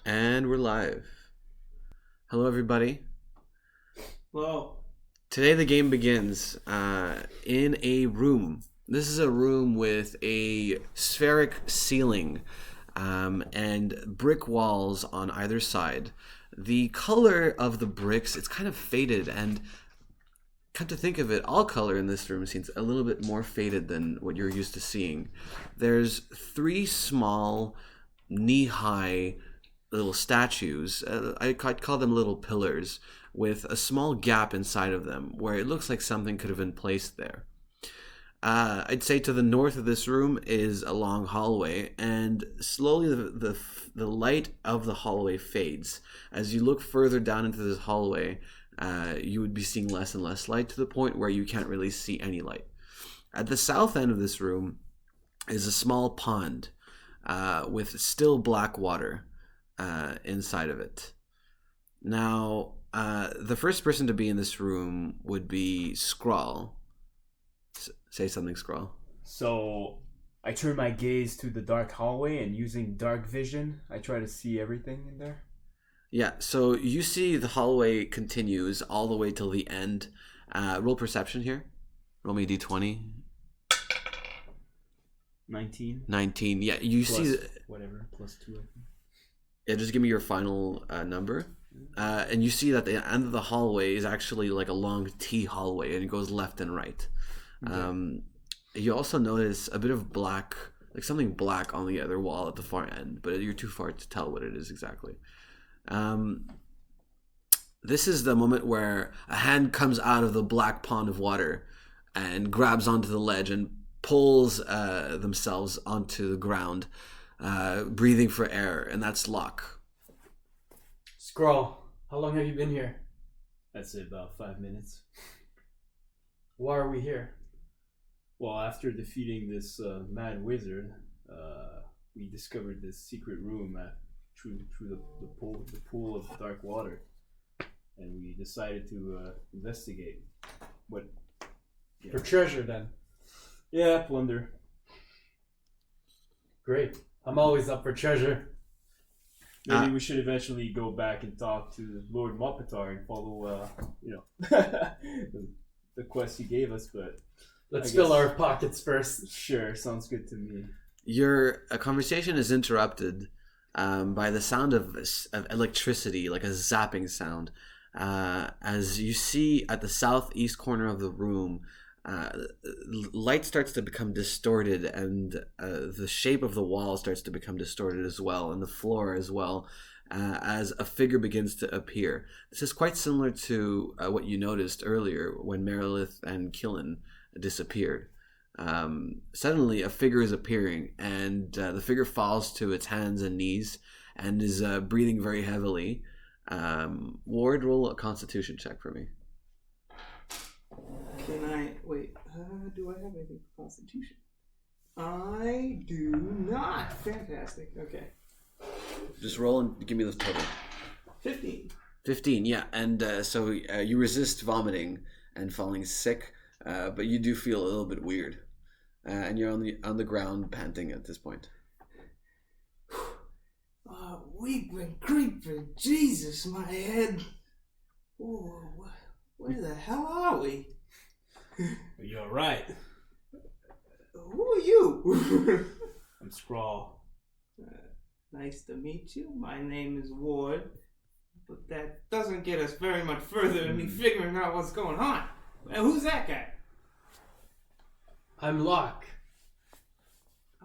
And we're live. Hello, everybody. Well, Today the game begins in a room. This is a room with a spheric ceiling and brick walls on either side. The color of the bricks, it's kind of faded, and come to think of it, all color in this room seems a little bit more faded than what you're used to seeing. There's three small, knee-high little statues. I'd call them little pillars with a small gap inside of them where it looks like something could have been placed there. I'd say to the north of this room is a long hallway, and slowly the light of the hallway fades. As you look further down into this hallway, you would be seeing less and less light to the point where you can't really see any light. At the south end of this room is a small pond with still black water inside of it. Now, the first person to be in this room would be Scrawl. Say something, Scrawl. so I turn my gaze to the dark hallway, and using dark vision, I try to see everything in there. Yeah, so you see the hallway continues all the way till the end. Roll perception here. Roll me a d20. 19 19. Yeah, you plus see... whatever, plus 2, I think. Yeah, just give me your final number. And you see that the end of the hallway is actually like a long T hallway, and it goes left and right. Okay. You also notice a bit of black, like something black on the other wall at the far end, but you're too far to tell what it is exactly. This is the moment where a hand comes out of the black pond of water and grabs onto the ledge and pulls themselves onto the ground, breathing for air, and that's Locke. Scrawl, how long have you been here? I'd say about 5 minutes. Why are we here? Well, after defeating this mad wizard, we discovered this secret room through the pool of dark water, and we decided to investigate. What? Yeah. For treasure, then. Yeah, plunder. Great. I'm always up for treasure. Maybe we should eventually go back and talk to Lord Mopatar and follow, the quest he gave us. But Let's I fill guess- our pockets first. Sure, sounds good to me. Your conversation is interrupted by the sound of electricity, like a zapping sound. As you see at the southeast corner of the room, light starts to become distorted, and the shape of the wall starts to become distorted as well, and the floor as well, as a figure begins to appear. This is quite similar to what you noticed earlier when Merilith and Killen disappeared. Suddenly a figure is appearing, and the figure falls to its hands and knees and is breathing very heavily. Ward, roll a constitution check for me. Can I wait? Do I have anything for Constitution? I do not. Fantastic. Okay. Just roll and give me the total. 15. 15, yeah. And so you resist vomiting and falling sick, but you do feel a little bit weird. And you're on the ground panting at this point. Weeping, creeping. Jesus, my head. Oh, where the hell are we? You're right. Who are you? I'm Scrawl. Nice to meet you. My name is Ward. But that doesn't get us very much further than me figuring out what's going on. Who's that guy? I'm Locke.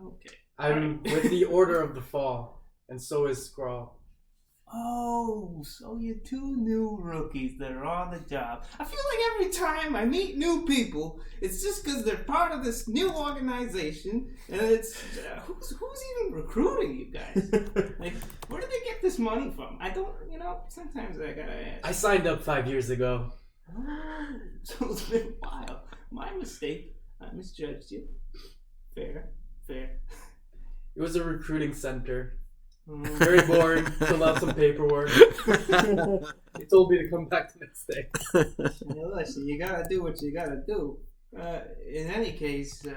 Okay. I'm with the Order of the Fall, and so is Scrawl. Oh, so you're two new rookies that are on the job. I feel like every time I meet new people, it's just because they're part of this new organization, and it's who's even recruiting you guys? Like, where do they get this money from? I don't, sometimes I gotta ask. I signed up 5 years ago. Oh, so it's been a while. My mistake. I misjudged you. Fair. It was a recruiting center. Very boring. Fill out some paperwork. They told me to come back the next day. Listen, you gotta do what you gotta do. In any case,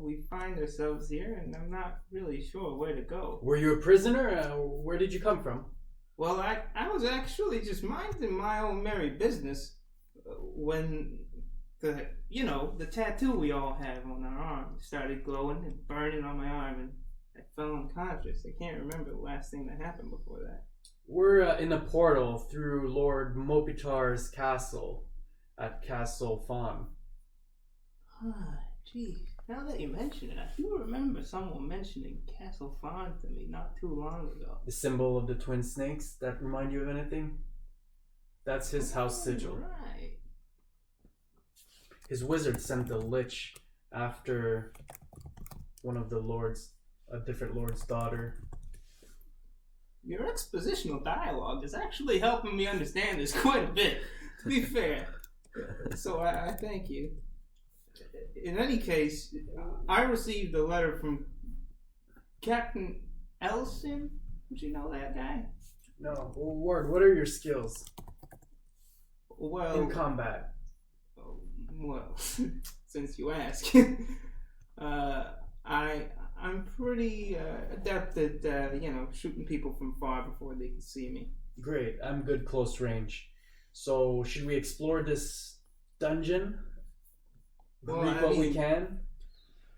we find ourselves here, and I'm not really sure where to go. Were you a prisoner? Where did you come from? Well, I was actually just minding my own merry business when the tattoo we all have on our arm started glowing and burning on my arm, and I fell unconscious. I can't remember the last thing that happened before that. We're in a portal through Lord Mopitar's castle at Castle Fawn. Geez, now that you mention it, I do remember someone mentioning Castle Fawn to me not too long ago. The symbol of the twin snakes, that remind you of anything? That's his house sigil. Right. His wizard sent a lich after one of a different lord's daughter. Your expositional dialogue is actually helping me understand this quite a bit, to be fair. So I thank you. In any case, I received a letter from Captain Elson. Would you know that guy? No. Well, Ward, what are your skills Well, in combat? well, since you ask, I'm pretty adept at shooting people from far before they can see me. Great. I'm good close range. So should we explore this dungeon? Well, Read what we can,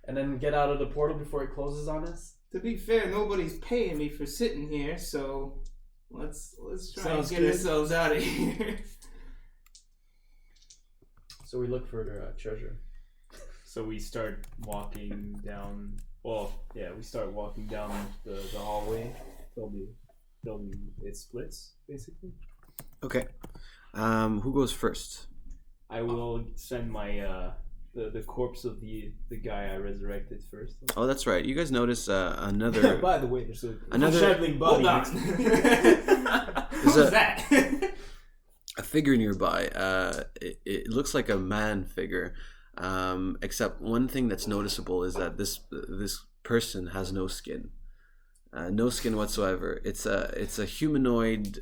and then get out of the portal before it closes on us? To be fair, nobody's paying me for sitting here, so let's try Sounds and get good. ourselves out of here. So we look for treasure. So we start walking down. Well, yeah, we start walking down the hallway till it splits, basically. Okay. Who goes first? I will send my the corpse of the guy I resurrected first. Oh, that's right. You guys notice another By the way, there's Another- shattering body. Hold on. There's Who's that? a figure nearby. It looks like a man figure, except one thing that's noticeable is that this person has no skin. No skin whatsoever. It's a humanoid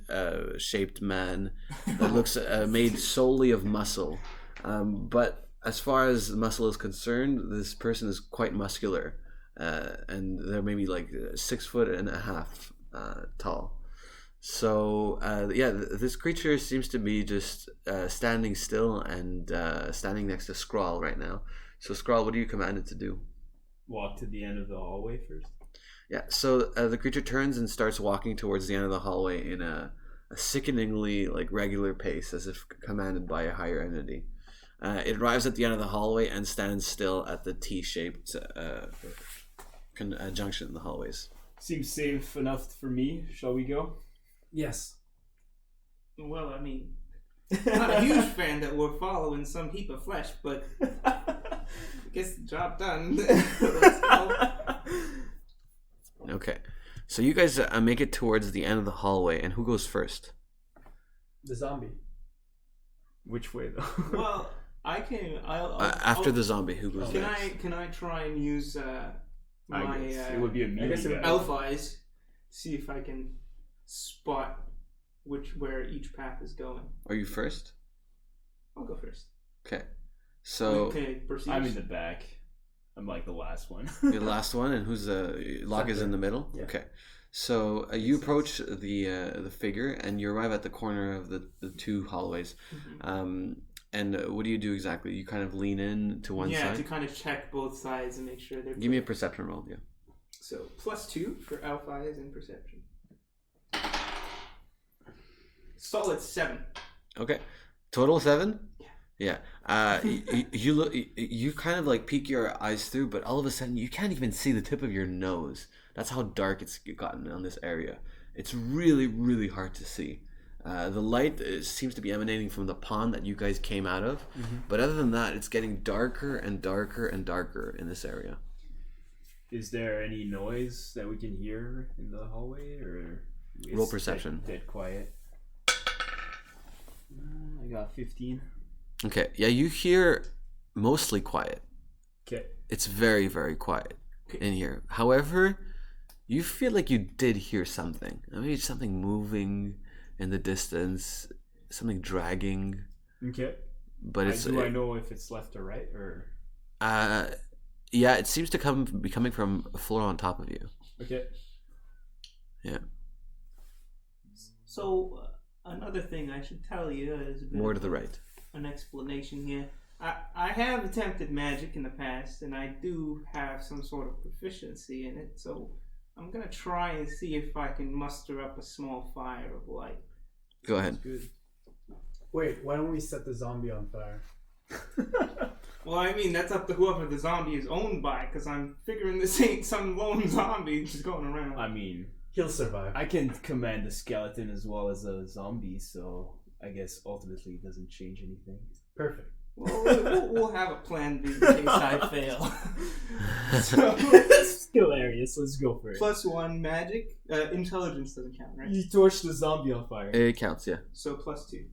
shaped man that looks made solely of muscle. But as far as the muscle is concerned, this person is quite muscular, and they're maybe like 6'1.5" tall. So this creature seems to be just standing still and standing next to Skrull right now. So Skrull, what are you commanded to do? Walk to the end of the hallway first. Yeah, so the creature turns and starts walking towards the end of the hallway in a sickeningly regular pace, as if commanded by a higher entity. It arrives at the end of the hallway and stands still at the T-shaped junction in the hallways. Seems safe enough for me. Shall we go? Yes. Well, I mean, not a huge fan that we're following some heap of flesh, but I guess the job done. Let's go. Okay, so you guys make it towards the end of the hallway, and who goes first? The zombie. Which way though? Well, I can. After the zombie, who goes Can next? I try and use my I guess it would be a I guess meaty it- guy. elf eyes, see if I can spot where each path is going. Are you first? I'll go first. Okay, so Okay, proceed. I'm in the back. I'm like the last one. you're the last one, and who's Locke is in the middle. Yeah. Okay, so you approach the figure, and you arrive at the corner of the two hallways. Mhm. And what do you do exactly? You kind of lean in to one Yeah, to side. kind of check both sides and make sure they're. Give me a perception roll. Yeah. So +2 for elf eyes and perception. Solid 7. Okay. Total 7? Yeah. Yeah. You look. You kind of peek your eyes through, but all of a sudden you can't even see the tip of your nose. That's how dark it's gotten on this area. It's really, really hard to see. The light seems to be emanating from the pond that you guys came out of, but other than that, it's getting darker and darker and darker in this area. Is there any noise that we can hear in the hallway, or Roll it's perception. Dead quiet. I got 15. Okay. Yeah, you hear mostly quiet. Okay. It's very, very quiet in here. However, you feel like you did hear something. Maybe something moving in the distance, something dragging. Okay. But it's Do I know if it's left or right, or Yeah, it seems to be coming from a floor on top of you. Okay. Yeah. So, another thing I should tell you is a bit More of to the right. an explanation here. I have attempted magic in the past, and I do have some sort of proficiency in it, so I'm going to try and see if I can muster up a small fire of light. Go ahead. Good. Wait, why don't we set the zombie on fire? Well, I mean, that's up to whoever the zombie is owned by, because I'm figuring this ain't some lone zombie just going around. I mean, He'll survive. I can command a skeleton as well as a zombie, so I guess ultimately it doesn't change anything. Perfect. Well, we'll have a plan B in case I fail. That's hilarious. Let's go for it. +1 magic. Intelligence doesn't count, right? You torch the zombie on fire. It counts, yeah. So +2.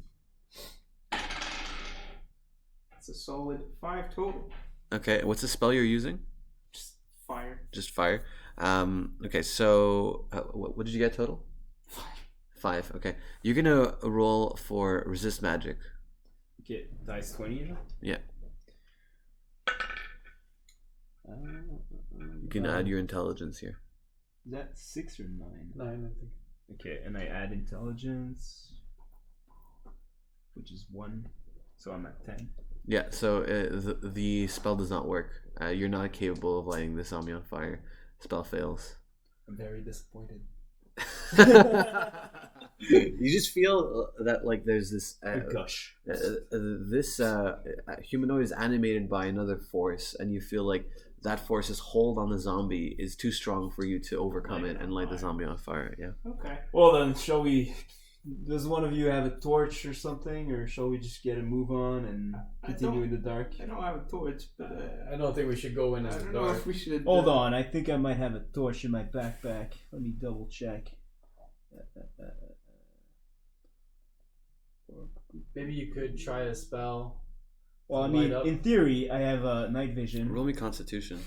That's a solid 5 total. Okay, what's the spell you're using? Just fire. Just fire. Okay, so what did you get total? 5. Okay, you're gonna roll for resist magic. Okay, dice 20. Yeah. You can add your intelligence here. Is that 6 or 9? 9, I think. Okay, and I add intelligence, which is 1, so I'm at 10. Yeah. So the spell does not work. You're not capable of lighting the zombie on fire. Spell fails. I'm very disappointed. You just feel that like there's this Gush. this humanoid is animated by another force, and you feel like that force's hold on the zombie is too strong for you to overcome it and light the zombie on fire. Yeah. Okay. Well then, shall we? Does one of you have a torch or something, or shall we just get a move on and continue in the dark? I don't have a torch, but I don't think we should go in I as don't a know dark. if we should. Hold on, I think I might have a torch in my backpack. Let me double check. Maybe you could try a spell. Well, I Light mean, up. in theory, I have night vision. Roll me Constitution.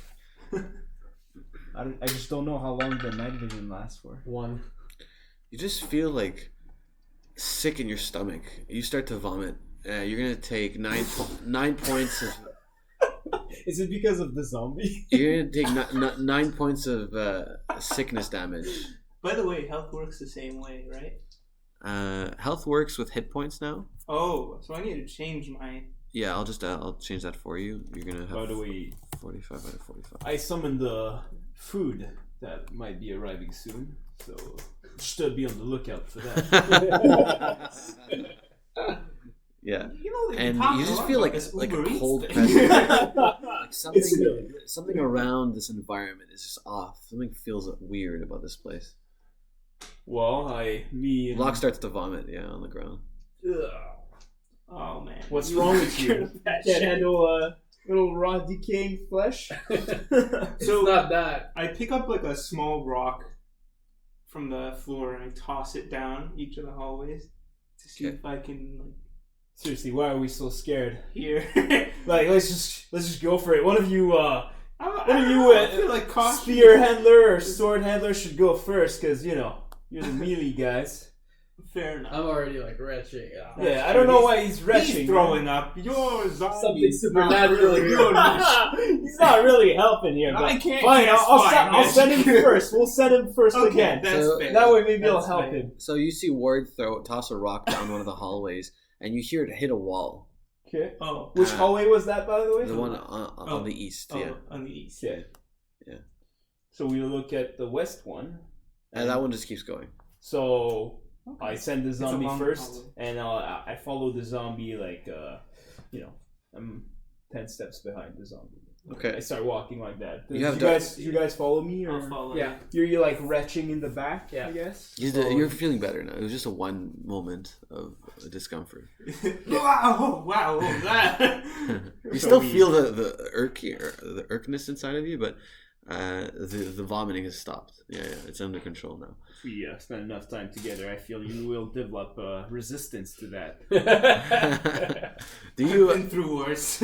I just don't know how long the night vision lasts for. 1. You just feel like sick in your stomach. You start to vomit. You're gonna take 9 points of. Is it because of the zombie? You're gonna take 9 points of sickness damage. By the way, health works the same way, right? Health works with hit points now. Oh, so I need to change my. Yeah, I'll change that for you. You're gonna have By the way, 45 out of 45. I summoned the food that might be arriving soon, so just be on the lookout for that. Yeah, You know, and talk you a just lot feel about like this a Uber Eats cold thing. presence. Like It's really something around this environment is just off. Something feels weird about this place. Well, me and Locke starts to vomit. Yeah, on the ground. Ugh. Oh man. What's wrong with you? Can't handle little raw decaying flesh? It's not that. I pick up like a small rock from the floor and I toss it down each of the hallways to see Okay. if I can like Seriously, why are we so scared? hear. Like, let's just go for it. One of you, I feel like caution. spear handler or sword handler should go first, because you know you're the melee guys. Fair enough. I'm already like retching. Yeah, I don't know why he's retching. He's throwing up. You're a zombie. Something supernatural. He's not really helping here. But I can't fine, cast I'll fire send him magic. first. We'll send him first Okay, again. that's So- fair. That way, maybe it'll That's help fair. him. So you see Ward toss a rock down one of the hallways, and you hear it hit a wall. Okay. Oh, Which hallway was that, by the way? The one on the east. Yeah, on the east. Okay. Yeah. So we look at the west one. and that one just keeps going. So Okay. I send the a zombie long first, hallway. and I follow the zombie like, I'm 10 steps behind the zombie. Okay. I start walking like that. You have you guys follow me, or I'll follow. Yeah. you're like retching in the back? Yeah. I guess. You're feeling better now. It was just a one moment of discomfort. Wow! Wow! What was that? You still feel the irkness inside of you, but the vomiting has stopped. Yeah, it's under control now. If we spend enough time together, I feel you will develop resistance to that. Do I've you? been through worse.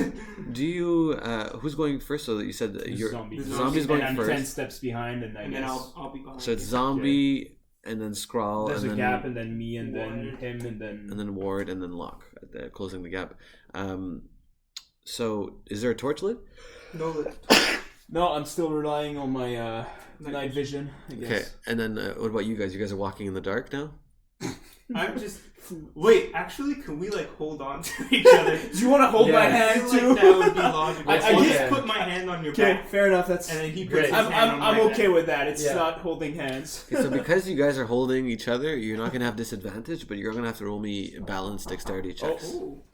Do you? Who's going first? So that you said that The you're zombie. the zombie's zombie, going and I'm first. 10 steps behind, and and then I'll be behind. So it's you. zombie, and then Scrawl, There's and a then gap, and then me, and then Ward. him, and then Ward, and then Locke at closing the gap. So is there a torch lit? No, No, I'm still relying on my night vision, I guess. Okay, and then what about you guys? You guys are walking in the dark now? I'm just. Wait, actually, can we like hold on to each other? Do you want to hold my I hand feel too? like that would be logical. I I'll guess- just put my hand on your Okay, back, fair enough. That's. and then he puts Great. his I'm hand on I'm my okay back. with that. It's Yeah. not holding hands. Okay, so because you guys are holding each other, you're not gonna have disadvantage, but you're gonna have to roll me balanced dexterity checks. Oh.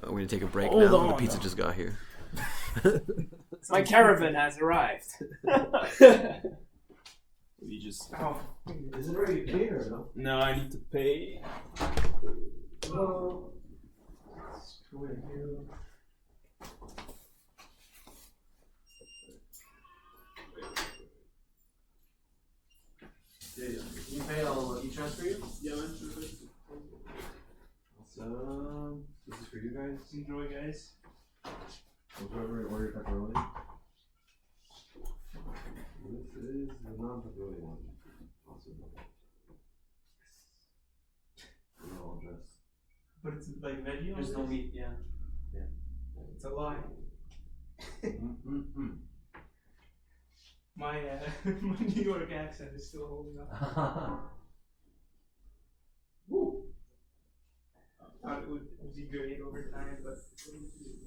We're gonna take a break Hold now. on. The pizza just got here. My caravan has arrived. We just. Oh, Is it already paid or no? No, I need to pay. Oh. Screw it, you. Can you pay all each transfer you? Yeah, man. Awesome. This is for you guys. Enjoy, guys. Whoever ordered pepperoni. This is the non-pepperoni one. Awesome. We're all dressed. but it's like veggie. There's no meat, yeah. It's a lie. My my New York accent is still holding up. Woo! Thought it would degrade over time, but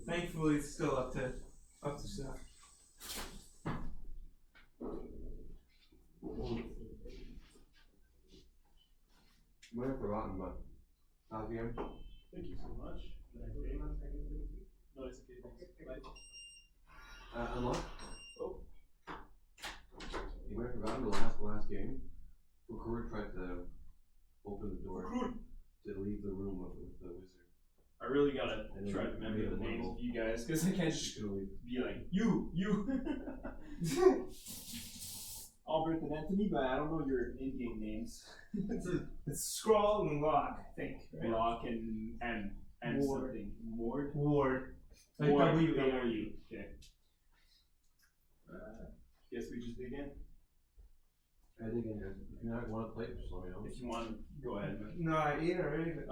thankfully it's still up to snuff. Might have forgotten, but Javier, Thank you so much. No, it's okay, thanks. Bye. unlock. Oh. You might have forgotten the last game. Fukur tried to open the door to leave the room with the wizard. I really gotta And then try to we remember made the a names level. of you guys, because I can't just be like, you! Albert and Anthony, but I don't know your in-game names. It's Scroll and Lock, I think. Right? Rock and Ward. something. Ward? Ward. Like Ward. W. W. Okay. Guess we just dig in. I think if you not want to play, just let me know. If you want to go ahead, man. No, I ate already, but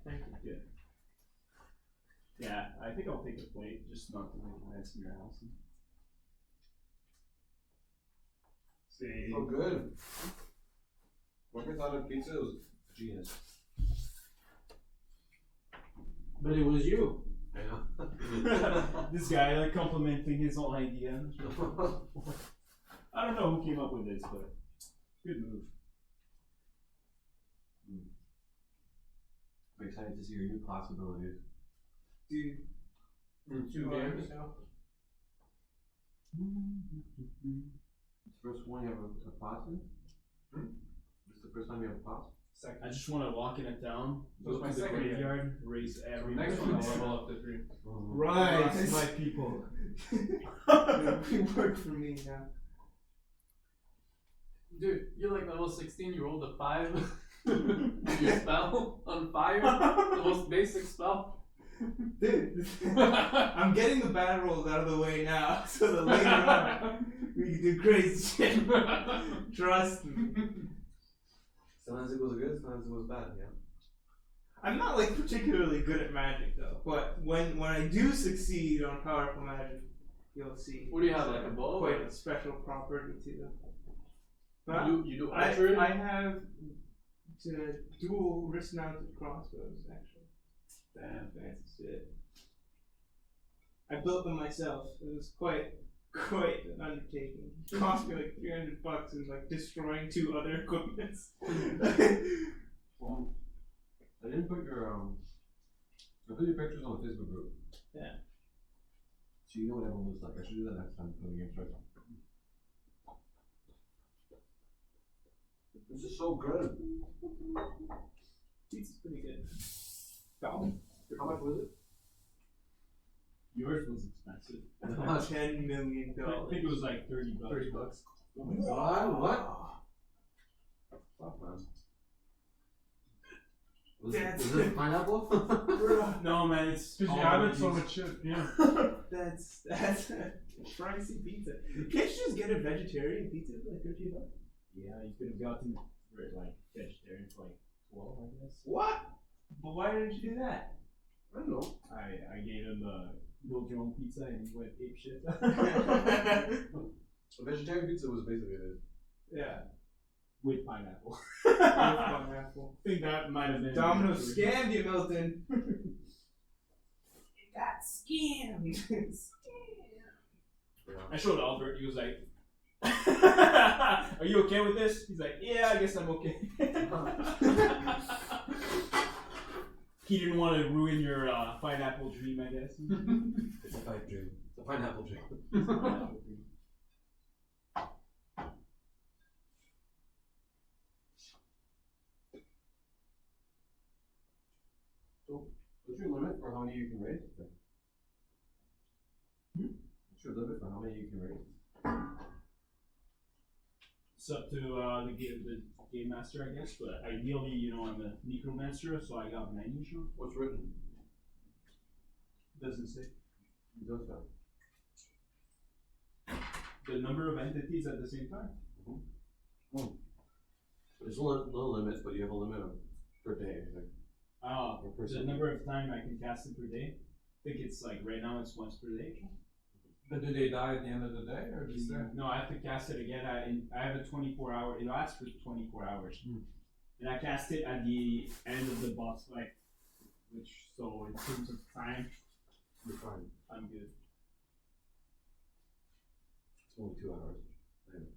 Thank you. Yeah, I think I'll take a plate, just not to make a mess in your house. See. So good. Whoever thought of pizza was a genius. But it was you. I know. This guy like complimenting his own idea. I don't know who came up with this, but good move. I'm excited to see your new class abilities. dude. 2 games. So. It's the first one you have a class in? It's the first time you have a class? I just want to walk in a town, So it's go my to the second graveyard, raise every next one, one I'll level up to 3. Right. That's my people. It worked for me now. Dude, you're like level 16, you rolled a 5. Your spell on fire. The most basic spell. Dude, I'm getting the bad rolls out of the way now, so that later on we can do crazy shit. Trust me. Sometimes it goes good, sometimes it goes bad, yeah. I'm not like particularly good at magic though, but when I do succeed on powerful magic, you'll see. What do you have, like a bow? Quite a special property to them. But You do archery? I have dual wrist-mounted crossbows actually. Damn fancy shit. I built them myself. It was quite an undertaking. It cost me like $300 and like destroying 2 other equipments. Well, I didn't put your I put your pictures on the Facebook group. Yeah. So you know what everyone looks like. I should do that next time when the game starts. This is so good. Pizza's pretty good. How much was it? Yours was expensive. $10 million. I think it was like $30. $30. Oh my god, what? Fuck, man. Was it pineapple? No, man, it's Because you all have it these- so much shit, yeah. That's a pricey pizza. Can't you just get a vegetarian pizza for like $13? Yeah, you could have gotten like vegetarian for like 12, I guess. What? But why didn't you do that? I don't know. I gave him build your own pizza and you went ape shit. A vegetarian pizza was basically it. Yeah. With pineapple. Pineapple. I think that might have been. Domino's scammed you, Milton. You got scammed. I showed Albert. He was like, "Are you okay with this?" He's like, "Yeah, I guess I'm okay." He didn't want to ruin your pineapple dream, I guess. It's a pipe dream. It's a pineapple dream. Pineapple dream. So, what's your limit for how many you can raise? What's your limit for how many you can raise? It's up to the game master, I guess. But ideally, you know, I'm a necromancer, so I got many. What's written? Doesn't say It does that. the number of entities at the same time. There's no limits, but you have a limit of per day. Or per The second. number of time I can cast it per day. I think it's like right now it's once per day. But do they die at the end of the day, or just there? No, I have to cast it again. I have a 24-hour. It lasts for 24 hours, and I cast it at the end of the boss fight. Which, so in terms of time, You're fine. I'm good. It's only 2 hours. Anyway.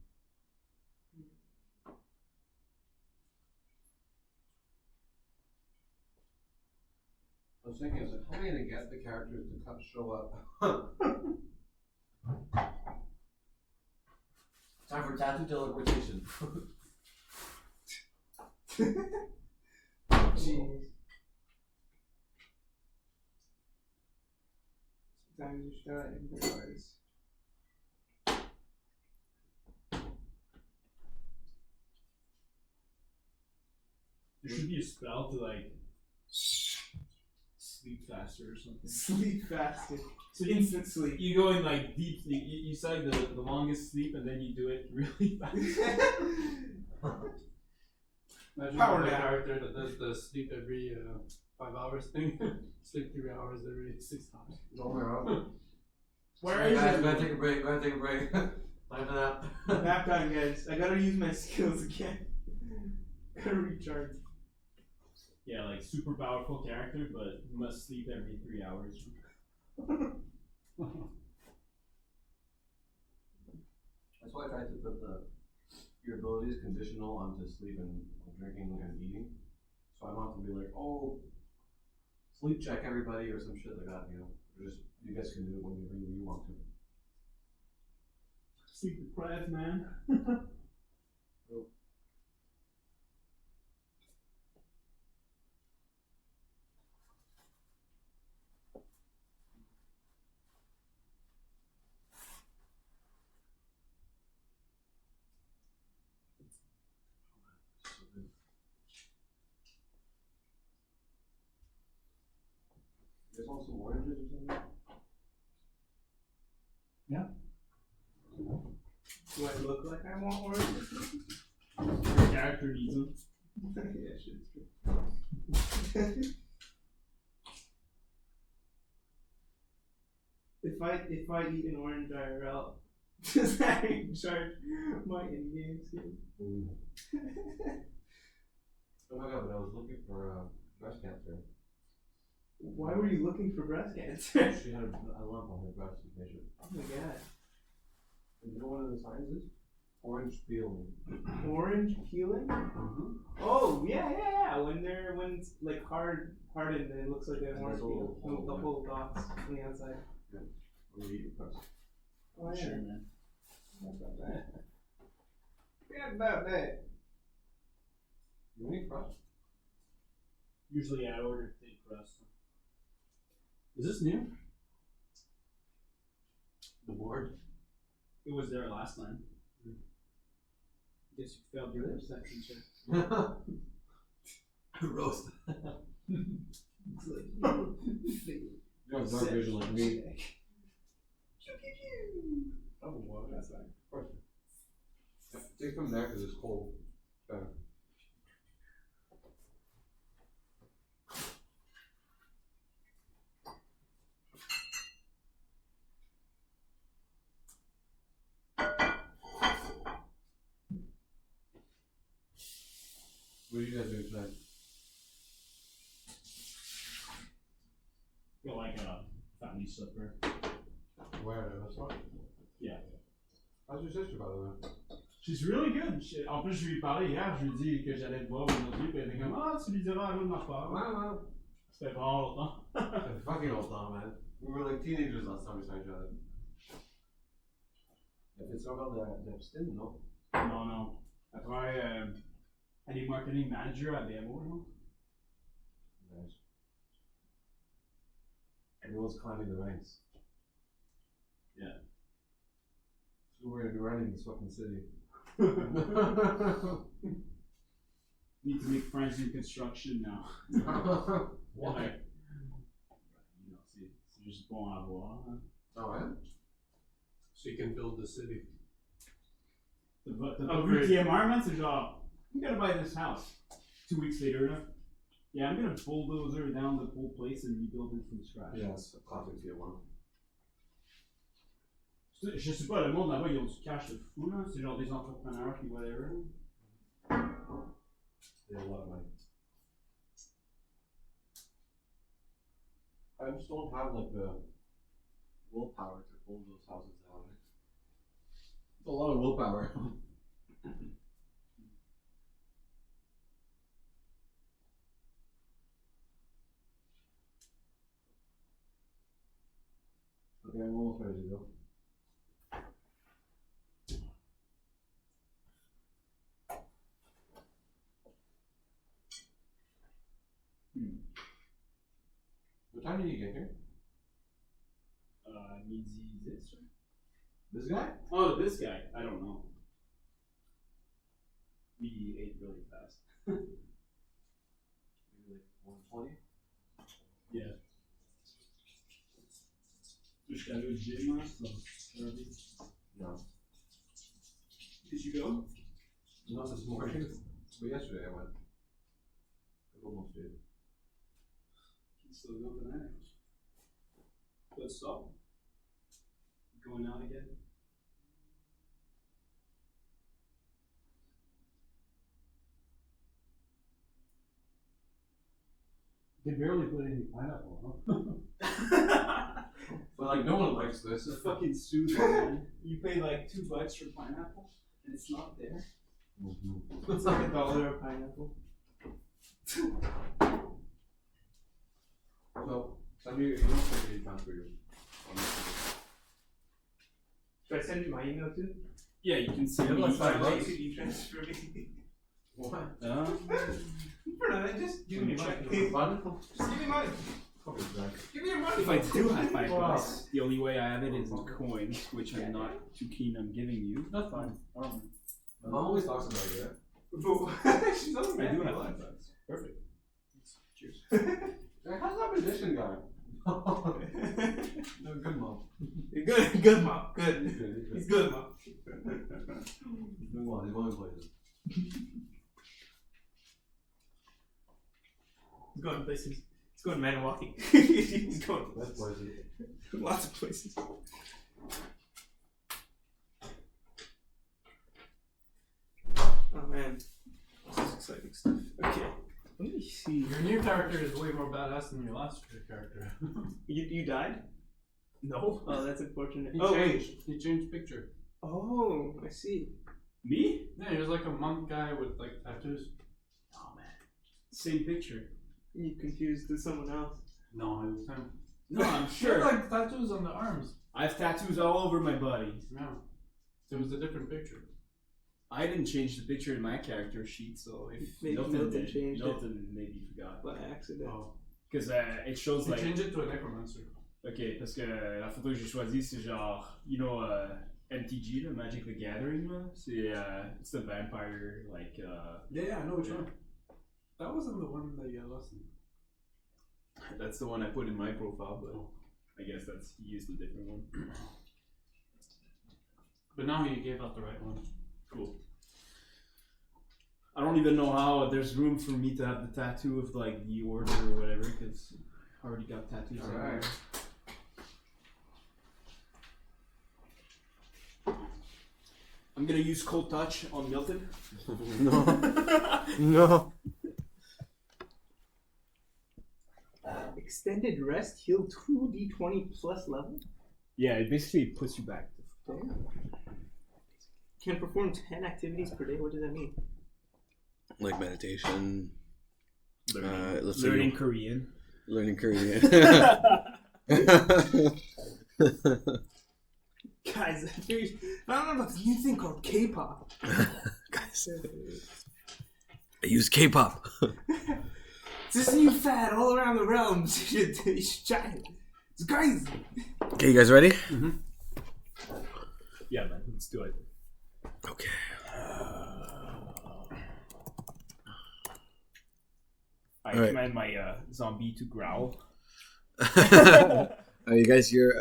I was thinking, how am I going to get the characters to show up? Time for tattoo teleportation. Jeez. Sometimes you just gotta improvise. There should be a spell to like sleep faster or something. Sleep faster. So Instant sleep. you go in like deep sleep. You say the longest sleep, and then you do it really fast. Imagine Power a nap. character that does the sleep every 5 hours thing. Sleep 3 hours every 6 hours. Going around. Where is Guys, it? gotta take a break. Gotta take a break. Time for that. Nap time, guys. I gotta use my skills again. Gotta recharge. Yeah, like super powerful character, but must sleep every 3 hours. That's why I tried to put your abilities conditional onto sleep and drinking and eating. So I don't have to be like, oh, sleep check everybody or some shit like that, you know. Or just, you guys can do it whenever you want to. Sleep deprived, man. So good. You guys want some oranges or something? Do I look like I want oranges? Your character needs them. Yeah, shit's true. If I eat an orange IRL, does that recharge my in-game skin? Oh my god, but I was looking for breast cancer. Why were you looking for breast cancer? She had a lump on her breast patient. Oh my god. And you know what the signs is? Orange peeling. Orange peeling? Mm-hmm. Oh yeah. When it's like hardened, and it looks like an And orange there's a peel. little The hole, whole dots on the outside. When you eat your breast. Oh yeah. Sure, man. Forgot about that. Forgot about that. You eat breast? Usually I order thick crust. Is this new? The board? It was there last time. Guess you failed your perception check. Roast. It's like, You have dark vision like me. oh, well, that's fine. Of course. Take from there because it's cold. Better. What are you guys doing tonight? Got like a family supper. Where at a restaurant? Yeah. How's your sister, by the way? She's really good. En plus, je lui ai parlé hier, je lui ai dit que j'allais te voir aujourd'hui, puis elle était comme, ah, tu lui diras à l'autre ma part. Wow. C'était vraiment longtemps. It's fucking old time, man. We were like teenagers last time we saw each other. Elle fait ça encore de l'abstine, non? Non, non. Elle travaille, elle est marketing manager à BMO, non? Nice. Everyone's climbing the ranks. Yeah. So we're gonna be running this fucking city. Need to make friends in construction now. Why? Like, you know, c'est juste bon à voir. Hein. Oh, ouais? So you can build the city. The VTMR, man, c'est genre, I'm gonna buy this house. 2 weeks later, no? Yeah, I'm gonna bulldozer down the whole place and rebuild it from scratch. Yeah, it's a classic tier one. Je sais pas, le monde là-bas, ils ont du cash de fou, là. C'est genre des entrepreneurs qui whatever. They have a lot of money. I just don't have like the willpower to hold those houses down. It's a lot of willpower. Okay, I'm almost ready to go. What time did you get here? Midi 10, right? This guy? Oh, this guy. I don't know. We ate really fast. Maybe like 120? Yeah. Jusqu'à l'autre gym, hein, so early. No. Did you go? Not this morning. But yesterday I went. I almost did. Can still go tonight. Let's stop. Going out again. They barely put any pineapple, huh? But like no one likes this. It's fucking soothing, man. You pay like $2 for pineapple, and it's not there. Mm-hmm. It's like $1 a pineapple. So, send me your email so I can transfer you. Should I send you my email too? Yeah, you can see You have like $5. Could you transfer me? What? Just give me money. Fun? Just give me money. Probably back. Give me your money. If I do have $5, Wow. the only way I have it is in coins, which I'm not too keen on giving you. That's fine. My mom always talks about it, She's only I do mad. have $5. Perfect. Cheers. yeah? How's that magician guy? No, good mom. Good mom. Good. He's good, He's good, mom. He's doing well, he's going places. He's going places. He's going man walking. He's going That's places. lots of places. Oh man, this is exciting stuff. Okay, let me see. Your new character is way more badass than your last character. You died? No. Oh, that's unfortunate. He Oh changed. wait. He changed picture. Oh, I see. Me? Yeah, he was like a monk guy with like tattoos. Oh man. Same picture. You confused with someone else. No, it was him. No, I'm He had sure. like tattoos on the arms. I have tattoos all over my body. No. It was a different picture. I didn't change the picture in my character sheet, so if Maybe Milton Milton did, changed it. Milton maybe forgot. By accident. Oh. Because it shows He like... changed it to a necromancer. Ok, parce que la photo que j'ai choisie, c'est genre, you know, MTG, le Magic the Gathering, là. C'est, it's the vampire, like, Yeah, I know which one. That wasn't the one that you had lost in. that's the one I put in my profile, but I guess he used a different one. But now you gave out the right one. Cool. I don't even know how there's room for me to have the tattoo of, like, the order or whatever, because I already got tattoos everywhere. Alright. I'm gonna use Cold Touch on Milton. No. No. Extended rest, heal 2d20 plus level. Yeah, it basically puts you back. Can perform 10 activities per day. What does that mean? Like meditation. Learning Korean. Learning Korean. Guys, I don't know about this new thing called K-pop. Guys, I use K-pop. It's this new fad all around the realms. You should try it. It's crazy. Okay, you guys ready? Mm-hmm. Yeah, man, let's do it. Okay. I All right. command my zombie to growl. Are you guys hear?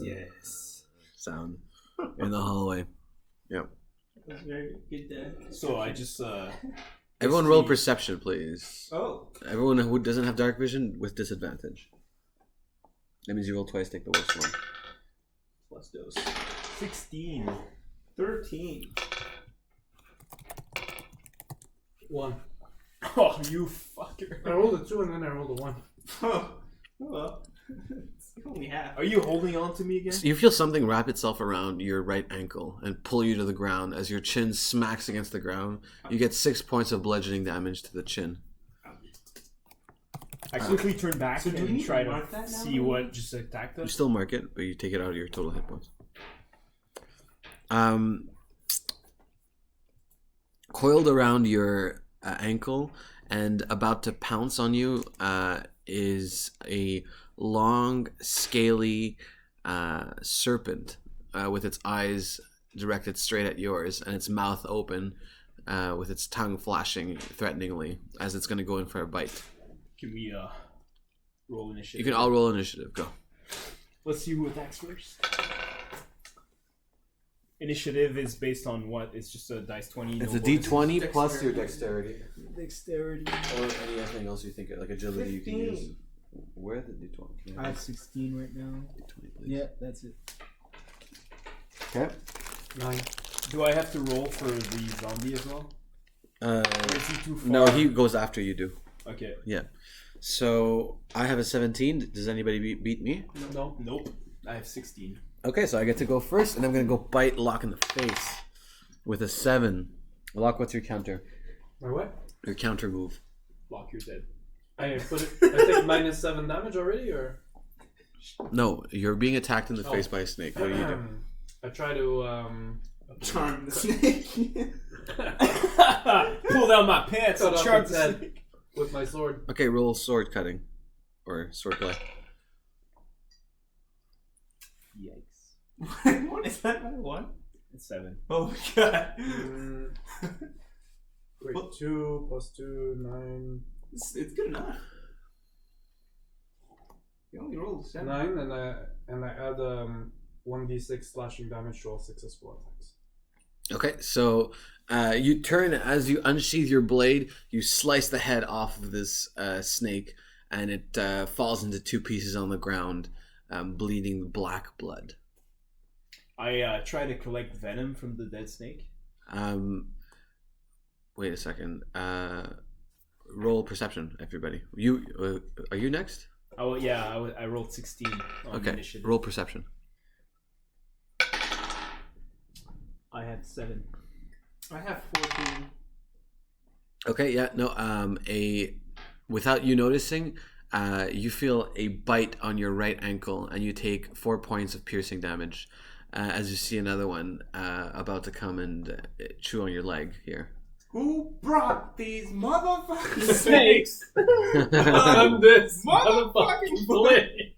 Yes. Sound in the hallway. Yep. That was very good. So I just Everyone roll perception, please. Oh. Everyone who doesn't have dark vision with disadvantage. That means you roll twice, take the worst one. Plus dose. 16. 13. 1. Oh, you fucker. I rolled a 2 and then I rolled a 1. Oh. Well. It's only half. Are you holding on to me again? So you feel something wrap itself around your right ankle and pull you to the ground. As your chin smacks against the ground, you get 6 points of bludgeoning damage to the chin. I quickly turn back So do we and need try to to mark that now? see what just attacked You us. still mark it, but you take it out of your total hit points. Coiled around your ankle and about to pounce on you is a long, scaly serpent with its eyes directed straight at yours and its mouth open with its tongue flashing threateningly as it's going to go in for a bite. Can we roll initiative? You can all roll initiative. Go. Let's see who attacks first. Initiative is based on what? It's just a dice 20. It's no a bonus? d20 plus your dexterity. Dexterity. Or anything else you think, like agility 15. you can use. Where the d20? I have 16 right now. d20, please. Yeah, that's it. Okay. 9. Do I have to roll for the zombie as well? Or is he too far? No, he goes after you do. Okay. Yeah. So I have a 17. Does anybody beat me? No. Nope. I have 16. Okay, so I get to go first, and I'm going to go bite Locke in the face with a 7. Locke, what's your counter? My what? Your counter move. Lock, you're dead. I take minus 7 damage already, or? No, you're being attacked in the face by a snake. What do you do? I try to Charm the snake. Pull down my pants cut and off charge its the head snake. with my sword. Okay, roll sword cutting. Or sword play. Yikes. What is that? One? It's 7. Oh my god. Wait, What? 2 plus 2, 9. It's good enough. You only rolled 7. 9, and I add 1d6 slashing damage to all successful attacks. Okay, so you turn as you unsheath your blade, you slice the head off of this snake, and it falls into 2 pieces on the ground, bleeding black blood. I try to collect venom from the dead snake. Wait a second. Roll perception, everybody. You are you next? Oh yeah, I rolled 16 on Okay, initiative. roll perception. I had 7. I have 14. Okay, yeah, no. Without you noticing, you feel a bite on your right ankle, and you take 4 points of piercing damage. As you see another one about to come and chew on your leg here. Who brought these motherfucking Snakes! I'm this Motherfucking blade!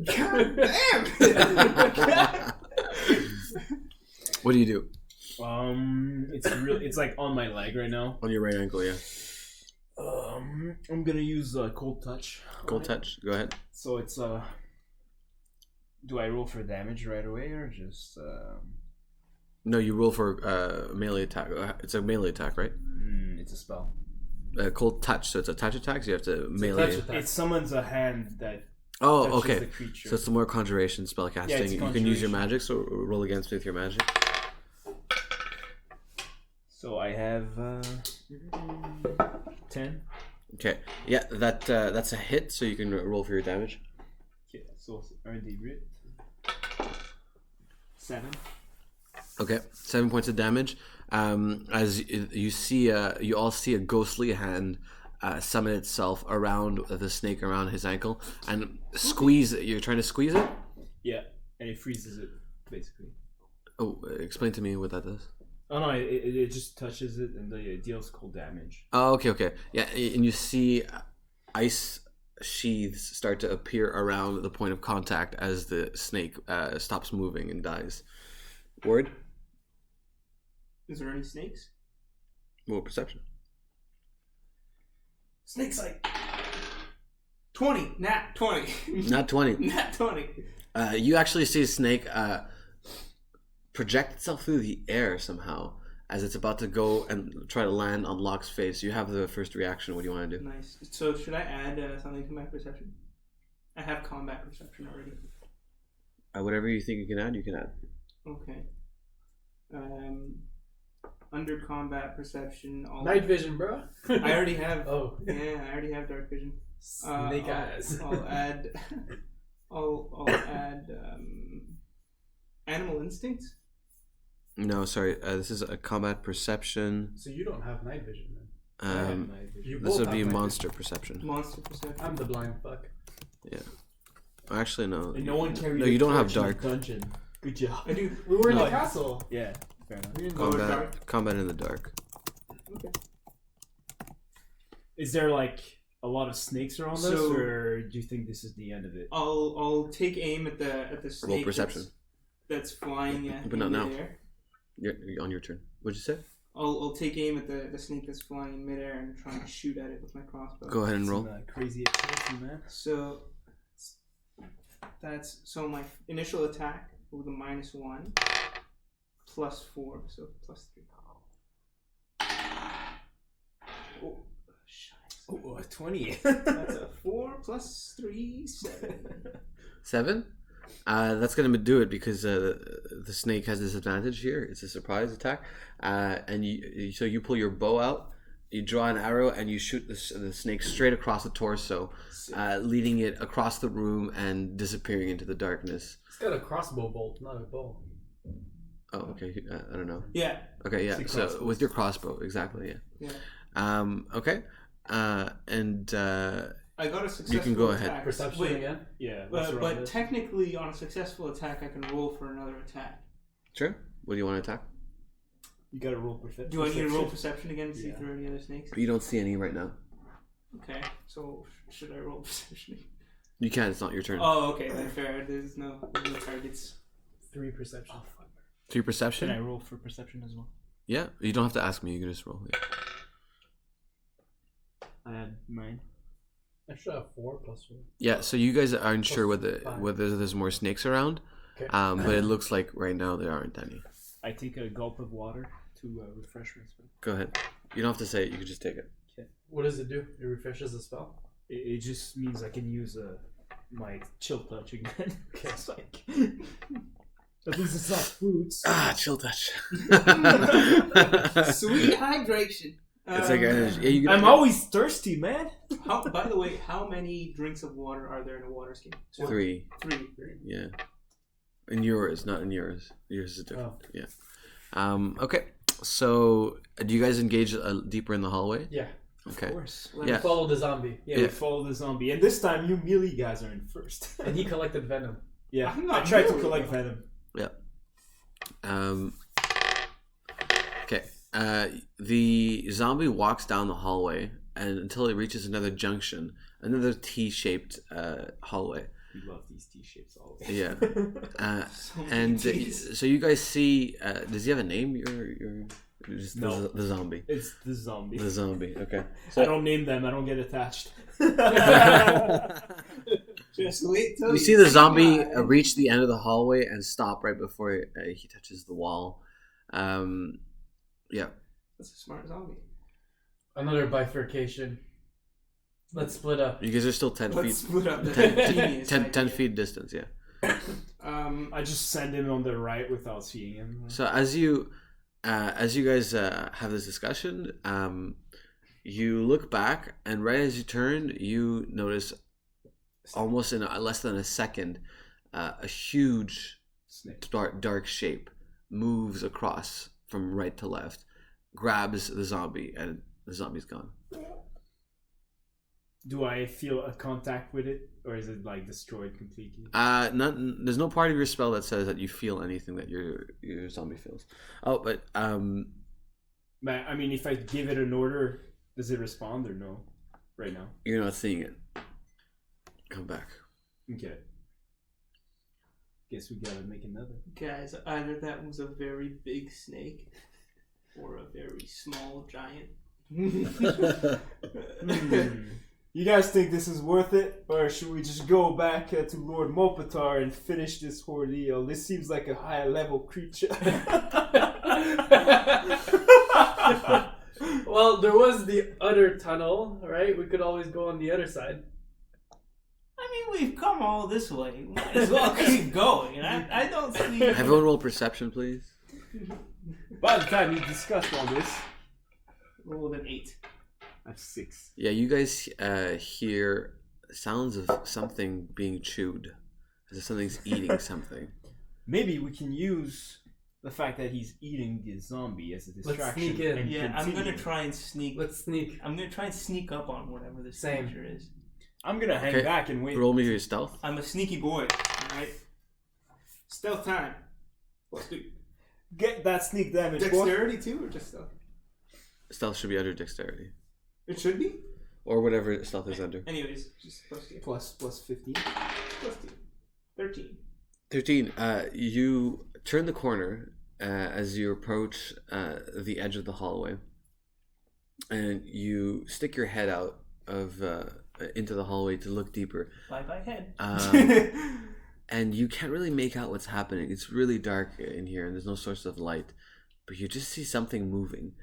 God damn it! What do you do? It's like on my leg right now. On your right ankle, yeah. I'm gonna use cold touch. Cold touch. Go ahead. So it's do I roll for damage right away or just No, you roll for melee attack. It's a melee attack, right? it's a spell. Cold touch. So it's a touch attack. So you have to melee. touch attack. It summons a hand that Oh, touches okay. the creature. So it's some more conjuration spell casting. it's You can use your conjuration. magic. So roll against me with your magic. So I have 10. Okay. Yeah, that's a hit, so you can roll for your damage. Okay, so un des 8. 7. Okay, 7 points of damage. As you see, you all see a ghostly hand summon itself around the snake around his ankle and squeeze it. You're trying to squeeze it? Yeah, and it freezes it, basically. Oh, explain to me what that does. Oh no, it just touches it and it deals cold damage. Oh, okay. Yeah, and you see ice sheaths start to appear around the point of contact as the snake stops moving and dies. Word? Is there any snakes? Roll perception. Snake sight. 20. Nat 20. Not 20. Nat 20. You actually see a snake project itself through the air somehow as it's about to go and try to land on Locke's face. You have the first reaction. What do you want to do? Nice. So should I add something to my perception? I have combat perception already. Whatever you think you can add, you can add. Okay. Under combat perception, Night vision, bro. I already have. Oh. Yeah, I already have dark vision. Snake eyes. I'll add. I'll add animal instincts. No, sorry. This is a combat perception. So you don't have night vision then? You This both would be have night monster vision. perception. Monster perception. I'm the blind fuck. Yeah. Actually, no. And no one carried No, a you don't have torch in the dark. dungeon. Good job. I do. We were in the No. castle. Yeah, fair enough. We didn't go dark. Combat in the dark. Okay. Is there like a lot of snakes around us, So- or do you think this is the end of it? I'll take aim at the snake. Roll perception. That's flying. But not now. midair. You're on your turn. What'd you say? I'll take aim at the snake that's flying in midair and try and shoot at it with my crossbow. Go ahead and roll. Some, crazy expression, man. So my initial attack with a -1 +4, so +3. Oh, shite. Oh, 20. That's a 4 + 3, 7. 7? That's gonna do it because the snake has disadvantage here. It's a surprise attack, and so you pull your bow out, you draw an arrow, and you shoot the snake straight across the torso, leading it across the room and disappearing into the darkness. It's got a crossbow bolt, not a bow. Oh, okay. I don't know. Yeah. Okay, yeah. It's a So crossbow. with your crossbow, exactly. Yeah. Okay. And I got a successful you can go ahead. attack. Perception Wait, again? Yeah, what's around but us? technically, on a successful attack, I can roll for another attack. Sure. What do you want to attack? You gotta roll perception. Do I need to roll perception again to see Yeah. if there are any other snakes? You don't see any right now. Okay, so should I roll perception? You can. It's not your turn. Oh, okay, then fair. There's no targets. 3 perception. 3 perception. Can I roll for perception as well? Yeah. You don't have to ask me. You can just roll. Yeah. I had 9. I should have 4 +1. Yeah, so you guys aren't sure Plus 5. whether there's more snakes around, Okay. but it looks like right now there aren't any. I take a gulp of water to refresh myself. Go ahead. You don't have to say it. You can just take it. What does it do? It refreshes the spell? It just means I can use my chill touch again. It's like, at least it's not fruits. Chill touch. Sweet hydration. It's like energy. Yeah, you can, I'm always thirsty, man. By the way, how many drinks of water are there in a water skin? 3. 3. Yeah. In yours, not in yours. Yours is different. Oh. Yeah. Okay. So, do you guys engage deeper in the hallway? Yeah. Okay. Of course. Let Yeah. me follow the zombie. Yeah, Yeah. we follow the zombie. And this time, you melee guys are in first. And he collected venom. Yeah, I'm not I tried to melee, collect though. venom. Okay. The zombie walks down the hallway and until it reaches another junction, another T-shaped hallway. We love these T-shapes always. Yeah. So many And Ts. so you guys see. Does he have a name? You're just No. the zombie. It's the zombie. The zombie. Okay. I don't name them. I don't get attached. Just wait till You see the zombie mine. reach the end of the hallway and stop right before he touches the wall. Yeah. That's a smart zombie. Another bifurcation. Let's split up. You guys are still 10 Let's feet. split up the 10, genius 10 idea. feet distance. Yeah. I just send him on the right without seeing him. So as you as you guys have this discussion, you look back, and right as you turn, you notice almost in less than a second, a huge dark shape moves across from right to left, grabs the zombie, and the zombie's gone. Do I feel a contact with it, or is it like destroyed completely? There's no part of your spell that says that you feel anything that your zombie feels. Oh, but I mean, if I give it an order, does it respond or no? Right now, you're not seeing it. Come back. Okay. Guess we gotta make another. Guys, either that was a very big snake or a very small giant. You guys think this is worth it, or should we just go back to Lord Mopatar and finish this ordeal? This seems like a high-level creature. Well, there was the other tunnel, right? We could always go on the other side. I mean, we've come all this way. Might as well keep going. I don't see... Everyone roll perception, please. By the time you discussed all this, Rolled an 8. that's 6. Yeah, you guys hear sounds of something being chewed, as if something's eating something. Maybe we can use the fact that he's eating the zombie as a distraction. Let's sneak in. and Yeah, I'm continue. gonna try and sneak. Let's sneak. I'm gonna try and sneak up on whatever this Same. creature is. I'm gonna hang Okay. back and wait. Roll me your stealth. I'm a sneaky boy, alright? Stealth time. Let's do Get that sneak damage, boy. dexterity too, or just stealth? Stealth should be under dexterity, It should be? or whatever stealth is under. Anyways, just plus 2. Plus 15. Plus 2. 13. 13. You turn the corner as you approach the edge of the hallway, and you stick your head out of into the hallway to look deeper. Bye head. And you can't really make out what's happening. It's really dark in here, and there's no source of light. But you just see something moving,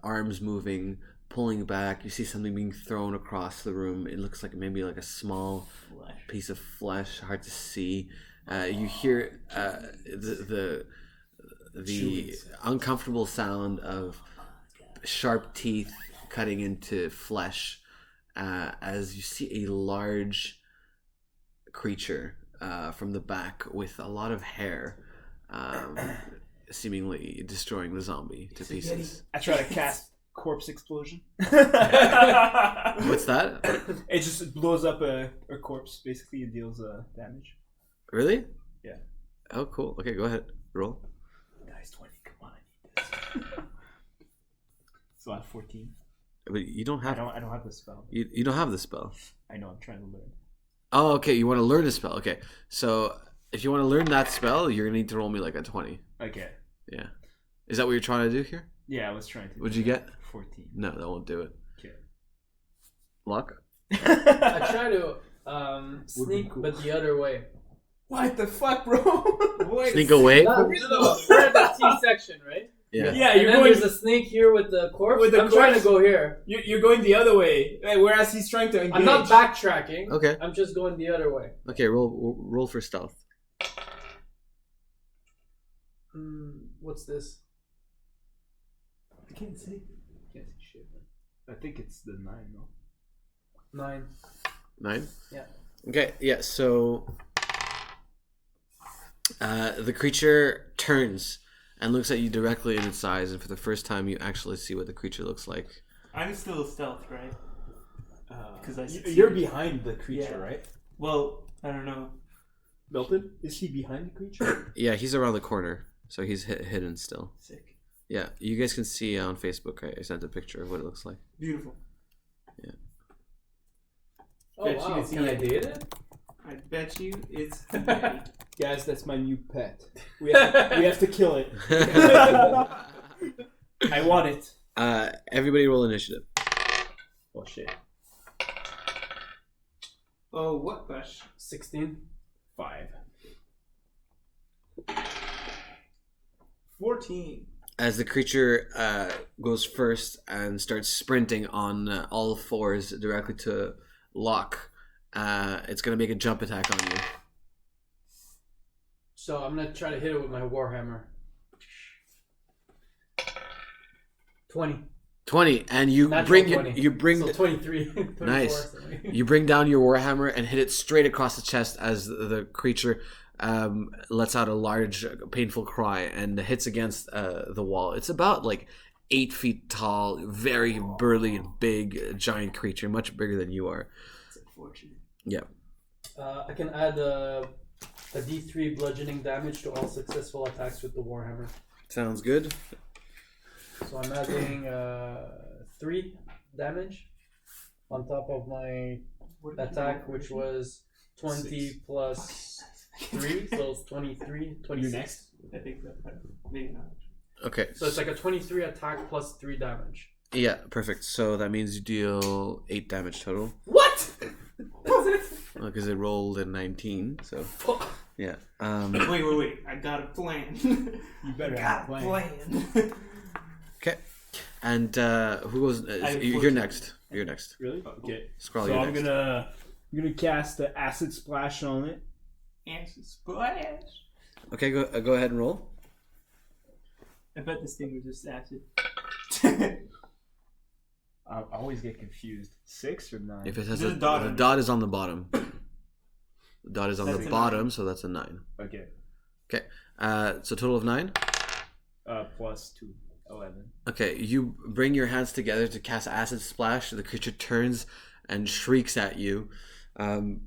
arms moving, pulling back. You see something being thrown across the room. It looks like maybe like a small Flesh. piece of flesh, hard to see. You hear the uncomfortable sound of sharp teeth cutting into flesh as you see a large creature from the back with a lot of hair, seemingly destroying the zombie to pieces. I try to cast corpse explosion. What's that? It just blows up a corpse basically and deals damage. Really? Yeah. Oh, cool. Okay, go ahead. Roll. Guys, 20. Come on, I need this. So I have 14. But you don't I have. don't have the spell. You don't have the spell. I know. I'm trying to learn. Oh, okay. You want to learn a spell. Okay. So if you want to learn that spell, you're gonna need to roll me like a 20. Okay. Yeah. Is that what you're trying to do here? Yeah, I was trying to. What'd you get? 14. No, that won't do it. Okay. Luck. I try to sneak, cool. but the other way. What the fuck, bro? Wait. Sneak away. No, we're at the T section, right? Yeah. Yeah, And you're then going. there's a snake here with the corpse. With the I'm trying to corpse? go here. You're going the other way, whereas he's trying to engage. I'm not backtracking. Okay. I'm just going the other way. Okay. Roll for stealth. What's this? I can't see. Can't see shit. I think it's the 9, no? 9. 9. Yeah. Okay. Yeah. So the creature turns and looks at you directly in its eyes, and for the first time, you actually see what the creature looks like. I'm still stealth, right? Because You're behind the creature, Yeah. right? Well, I don't know. Milton? Is he behind the creature? Yeah, he's around the corner, so he's hidden still. Sick. Yeah, you guys can see on Facebook. I sent a picture of what it looks like. Beautiful. Oh Bet you wow! it's Can I eating. date it? I bet you it's Daddy. Guys, that's my new pet. We have to kill it. I want it. Everybody roll initiative. Oh shit. Oh, what bush? 16. 5. 14. As the creature goes first and starts sprinting on all fours directly to Locke, it's going to make a jump attack on you. So I'm gonna try to hit it with my warhammer. 20. 20, and you Natural bring 20. you bring So 23. 24, Nice. sorry. You bring down your warhammer and hit it straight across the chest as the creature lets out a large, painful cry and hits against the wall. It's about like 8 feet tall, very burly and big, giant creature, much bigger than you are. It's unfortunate. Yeah. I can add a D3 bludgeoning damage to all successful attacks with the Warhammer. Sounds good. So I'm adding 3 damage on top of my attack, which was 20 plus 3, so it's 23. 26. You're next. I think that maybe not. Okay. So it's like a 23 attack plus 3 damage. Yeah, perfect. So that means you deal 8 damage total. What? That's it? Because it rolled a 19, so yeah. Wait. I got a plan. You better got have a a plan. plan. Okay. And who goes? You're next. You're next. Really? Okay. Scroll. So You're I'm next. gonna cast the acid splash on it. Answer splash. Okay, go ahead and roll. I bet this thing was just acid. I always get confused. 6 or 9? If it has There's a a dot the on it. dot is on the bottom. The dot is on That's the a bottom, 9. so that's a 9. Okay. Okay. So total of 9. Plus 2, 11. Okay, you bring your hands together to cast acid splash. The creature turns and shrieks at you, and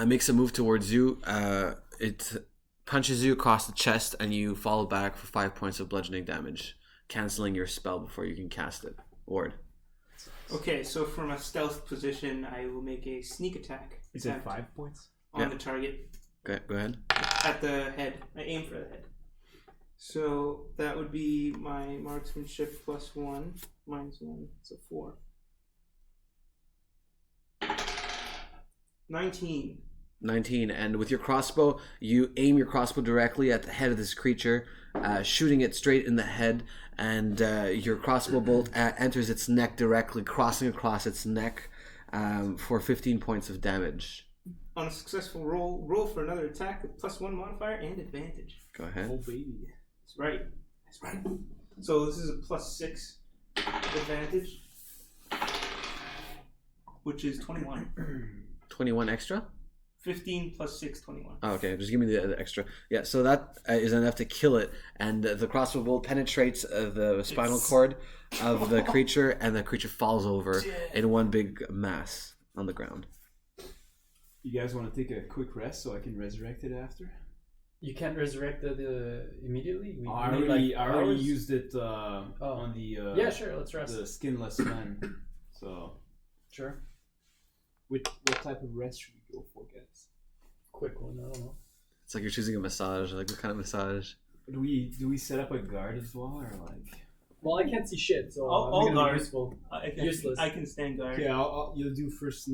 makes a move towards you. It punches you across the chest, and you fall back for 5 points of bludgeoning damage, canceling your spell before you can cast it. Ward. Okay, so from a stealth position, I will make a sneak attack. Is it 5 points? On the target. Go ahead. At the head. I aim for the head. So that would be my marksmanship plus 1, minus 1, so 4. 19. 19, and with your crossbow, you aim your crossbow directly at the head of this creature, shooting it straight in the head, and your crossbow bolt enters its neck directly, crossing across its neck for 15 points of damage. On a successful roll for another attack with plus 1 modifier and advantage. Go ahead. Oh, baby. That's right. That's right. So this is a plus 6 advantage, which is 21. 21 extra? 15 plus 6, 21. Oh, okay, just give me the extra. Yeah, so that is enough to kill it, and the crossbow bolt penetrates the spinal cord of the creature, and the creature falls over in one big mass on the ground. You guys want to take a quick rest so I can resurrect it after? You can't resurrect it immediately? I already used it on the yeah, sure, let's rest. the skinless man. So, Sure. what type of rest should we go for, guys? Quick one, I don't know. It's like you're choosing a massage. Like, what kind of massage? Do we set up a guard as well, or like? Well, I can't see shit, so I'll I'm guard. useful. Useless. I can stand guard. Okay, you'll do first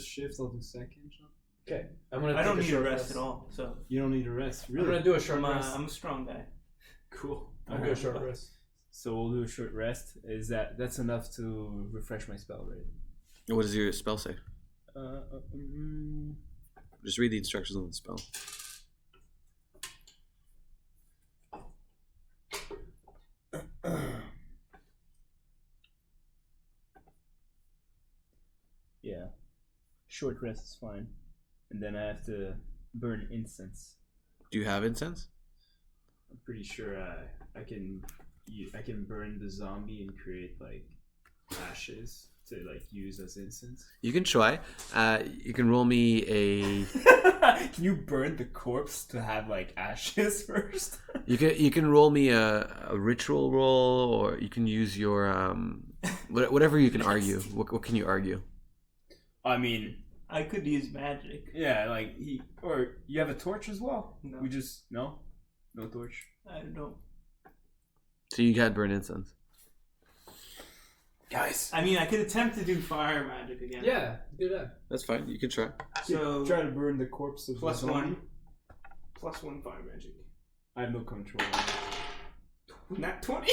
shift. I'll do second. Okay, I'm gonna. I don't take need a short rest at all. So You don't need a rest, I'm really. gonna do a short rest. I'm a strong guy. Cool. I'll do a short rest. So we'll do a short rest. That's enough to refresh my spell, right? What does your spell say? Uh, Just read the instructions on the spell. Yeah. Short rest is fine. And then I have to burn incense. Do you have incense? I'm pretty sure I can burn the zombie and create like ashes to like use as incense. You can try. You can roll me a. Can you burn the corpse to have like ashes first? You can roll me a ritual roll, or you can use your whatever you can argue. What can you argue? I mean, I could use magic. yeah, like or you have a torch as well. No. We just no torch. I don't know. So you can't burn incense. Guys, I mean, I could attempt to do fire magic again. Yeah, do that. That's fine. You can try. So try to burn the corpse of plus the zombie. 1 fire magic. I have no control. Not 20.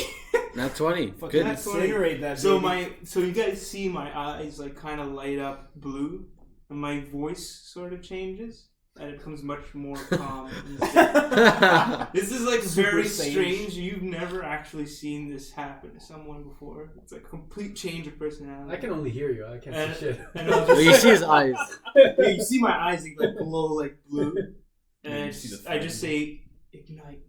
Not 20. Fucking Good. That's funny. incinerate that. So baby. so you guys see my eyes like kind of light up blue, and my voice sort of changes. and it becomes much more calm. instead. This is like very sage. strange. You've never actually seen this happen to someone before. It's like a complete change of personality. I can only hear you. I can't And- see shit. and I'll But just, you see his eyes. yeah, you see my eyes like glow like blue, and Yeah, I you see just, the I just fire. say ignite,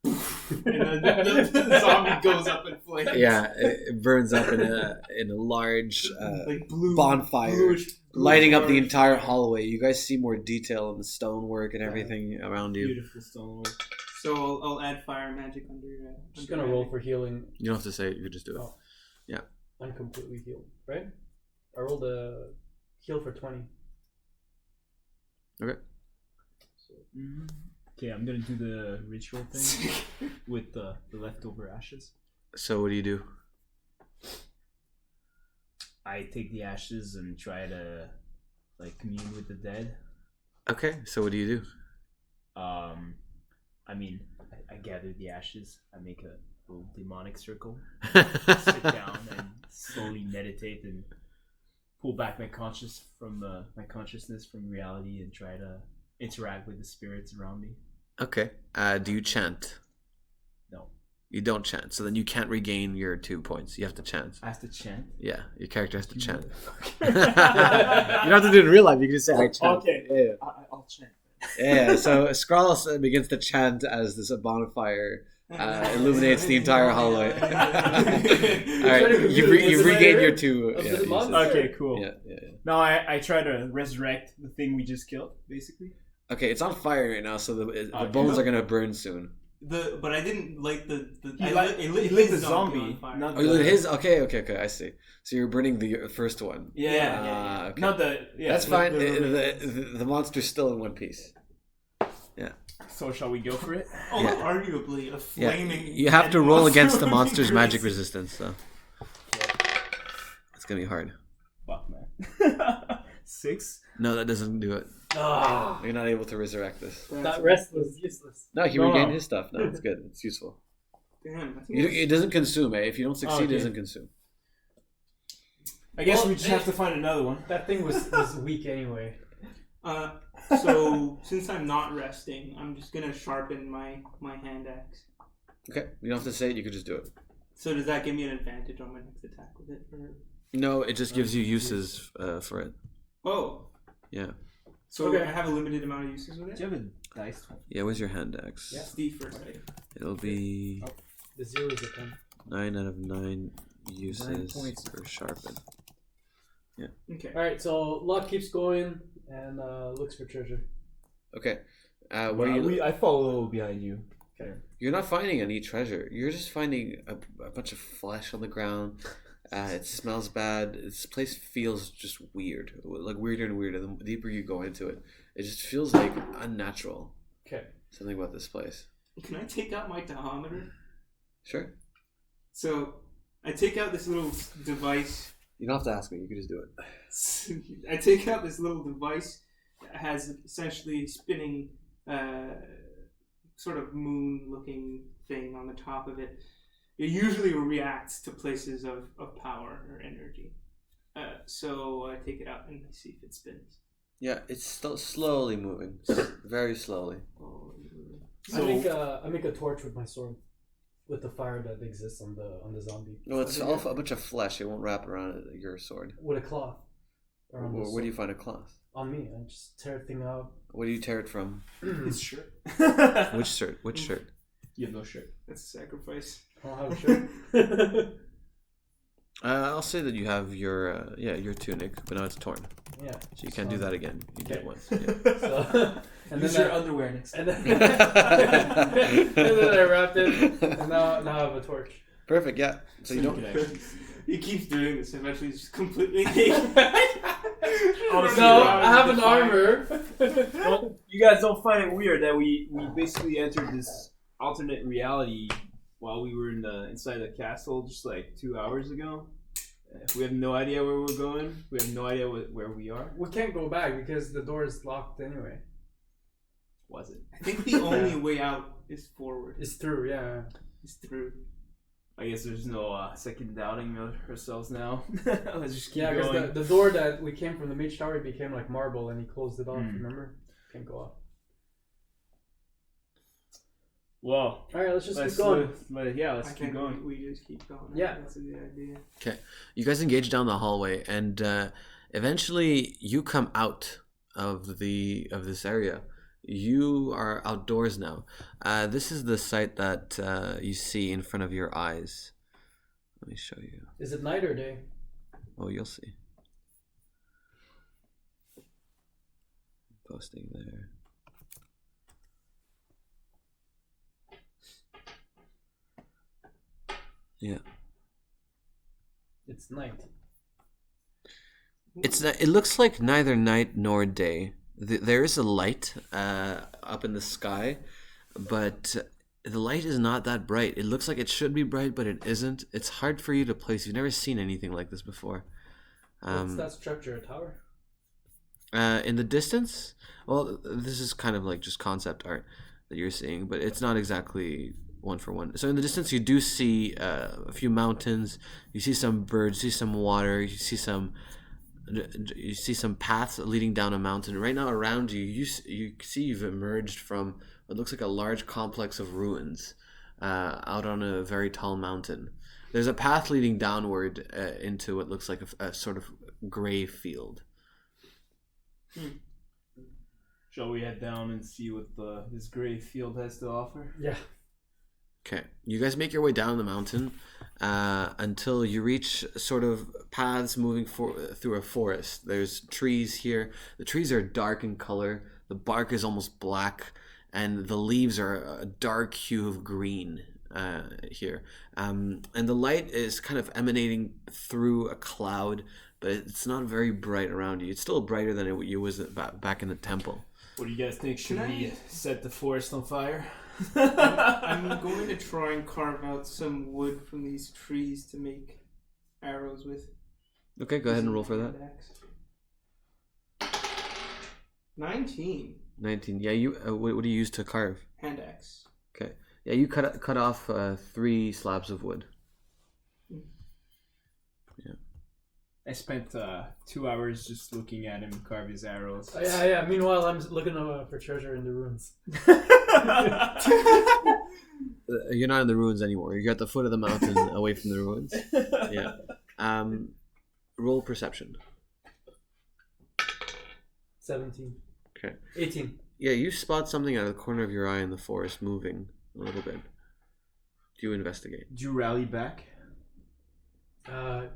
and the zombie goes up in flames. Yeah, it burns up in a large like blue bonfire, bluish lighting up the orange entire fire. hallway. You guys see more detail in the stonework and everything around you. Beautiful stonework. So I'll add fire magic under. Just under gonna roll magic. for healing. You don't have to say it. You can just do it. Oh. I'm completely healed, right? I rolled a heal for 20. Okay. Okay, I'm gonna do the ritual thing with the leftover ashes. So what do you do? I take the ashes and try to like commune with the dead. Okay. So what do you do? I mean, I gather the ashes. I make a little demonic circle. Sit down and slowly meditate and pull back my consciousness from reality and try to interact with the spirits around me. Okay. Do you chant? No, You don't chant, so then you can't regain your 2 points. You have to chant. I have to chant. Yeah, your character has to chant. You don't have to do it in real life. You can just say, I chant. Okay. Yeah. I'll chant. Yeah, so Skrullos begins to chant as this bonfire illuminates the entire hallway. Alright, you've regained your 2. Of Yeah, the you monster? said- Okay, cool. yeah. Now I try to resurrect the thing we just killed, basically. Okay, it's on fire right now, so the Okay. bones are gonna burn soon. But I didn't light the. He lit his the zombie, on fire. not Oh, you lit his? Okay, I see. So you're burning the first one. Yeah. Okay. Not the. Yeah, That's fine. the- The monster's still in one piece. So shall we go for it? Oh, Yeah. arguably a Yeah, flaming. you have to dead roll monster against the would be monster's magic crazy. resistance, so it's gonna be hard. Fuck, man. 6. No, that doesn't do it. Ah, You're not able to resurrect this. that rest was useless. No, he No, regained no. his stuff. No, it's good. It's useful. Damn, I think It doesn't consume. If you don't succeed, Okay. it doesn't consume. I guess Well, we just have to find another one. That thing was weak anyway. So since I'm not resting, I'm just gonna sharpen my hand axe. Okay, you don't have to say it. You could just do it. So does that give me an advantage on my next attack with it? Or... No, it just gives you uses for it. Oh, Yeah. so Okay. I have a limited amount of uses with it. Do you have a dice? Yeah. Where's your hand axe? Yeah. Steve first. Right? It'll be The 0 is a 10. 9 out of 9 uses 9 points. for sharpen. Okay. Alright, so Locke keeps going and looks for treasure. Okay. Where you? I follow behind you. You're not finding any treasure. You're just finding a bunch of flesh on the ground. It smells bad. This place feels just weird, like weirder and weirder. The deeper you go into it, it just feels like unnatural. Okay. Something about this place. Can I take out my tahometer? Sure. So I take out this little device. You don't have to ask me. You can just do it. I take out this little device that has essentially a spinning, sort of moon-looking thing on the top of it. It usually reacts to places of power or energy. So I take it out and I see if it spins. Yeah, it's still slowly moving, very slowly. I make a torch with my sword, with the fire that exists on the zombie. No, it's all a bunch of flesh. It won't wrap around your sword. With a cloth. around the Where do you sword. find a cloth? On me, I just tear the thing out. Where do you tear it from? His shirt. Which shirt? Which shirt? You have no shirt. That's a sacrifice. I don't have a shirt. I'll say that you have your your tunic, but now it's torn, Yeah. so you can't do that again. You did it Okay. once. Yeah. So, and Use then your I, underwear next and then, and then I wrapped it, and now I have a torch. Perfect. Yeah. So you you don't. can actually He keeps doing this. Eventually, he's just completely naked. Honestly, No, yeah, I have an Define- armor. Well, you guys don't find it weird that we basically entered this alternate reality while we were inside the castle just like 2 hours ago? We have no idea where we're going. We have no idea where we are. We can't go back because the door is locked anyway. Was it? I think the only way out is forward. It's through, yeah. It's through. I guess there's no second doubting of ourselves now. Let's just keep Yeah, going. because the door that we came from the mage tower became like marble and he closed it off, remember? can go off. Well, All right, let's just keep going. Let's I keep think going. we just keep going. Yeah. That's a good idea. Okay, you guys engage down the hallway, and eventually you come out of this area. You are outdoors now. This is the sight that you see in front of your eyes. Let me show you. Is it night or day? Oh, you'll see. Posting there. Yeah. It's night. It looks like neither night nor day. There is a light up in the sky, but the light is not that bright. It looks like it should be bright, but it isn't. It's hard for you to place. You've never seen anything like this before. What's that structure? A tower? In the distance, well, this is kind of like just concept art that you're seeing, but it's not exactly one for one. So in the distance, you do see a few mountains. You see some birds. You see some water. You see some paths leading down a mountain. Right now, around you, you see you've emerged from what looks like a large complex of ruins out on a very tall mountain. There's a path leading downward into what looks like a sort of gray field. Shall we head down and see what this gray field has to offer? Yeah. Okay, you guys make your way down the mountain until you reach sort of paths moving through a forest. There's trees here. The trees are dark in color. The bark is almost black, and the leaves are a dark hue of green here. And the light is kind of emanating through a cloud, but it's not very bright around you. It's still brighter than it was back in the temple. What do you guys think? Should we set the forest on fire? I'm going to try and carve out some wood from these trees to make arrows with. Okay, go ahead and roll for that. 19. 19. Yeah, you. What do you use to carve? Hand axe. Okay. Yeah, you cut off 3 slabs of wood. Yeah. I spent 2 hours just looking at him carve his arrows. Oh, yeah. Meanwhile, I'm looking for treasure in the ruins. You're not in the ruins anymore. You're at the foot of the mountain, away from the ruins. Yeah. Roll perception. 17. Okay. 18. Yeah, you spot something out of the corner of your eye in the forest moving a little bit. Do you investigate? Did you rally back?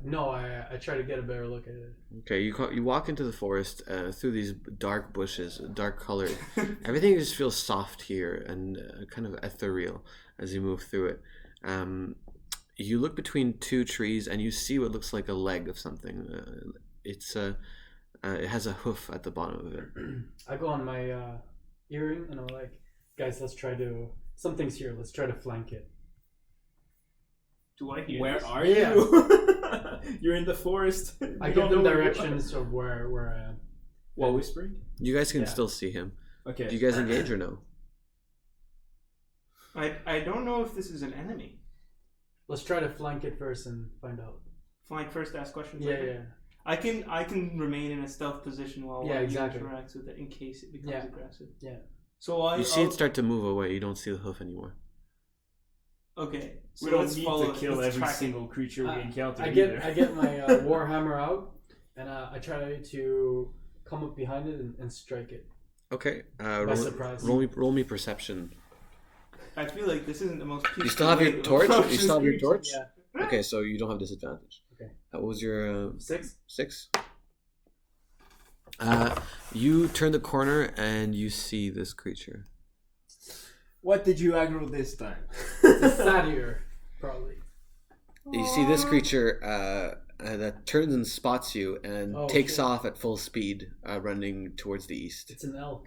No, I try to get a better look at it. Okay, you walk into the forest through these dark bushes, dark colored. Everything just feels soft here and kind of ethereal as you move through it. You look between 2 trees and you see what looks like a leg of something. It has a hoof at the bottom of it. I go on my earring and I'm like, guys, something's here. Let's try to flank it. Do I hear Where this? are Yeah. you? You're in the forest. I You give don't them know where you are. directions of where I am. While whispering? You guys can Yeah. still see him. Okay. Do you guys engage or no? I don't know if this is an enemy. Let's try to flank it first and find out. Flank first, ask questions Yeah, later. yeah. I can remain in a stealth position while Yeah, one exactly. interacts with it in case it becomes Yeah. aggressive. Yeah. So You see it start to move away. You don't see the hoof anymore. Okay. So We don't let's need follow to kill let's every track it. single creature we encounter I either. get my warhammer out and I try to come up behind it and strike it. Okay. By surprise. Roll me perception. I feel like this isn't the most peaceful. You still have your way to torch? approach You this still have your creature. torch? Yeah. Okay, so you don't have disadvantage. Okay. What was your 6? 6? You turn the corner and you see this creature. What did you aggro this time? It's a satyr, probably. You see this creature that turns and spots you and Oh, takes shit. off at full speed, running towards the east. It's an elk.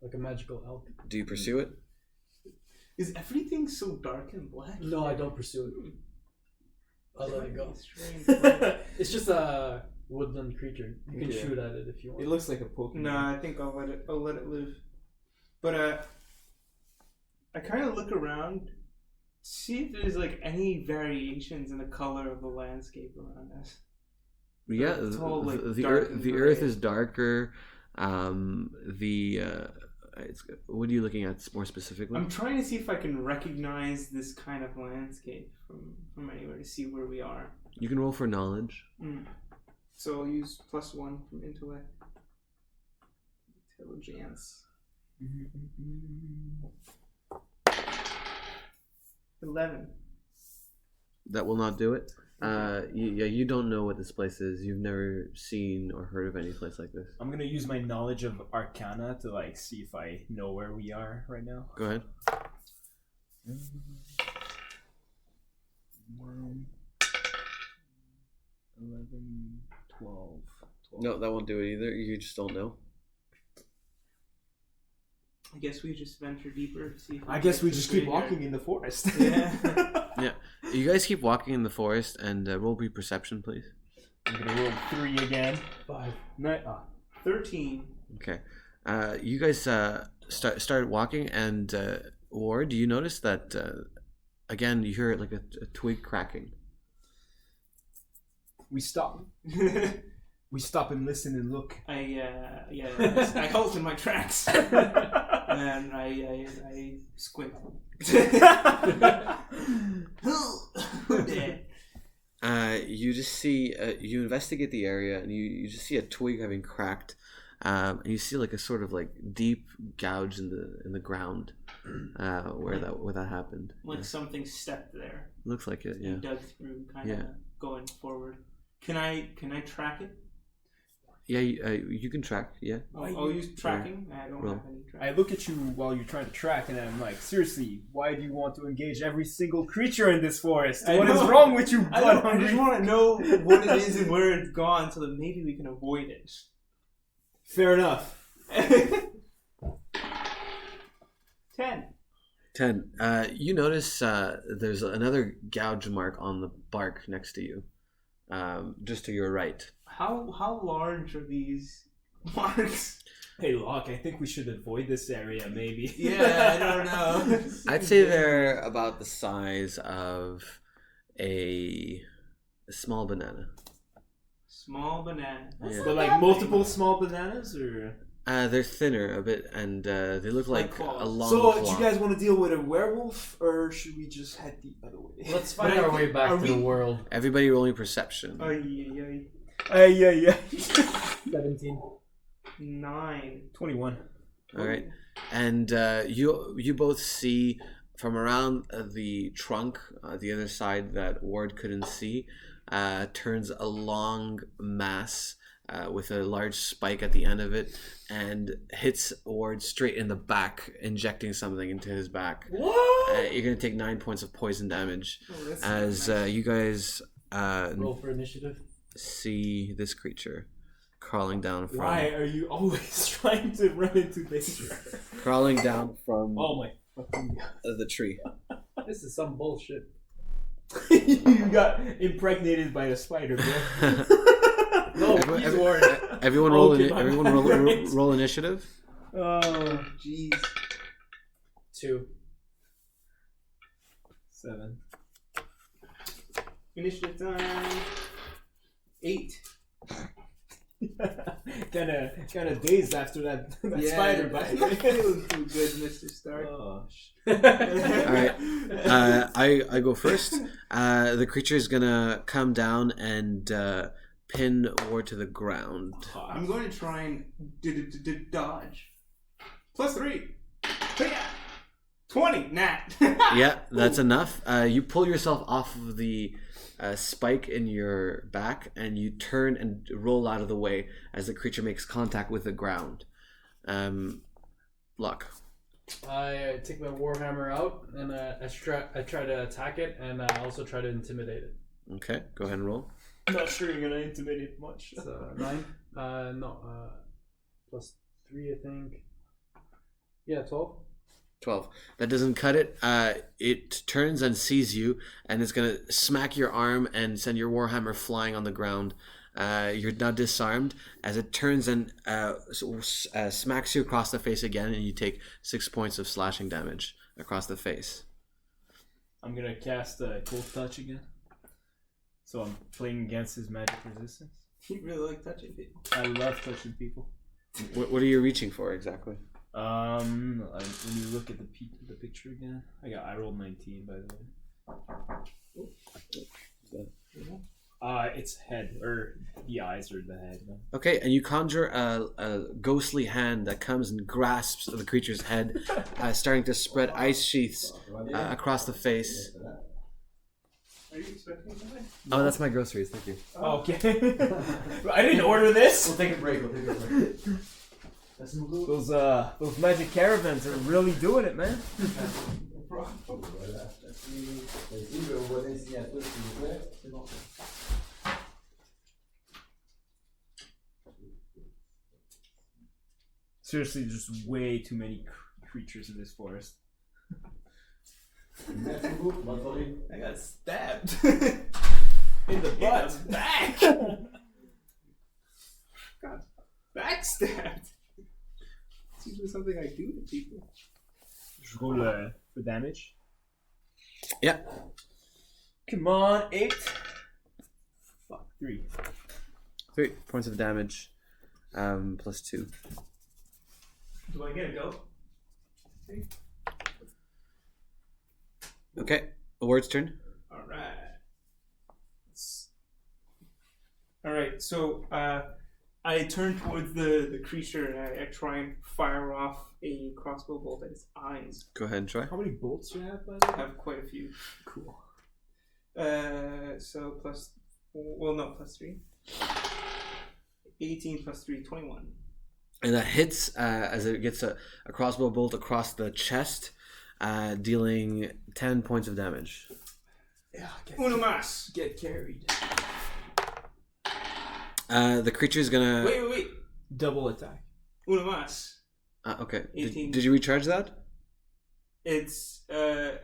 Like a magical elk. Do you pursue it? Is everything so dark and black? No, I don't pursue it. I'll let it go. Strange. It's just a woodland creature. You can Okay. shoot at it if you want. It looks like a Pokemon. No, I think I'll let it live. But I kind of look around, see if there's like any variations in the color of the landscape around us. Yeah, It's all, like, the dark earth, and the gray. earth is darker. What are you looking at more specifically? I'm trying to see if I can recognize this kind of landscape from anywhere to see where we are. You can roll for knowledge. So I'll use +1 from intellect. Intelligence. 11. That will not do it. You don't know what this place is. You've never seen or heard of any place like this. I'm gonna use my knowledge of Arcana to like see if I know where we are right now. Go ahead. 11, 12. No, that won't do it either. You just don't know. I guess we just venture deeper. See if I guess we just keep walking in the forest. Yeah. Yeah. You guys keep walking in the forest and roll me perception, please. I'm gonna roll 3 again. 5. 13. Okay. You guys start walking, and Ward, you notice that again you hear like a twig cracking. We stop. We stop and listen and look. I halt in my tracks and I squint. Who did? You just see you investigate the area, and you just see a twig having cracked, and you see like a sort of like deep gouge in the ground where that happened. Like something stepped there. Looks like it. Yeah. You dug through, kind of going forward. Can I track it? Yeah, you can track. Yeah. I'll use tracking. I don't have any tracking. I look at you while you're trying to track, and I'm like, seriously, why do you want to engage every single creature in this forest? What is wrong with you? I just want to know what it is and where it's gone, so that maybe we can avoid it. Fair enough. 10. You notice there's another gouge mark on the bark next to you, just to your right. How large are these marks? Hey, Locke, I think we should avoid this area, maybe. Yeah, I don't know. I'd say they're about the size of a small banana. Small banana. But like multiple small bananas, or? They're thinner a bit, and they look like a long So, claw. do you guys want to deal with a werewolf, or should we just head the other way? Let's find our way back to the world. Everybody rolling perception. Yeah. 17. 9. 21. All right, and you both see from around the trunk, the other side that Ward couldn't see, turns a long mass with a large spike at the end of it, and hits Ward straight in the back, injecting something into his back. What? You're gonna take 9 points of poison damage That's as nice. you guys Roll for initiative. see this creature crawling down from. Why are you always trying to run into danger? Crawling down from Oh my fucking the tree. This is some bullshit. You got impregnated by a spider, bro. No, Everyone roll initiative. Oh, Jeez. 2. 7. Initiative time. 8. kind of dazed after that spider bite. Not feeling too good, Mr. Stark. Oh, All right, I go first. The creature is gonna come down and pin Ward to the ground. I'm going to try and dodge. +3. 20. Nat. Yeah, that's enough. You pull yourself off of the spike in your back, and you turn and roll out of the way as the creature makes contact with the ground. Luck. I take my warhammer out and I try to attack it, and I also try to intimidate it. Okay, go ahead and roll. I'm not sure you're gonna intimidate it much. So 9. +3, I think. Yeah, 12. 12. That doesn't cut it. It turns and sees you, and it's gonna smack your arm and send your warhammer flying on the ground. You're now disarmed as it turns and smacks you across the face again, and you take 6 points of slashing damage across the face. I'm gonna cast Cold Touch again. So I'm playing against his magic resistance. You really like touching people. I love touching people. What are you reaching for exactly? When you look at the picture again, I rolled 19 by the way. It's head or the eyes or the head. Okay, and you conjure a ghostly hand that comes and grasps the creature's head, starting to spread ice sheaths across the face. Are you expecting something? Oh, that's my groceries. Thank you. Oh, okay. I didn't order this. We'll take a break. Those magic caravans are really doing it, man. Seriously, just way too many creatures in this forest. I got stabbed In the butt. back. Got backstabbed. It's usually something I do to people. Just roll for damage. Yeah. Come on, 8. Fuck, 3. 3 points of damage, plus 2. Do I get a go? Okay, the word's turn. Alright, so I turn towards the creature and I try and fire off a crossbow bolt at its eyes. Go ahead and try. How many bolts do you have, by the I way? have quite a few. Cool. So plus 3. 18 plus 3, 21. And that hits as it gets a crossbow bolt across the chest, dealing 10 points of damage. Yeah, Uno mas. get carried. The creature's gonna... Wait. Double attack. Uno mas. Okay. 18. Did you recharge that? It's I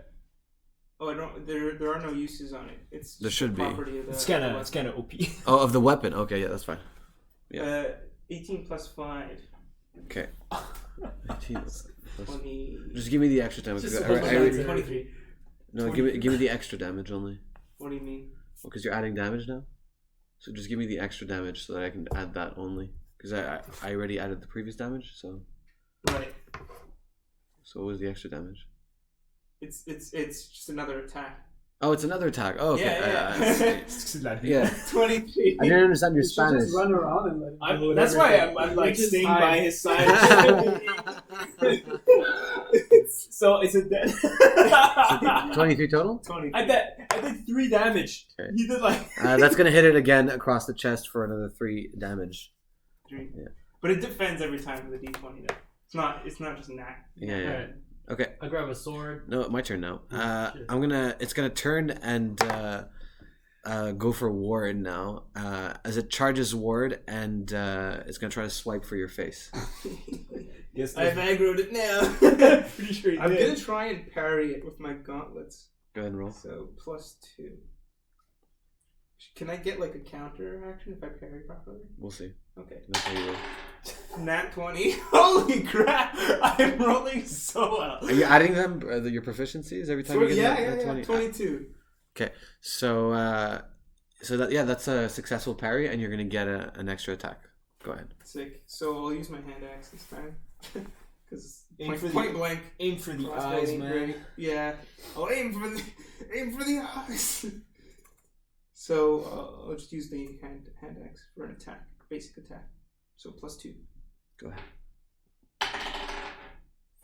don't. There are no uses on it. It's There just should a be. property of the, It's of kind of OP. Oh, of the weapon. Okay, yeah, that's fine. the weapon. 18 plus 5. Okay. 18 plus... 20. Just give me the extra damage. Just I- supposed I- to I- be 23. no, give me the extra damage only. What do you mean? Well, because you're adding damage now. So just give me the extra damage so that I can add that only. Because I already added the previous damage, so... Right. So what was the extra damage? It's just another attack. Oh, it's another attack. Oh, okay. Yeah. Yeah. 23. I didn't understand your You should Spanish. just run around and like. do That's whatever. why I'm like Just staying hide. by his side. So it's a dead. 23 total? 23. I did 3 damage. Okay. He did like. That's going to hit it again across the chest for another 3 damage. 3. Yeah. But it defends every time with a d20 though. It's not just nat. Yeah. Alright, Okay. I grab a sword. No, my turn now. Sure. It's gonna turn and go for Ward now. As it charges Ward and it's gonna try to swipe for your face. Yes, I've aggroed it now. pretty sure he I'm did. gonna try and parry it with my gauntlets. Go ahead and roll. So plus 2. Can I get like a counter action if I parry properly? We'll see. Okay. That's how you roll. Nat 20. Holy crap! I'm rolling so well. Are you adding them your proficiencies every time you get Yeah, that 20? 22. Okay, so that's a successful parry, and you're gonna get an extra attack. Go ahead. Sick. So I'll use my hand axe this time. Because Aim for point the- blank. Aim for the crossbow eyes, ain't man. great. Yeah. I'll aim for the eyes. So I'll just use the hand axe for an attack, basic attack. So plus 2. Go ahead.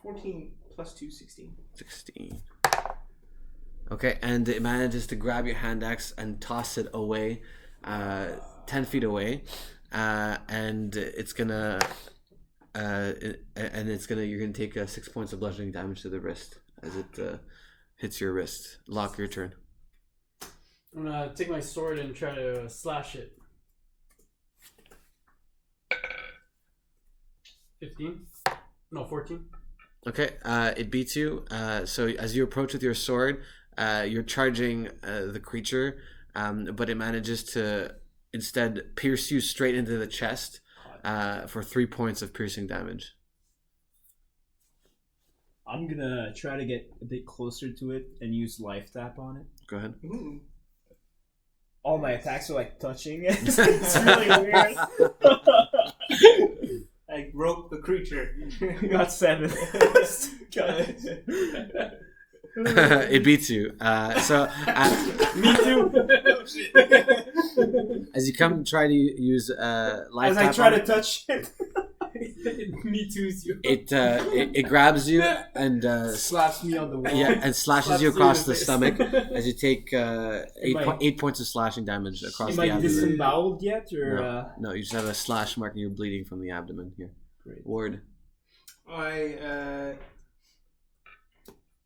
14 plus 2, 16. 16. Okay, and it manages to grab your hand axe and toss it away, 10 feet away, and it's gonna, you're gonna take 6 points of bludgeoning damage to the wrist as it hits your wrist. Lock, your turn. I'm gonna take my sword and try to slash it. 15? No, 14. Okay, it beats you. So as you approach with your sword, you're charging the creature, but it manages to instead pierce you straight into the chest for 3 points of piercing damage. I'm gonna try to get a bit closer to it and use life tap on it. Go ahead. Ooh. All my attacks are like touching it. It's really weird. I rope the creature. You got 7. It beats you. Me too. As you come try to use life As I tap try on to it, touch it, Me too's you. it grabs you and slaps me on the wall. and slashes Slaps you you in across the the face. stomach as you take Am I- 8 points of slashing damage across Am the I abdomen. disemboweled yet, or? No, you just have a slash marking you're bleeding from the abdomen here. Great. Ward.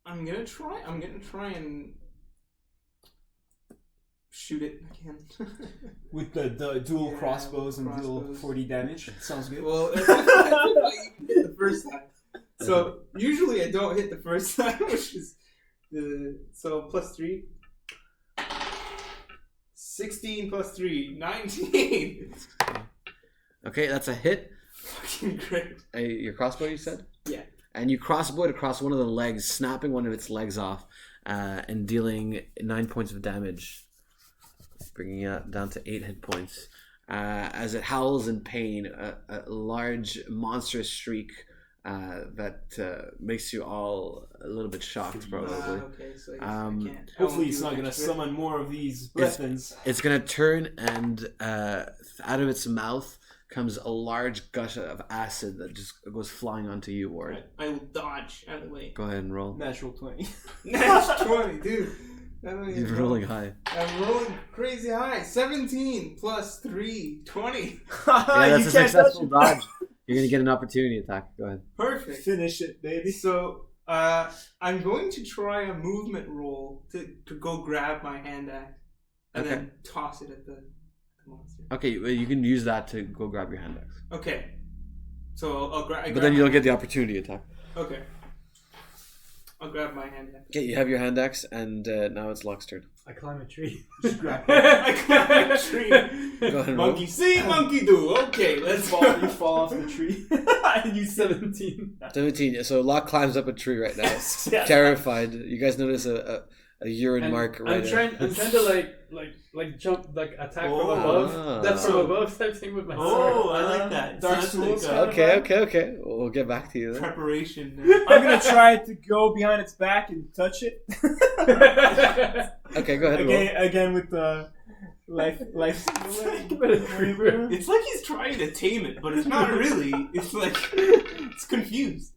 I'm gonna try and shoot it again. With the dual Yeah, crossbows and dual crossbows. 40 damage. Sounds good. Well, I hit the first time. So usually I don't hit the first time, which is so plus 3. 16 plus 3, 19. Okay, that's a hit. Fucking great. Your crossbow, you said? Yeah. And you crossbow it across one of the legs, snapping one of its legs off, and dealing 9 points of damage, bringing it down to 8 hit points. As it howls in pain, a large, monstrous shriek that makes you all a little bit shocked, probably. Okay, so I guess I can't. Hopefully I it's won't not do gonna extra. summon more of these weapons. It's gonna turn, and out of its mouth comes a large gush of acid that just goes flying onto you, Ward. I will dodge out of the way. Go ahead and roll. Natural 20. That's 20, dude. I don't even You're know. rolling high. I'm rolling crazy high. 17 plus 3, 20. Yeah, that's You a can't touch successful it. dodge. You're gonna get an opportunity attack. Go ahead. Perfect. Finish it, baby. So, I'm going to try a movement roll to go grab my hand axe and Okay. then toss it at the monster. Okay, well, you can use that to go grab your hand axe. Okay. So I'll grab. But then you'll get the opportunity attack. Okay. I'll grab my hand axe. Okay, you have your hand axe, and now it's Locke's turn. I climb a tree. Just grab I climb a tree. Go ahead and roll. Monkey see, monkey do. Okay, let's you fall off the tree. And you 17. 17. So Locke climbs up a tree right now, Yes. terrified. You guys notice a urine And mark right I'm trying to like jump, like attack Oh. from above. Ah. That's from above type thing with my sword. Oh, I like that. Dark So that's Souls like, kind of Okay. We'll get back to you then. preparation. I'm gonna try to go behind its back and touch it. Okay, go ahead and roll. Again with the life. It's like he's trying to tame it, but it's not really. It's like it's confused.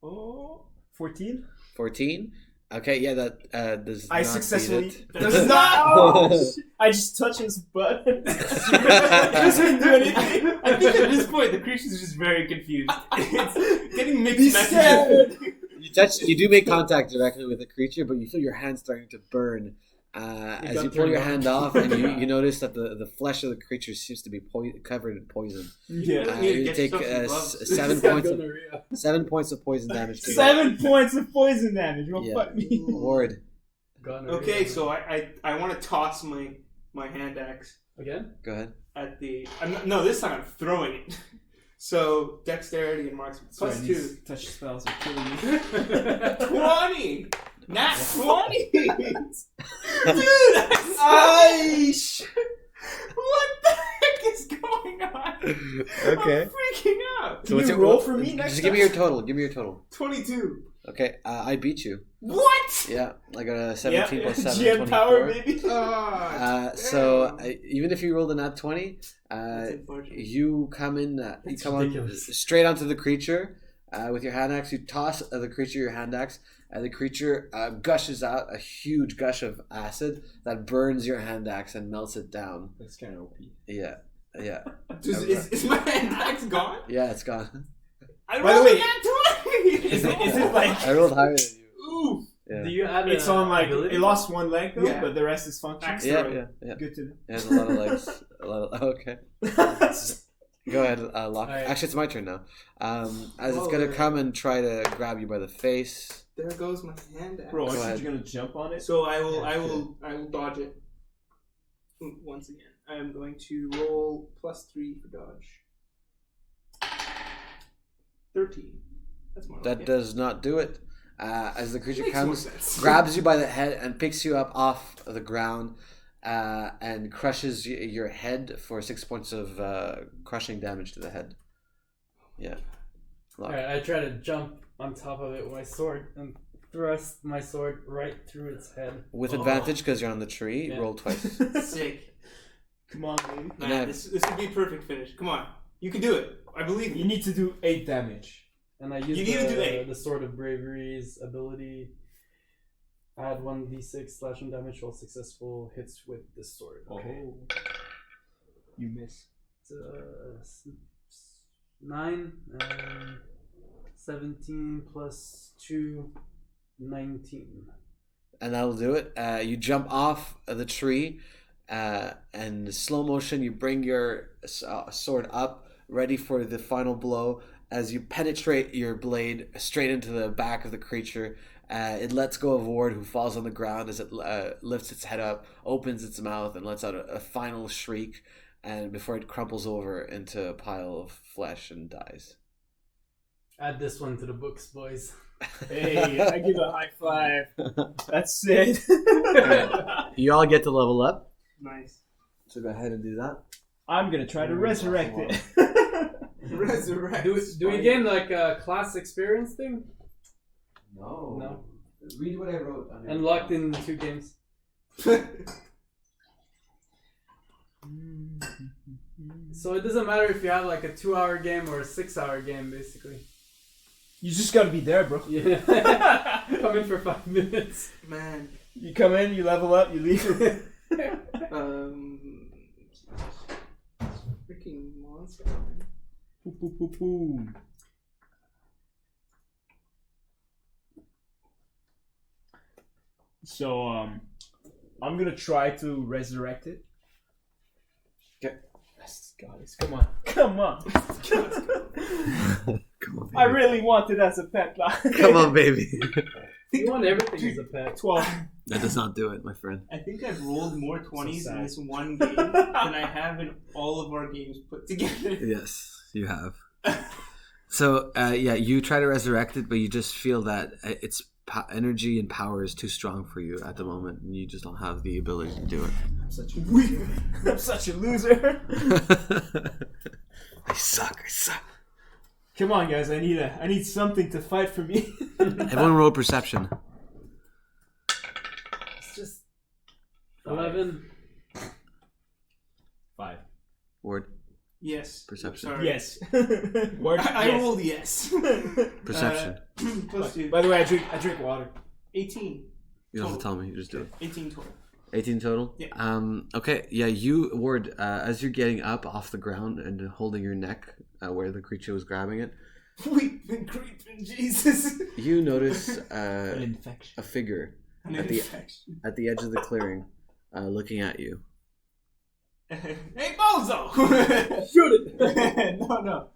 Oh, 14. 14. Okay, yeah, that does I not successfully. beat it. Does not. Oh, I just touch his butt. It doesn't do anything. I think at this point the creature's just very confused. It's getting mixed Be messages. scared. You do make contact directly with the creature, but you feel your hand starting to burn as got you pull your turned on. hand off, and you notice that the flesh of the creature seems to be covered in poison. Yeah. need to You get take yourself some gloves. 7 points of poison damage. To 7 points of poison damage. Well, Yeah. fuck me. Ward. Okay, so I want to toss my hand axe Again? Go ahead. at the. No, this time I'm throwing it. So dexterity and marksman plus Sorry, 2. these touch spells are killing me. 20. Nat 20. Dude, Aish! what the heck is going on? Okay. I'm freaking out. Can you roll for me next Just give me your total. Give me your total. 22. Okay, I beat you. What? Yeah, I got a 17 plus 7, GM 24. power, baby. So even if you rolled a nat 20, That's unfortunate. you come in. You That's come ridiculous. on straight onto the creature with your hand axe. You toss the creature your hand axe, and the creature gushes out a huge gush of acid that burns your hand axe and melts it down. That's kind of OP. Yeah. Is my hand axe gone? Yeah, it's gone. I By the rolled way, a nat 20. Is it like? I rolled higher than you. Ooh. Yeah. Do you have It's a on like ability? it lost one leg though, Yeah. but the rest is functional. Axe Yeah, throw. yeah. Good to It has a lot of legs. Okay. Go ahead, Locke. Alright. Actually, it's my turn now. As it's Whoa, gonna yeah. come and try to grab you by the face. There goes my hand axe. Bro, Go aren't ahead. you gonna jump on it? So I will Yeah, I will dodge it. Once again, I am going to roll plus 3 for dodge. 13. That's more That like it. does not do it. As the creature Makes more comes, sense. grabs you by the head and picks you up off the ground, and crushes your head for 6 points of crushing damage to the head. Yeah. Alright, I try to jump on top of it with my sword and thrust my sword right through its head. With advantage because you're on the tree. Yeah. Roll twice. Sick. Come on, baby. Man, this would be a perfect finish. Come on. You can do it. I believe You you. need to do 8 damage. And I use You need to do 8. the Sword of Bravery's ability. Add 1d6 slashing damage while successful hits with this sword. Okay. Oh. You miss. It's 9 and 17 plus 2, 19. And that'll do it. You jump off the tree, and slow motion. You bring your sword up, ready for the final blow. As you penetrate your blade straight into the back of the creature, it lets go of Ward, who falls on the ground as it lifts its head up, opens its mouth, and lets out a final shriek. And before it crumples over into a pile of flesh and dies. Add this one to the books, boys. Hey, I give a high five. That's it. You all get to level up. Nice. So go ahead and do that. I'm gonna try to resurrect it. Resurrect. Do we gain like a class experience thing? No. No. Read what I wrote. Unlocked in 2 games. So it doesn't matter if you have like a 2-hour game or a 6-hour game, basically. You just gotta be there, bro. Yeah. Come in for 5 minutes. Man. You come in, you level up, you leave. Freaking monster. Poo, poo, poo, poo. So, I'm gonna try to resurrect it. Okay. Yes, guys, come on. Come on. Come on, I really want it as a pet. Come on, baby. You want everything as a pet. 12. That does not do it, my friend. I think I've rolled more 20s sad. in this one game than I have in all of our games put together. Yes, you have. So, you try to resurrect it, but you just feel that its energy and power is too strong for you at the moment, and you just don't have the ability to do it. I'm such a weak. I'm such a loser. I suck. Come on, guys. I need something to fight for me. Everyone roll perception. It's just 11. 5. Ward. Yes. Perception. Sorry. Yes. Word, I yes. rolled yes. Perception. Plus 2. By the way, I drink water. 18. You don't have to tell me. You just do it. 18 total. 18 total? Yeah. Okay. Yeah, you, Ward, as you're getting up off the ground and holding your neck where the creature was grabbing it, We've been creeping, Jesus. you notice An infection. a figure An At the- infection. at the edge of the clearing looking at you. Hey, Bozo! Shoot it! No.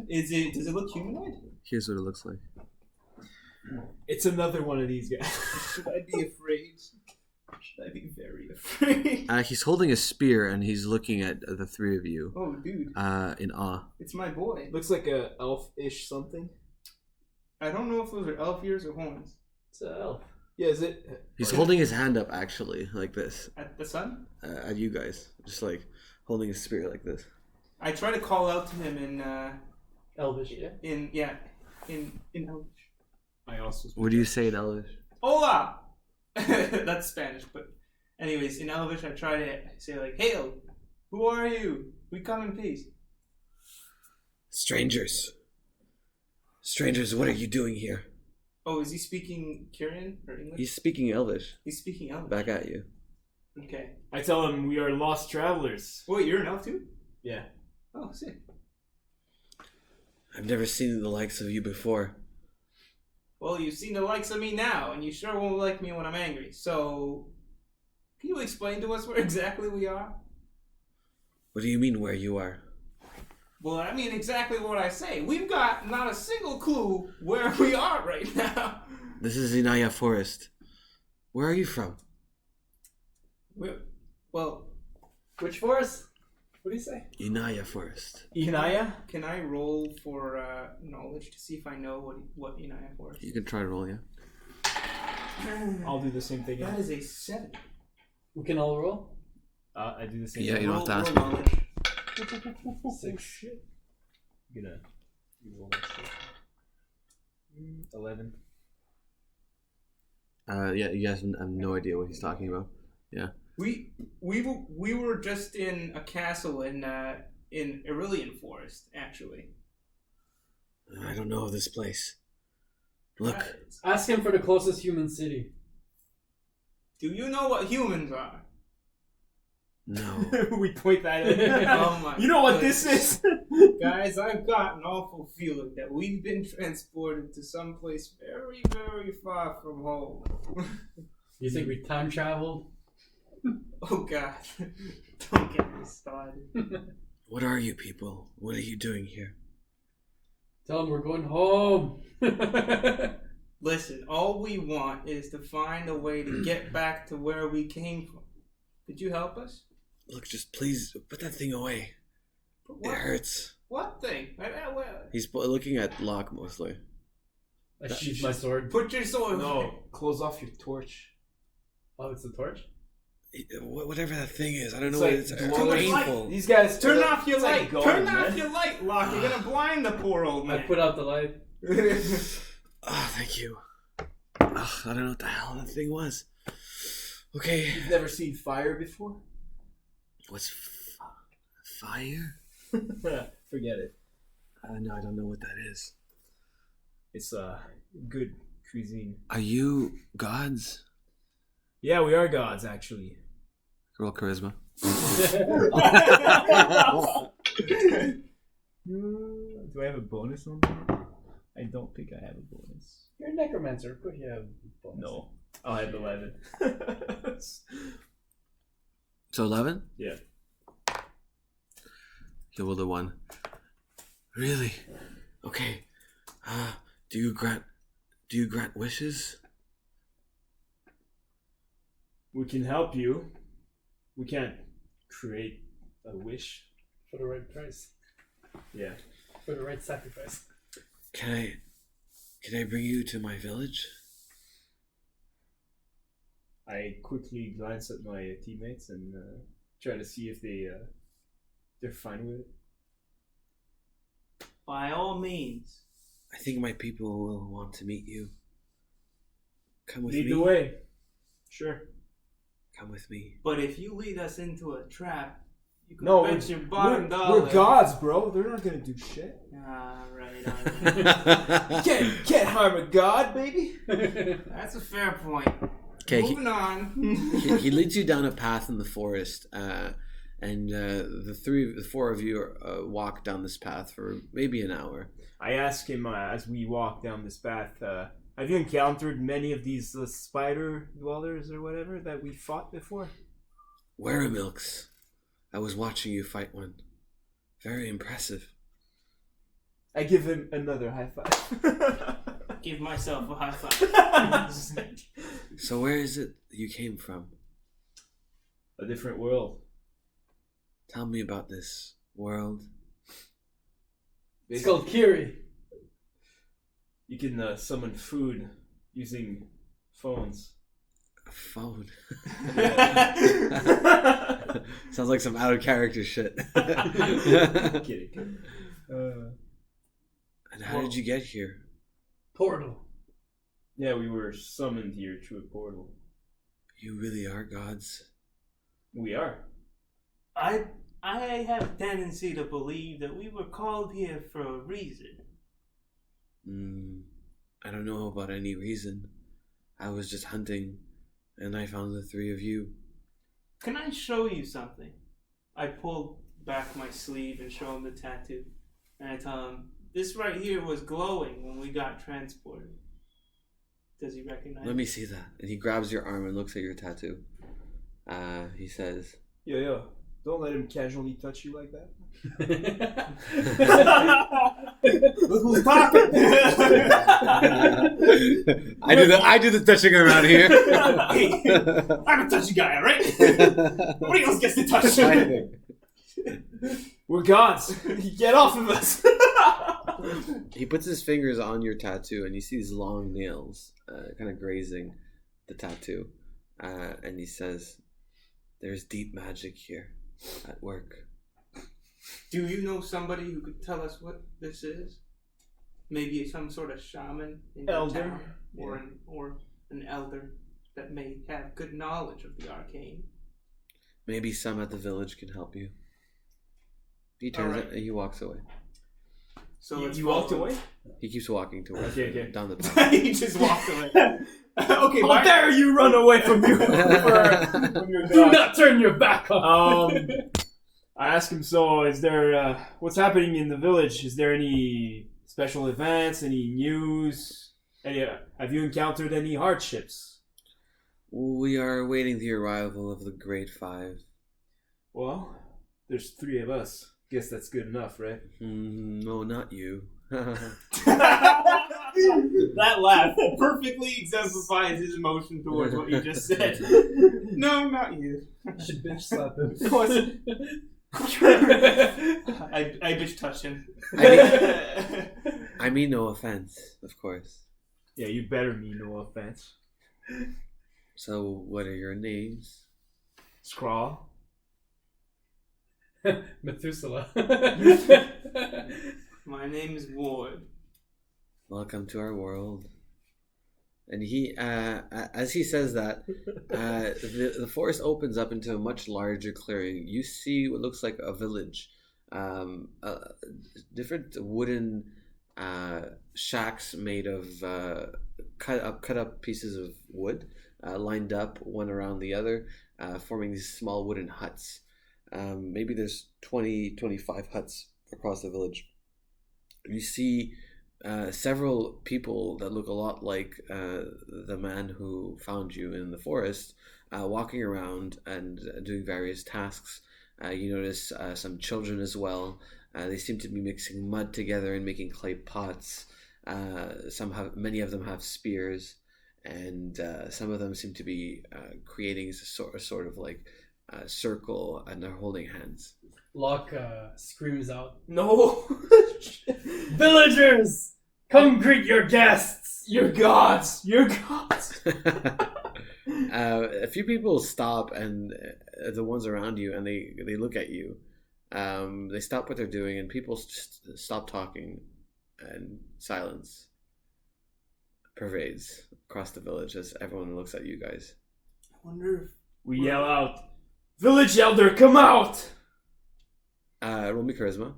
Does it look humanoid? Here's what it looks like. It's another one of these guys. Should I be afraid? Should I be very afraid? He's holding a spear and he's looking at the three of you Oh, dude. in awe. It's my boy. Looks like a elf-ish something. I don't know if those are elf ears or horns. It's an elf. Yeah, is it? He's holding his hand up actually, like this, At the sun? at you guys. Just like holding a spear like this. I try to call out to him in Elvish, yeah? in Elvish. I also. What do you say in Elvish? Hola! That's Spanish, but anyways, in Elvish I try to say like, Hail! Who are you? We come in peace. Strangers. Strangers, what are you doing here? Oh, is he speaking Kyrian or English? He's speaking Elvish. He's speaking Elvish. Back at you. Okay. I tell him we are lost travelers. Wait, you're an elf too? Yeah. Oh, sick. I've never seen the likes of you before. Well, you've seen the likes of me now, and you sure won't like me when I'm angry. So, can you explain to us where exactly we are? What do you mean where you are? Well, I mean exactly what I say. We've got not a single clue where we are right now. This is Inaya Forest. Where are you from? Well, Which forest? What do you say? Inaya Forest. Inaya? can I roll for knowledge to see if I know what Inaya Forest? You can try to roll, yeah? I'll do the same thing. That is a 7. We can all roll? I do the same Yeah, thing. you don't have to ask roll me. knowledge. 6. gonna roll my stuff. 11. Yeah, you guys have no idea what he's talking about. Yeah. We were just in a castle in Irillion Forest, actually. I don't know this place. Look, Ask him for the closest human city. Do you know what humans are? no. We point that at Oh my You know what goodness. this is? Guys, I've got an awful feeling that we've been transported to someplace very, very far from home. You think we time traveled? Oh God, don't get me started. What are you people? What are you doing here? Tell him we're going home. Listen, all we want is to find a way to get back to where we came from. Could you help us? Look, just please put that thing away. But It hurts. What thing? He's looking at Locke mostly. I sheathe my sword. Put your sword away. No, close off your torch. Oh, it's a torch? Whatever that thing is, I don't know. It's It's like glowing painful. These guys Turn off your it's like light. going, Turn man. off your light, Locke. You're gonna blind the poor old I man. put out the light. Oh, thank you. I don't know what the hell that thing was. Okay. You've never seen fire before? What's fire? Forget it. No, I don't know what that is. It's good cuisine. Are you gods? Yeah, we are gods, actually. Roll charisma. Do I have a bonus on that? I don't think I have a bonus. You're a necromancer. Of course you have bonus. No. I'll have 11. So 11? Yeah. You rolled a 1. Really? Okay. Do you grant wishes? We can help you. We can't create a wish. For the right price. Yeah. For the right sacrifice. Can I bring you to my village? I quickly glance at my teammates and try to see if they're fine with it. By all means. I think my people will want to meet you. Come with Lead me. the way. Sure. Come with me. But if you lead us into a trap, you can No, bet your bottom dollar. we're gods, bro. They're not gonna do shit. Right. Can't harm a god, baby. That's a fair point. Okay, Moving on. he leads you down a path in the forest, and the four of you walk down this path for maybe an hour. I ask him as we walk down this path, have you encountered many of these spider dwellers or whatever that we fought before? Weremilks. I was watching you fight one. Very impressive. I give him another high five. Give myself a high five. So where is it you came from? A different world. Tell me about this world. It's called Kiri. You can summon food using phones. A phone. Sounds like some out of character shit. Kidding. And how did you get here? Portal. Yeah, we were summoned here through a portal. You really are gods. We are. I have a tendency to believe that we were called here for a reason. I don't know about any reason. I was just hunting, and I found the three of you. Can I show you something? I pull back my sleeve and show him the tattoo. And I tell him, this right here was glowing when we got transported. Does he recognize Let me see that. And he grabs your arm and looks at your tattoo. He says, Yo, don't let him casually touch you like that. Look who's talking! I do the touching around here. Hey, I'm a touchy guy, alright? Nobody else gets to touch. We're gods. Get off of us. He puts his fingers on your tattoo, and you see these long nails kind of grazing the tattoo. And he says, there's deep magic here at work. Do you know somebody who could tell us what this is? Maybe some sort of shaman in your Elder? town, or an elder that may have good knowledge of the arcane. Maybe some at the village can help you. He turns Alright. he walks away. So let's You walked follow away? He keeps walking towards Okay. down the path. He just walked away. Okay, How dare you run away from your Do not turn your back on. I asked him, so is there, what's happening in the village? Is there any special events, any news? Have you encountered any hardships? We are awaiting the arrival of the Great Five. Well, there's 3 of us. Guess that's good enough, right? No, not you. That laugh perfectly exemplifies his emotion towards what you just said. No, not you. Should bitch slap him. I bitch touched him. I mean no offense, of course. Yeah, you better mean no offense. So, what are your names? Scrawl. Methuselah. My name is Ward. Welcome to our world. And he, as he says that, the forest opens up into a much larger clearing. You see what looks like a village. Different wooden shacks made of cut up pieces of wood, lined up one around the other, forming these small wooden huts. Maybe there's 25 huts across the village. You see several people that look a lot like the man who found you in the forest, walking around and doing various tasks. You notice some children as well. They seem to be mixing mud together and making clay pots. Many of them have spears, and some of them seem to be creating a sort of like circle, and they're holding hands. Locke screams out, No. "Villagers, come greet your guests! Your gods. Your gods. A few people stop, and the ones around you, and they look at you. They stop what they're doing, and people just stop talking, and silence pervades across the village as everyone looks at you guys. I wonder if We yell out, "Village elder, come out!" Roll me charisma.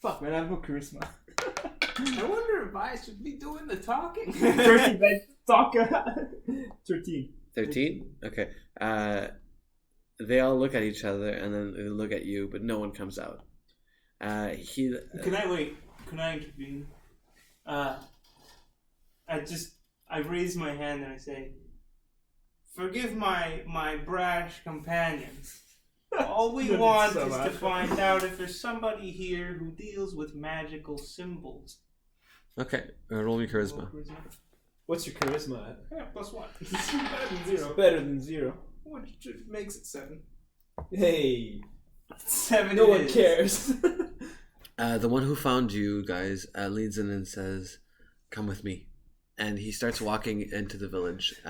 Fuck, man, I have no charisma. I wonder if I should be doing the talking. 13, man. Talk. 13. 13? Okay. They all look at each other, and then they look at you, but no one comes out. Can I wait? Can I intervene? I raise my hand and I say, "Forgive my brash companions. All we want is to find out if there's somebody here who deals with magical symbols." Okay, roll me charisma. What's your charisma at? Yeah, +1. Better than 0. It's better than 0. Which makes it 7. Hey, 7. no it one is. cares. The one who found you guys leads in and says, "Come with me." And he starts walking into the village.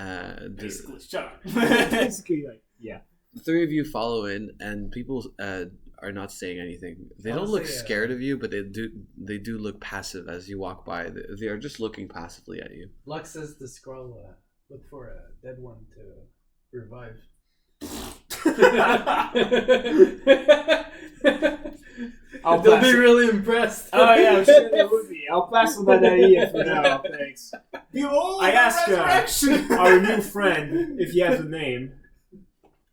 Basically, shut up. Basically, like, yeah. The 3 of you follow in, and people are not saying anything. They don't look scared of you, but they do look passive as you walk by. They are just looking passively at you. Locke says to Scroll, look for a dead one to revive. They'll be really impressed. Oh yeah, I'm sure they would be. I'll pass on that idea for now, thanks. I ask our new friend if he has a name.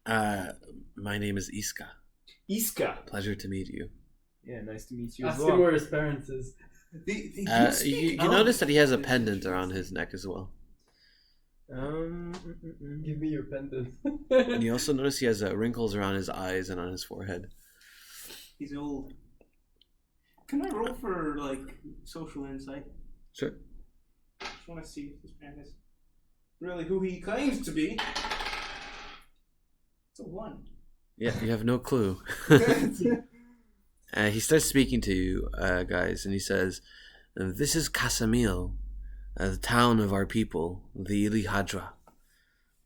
My name is Iska. Iska. Pleasure to meet you. Yeah, nice to meet you as Ask him well. where his parents is. You notice that he has a pendant around his neck as well. Give me your pendant. And you also notice he has wrinkles around his eyes and on his forehead. He's old. Can I roll for social insight? Sure. I just want to see if this man is really who he claims to be. It's a 1. Yeah, you have no clue. He starts speaking to you guys, and he says, "This is Casamil, the town of our people, the Ilihadra.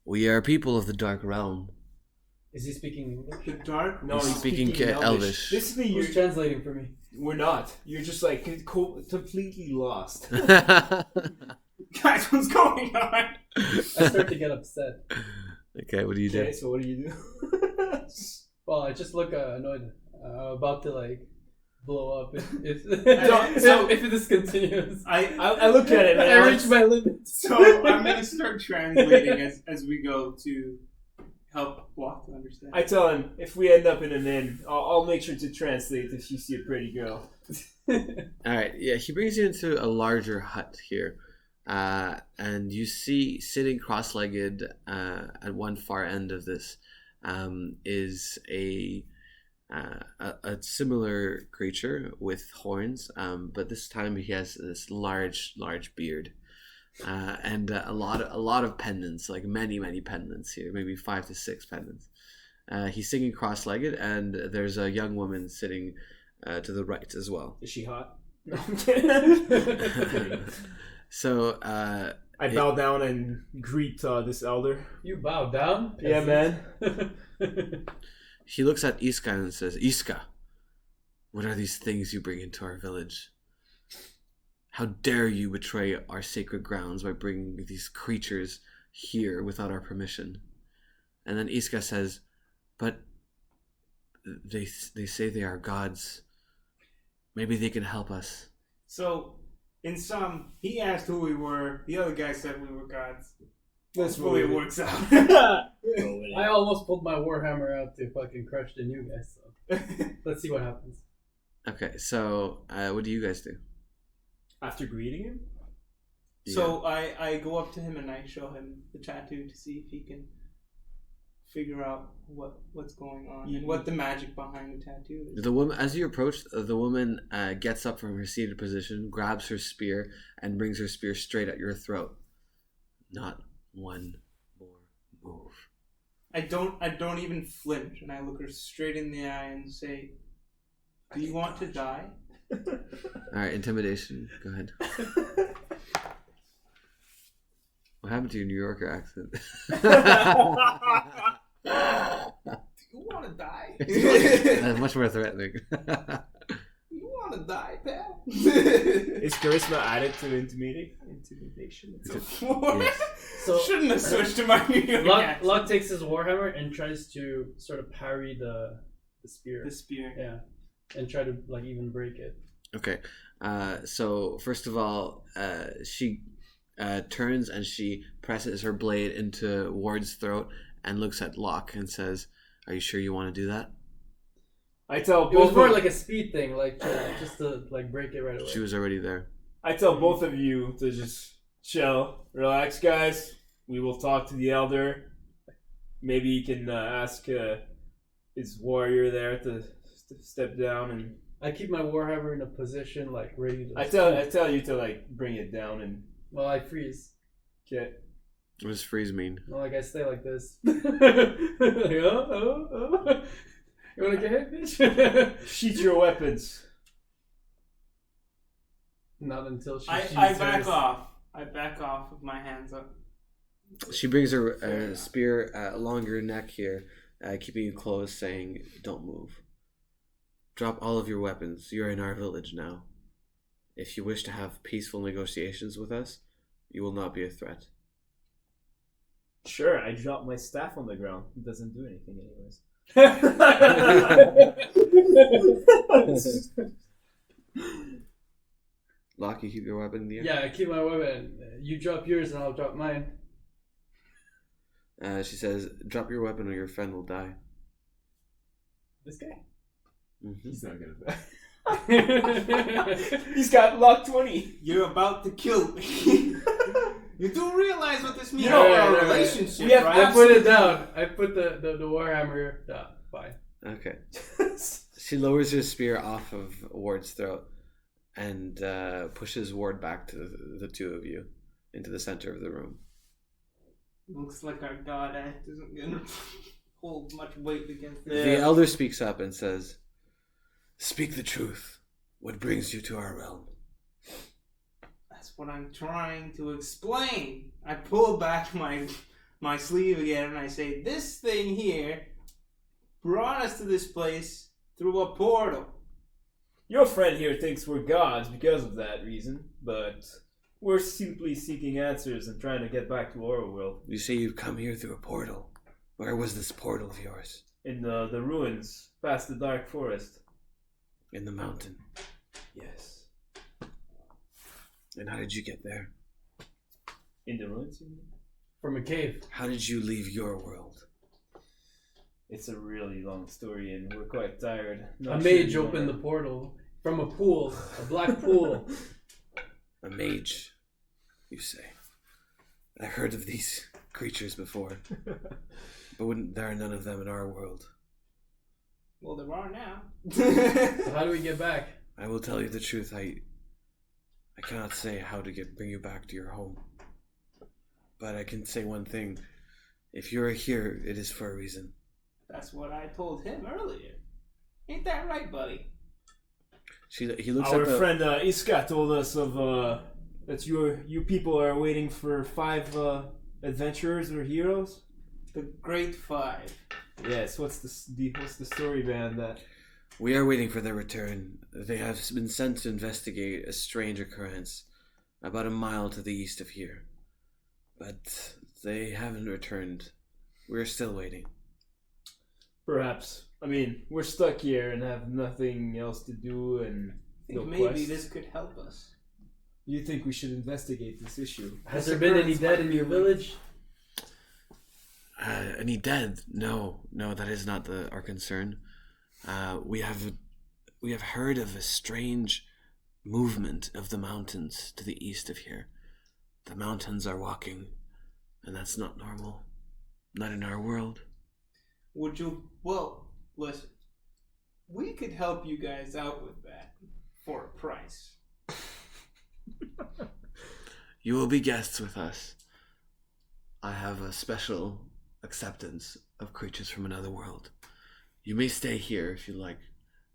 We are people of the Dark Realm. Is he speaking English? The dark. No, He's speaking Elvish. Basically, Who's you're translating for me? we're not. You're just like completely lost. Guys, what's going on? I start to get upset. Okay, what do you do? Okay, so what do you do? Well, I just look annoyed. About to like blow up if this continues. I look at it and I reach my limits. So I'm gonna start translating as we go to help Block to understand. I tell him if we end up in an inn, I'll make sure to translate if you see a pretty girl. Alright, yeah, he brings you into a larger hut here. And you see sitting cross-legged at one far end of this is a similar creature with horns, but this time he has this large beard, and a lot of pendants, like many pendants here, maybe 5 to 6 pendants. He's sitting cross-legged, and there's a young woman sitting to the right as well. Is she hot? No, I'm kidding. So I bow down and greet this elder. You bow down? Yeah, man. he looks at Iska and says, Iska, what are these things you bring into our village? How dare you betray our sacred grounds by bringing these creatures here without our permission? And then Iska says, but they say they are gods. Maybe they can help us. So, in sum, he asked who we were. The other guy said we were gods. That's the way it works out. I almost pulled my warhammer out to fucking crush the new guys. So let's see what happens. Okay, so what do you guys do? After greeting him? So I go up to him and I show him the tattoo to see if he can figure out what's going on and what the magic behind the tattoo is. The woman, as you approach, the woman gets up from her seated position, grabs her spear, and brings her spear straight at your throat. Not one more move. I don't even flinch, and I look her straight in the eye and say, "Do you want to die?" All right, intimidation. Go ahead. What happened to your New Yorker accent? Do you want to die? That's much more threatening. You want to die, pal? Is charisma added to intimidation? Yes. So shouldn't have switched to my New York accent. Locke takes his warhammer and tries to sort of parry the spear. The spear. Yeah, and try to like even break it. Okay. So first of all, she turns and she presses her blade into Ward's throat and looks at Locke and says, "Are you sure you want to do that?" I tell It was both more of, like a speed thing, like just to like break it right away. She was already there. I tell both of you to just chill, relax, guys. We will talk to the elder. Maybe you can ask his warrior there to step down, and I keep my warhammer in a position like ready to. I tell you to like bring it down and Well, I freeze. get. What does freeze mean? Well, like I stay like this. Like, oh. You wanna get hit, bitch? Sheath your weapons. Not until she. I back off. I back off with my hands up. She brings her spear along your neck here, keeping you close, saying, "Don't move. Drop all of your weapons. You're in our village now. If you wish to have peaceful negotiations with us, you will not be a threat." Sure, I dropped my staff on the ground. It doesn't do anything anyways. Locke, you keep your weapon in the air? Yeah, I keep my weapon. You drop yours and I'll drop mine. She says, "Drop your weapon or your friend will die." This guy. Mm-hmm. He's not good at that. He's got lock 20. You're about to kill me. You do realize what this means You know, for our right. relationship, We have right? I put it down. I put the warhammer down. Fine. Okay. She lowers her spear off of Ward's throat and pushes Ward back to the two of you into the center of the room. Looks like our god act isn't gonna hold much weight against The it. elder speaks up and says, "Speak the truth. What brings you to our realm?" That's what I'm trying to explain. I pull back my sleeve again and I say, "This thing here brought us to this place through a portal. Your friend here thinks we're gods because of that reason, but we're simply seeking answers and trying to get back to our world. You say you've come here through a portal. Where was this portal of yours? In the ruins, past the dark forest. In the mountain. Yes. And how did you get there? In the ruins, you mean? From a cave. How did you leave your world? It's a really long story and we're quite tired. A mage opened the portal from a pool, a black pool. A mage, you say? I've heard of these creatures before. But there are none of them in our world. Well, there are now. So how do we get back? I will tell you the truth. I cannot say how to bring you back to your home. But I can say one thing. If you're here, it is for a reason. That's what I told him earlier. Ain't that right, buddy? He looks Our at the... friend Iska told us of that you people are waiting for 5 adventurers or heroes. The Great Five. Yes. What's the story behind that? We are waiting for their return. They have been sent to investigate a strange occurrence about a mile to the east of here. But they haven't returned. We're still waiting. Perhaps. I mean, we're stuck here and have nothing else to do and I think no maybe quest. this could help us. You think we should investigate this issue? Has there been any dead in your village? Any dead? No, that is not our concern. We have heard of a strange movement of the mountains to the east of here. The mountains are walking, and that's not normal. Not in our world. Would you... Well, listen. We could help you guys out with that for a price. You will be guests with us. I have a special acceptance of creatures from another world. You may stay here if you like.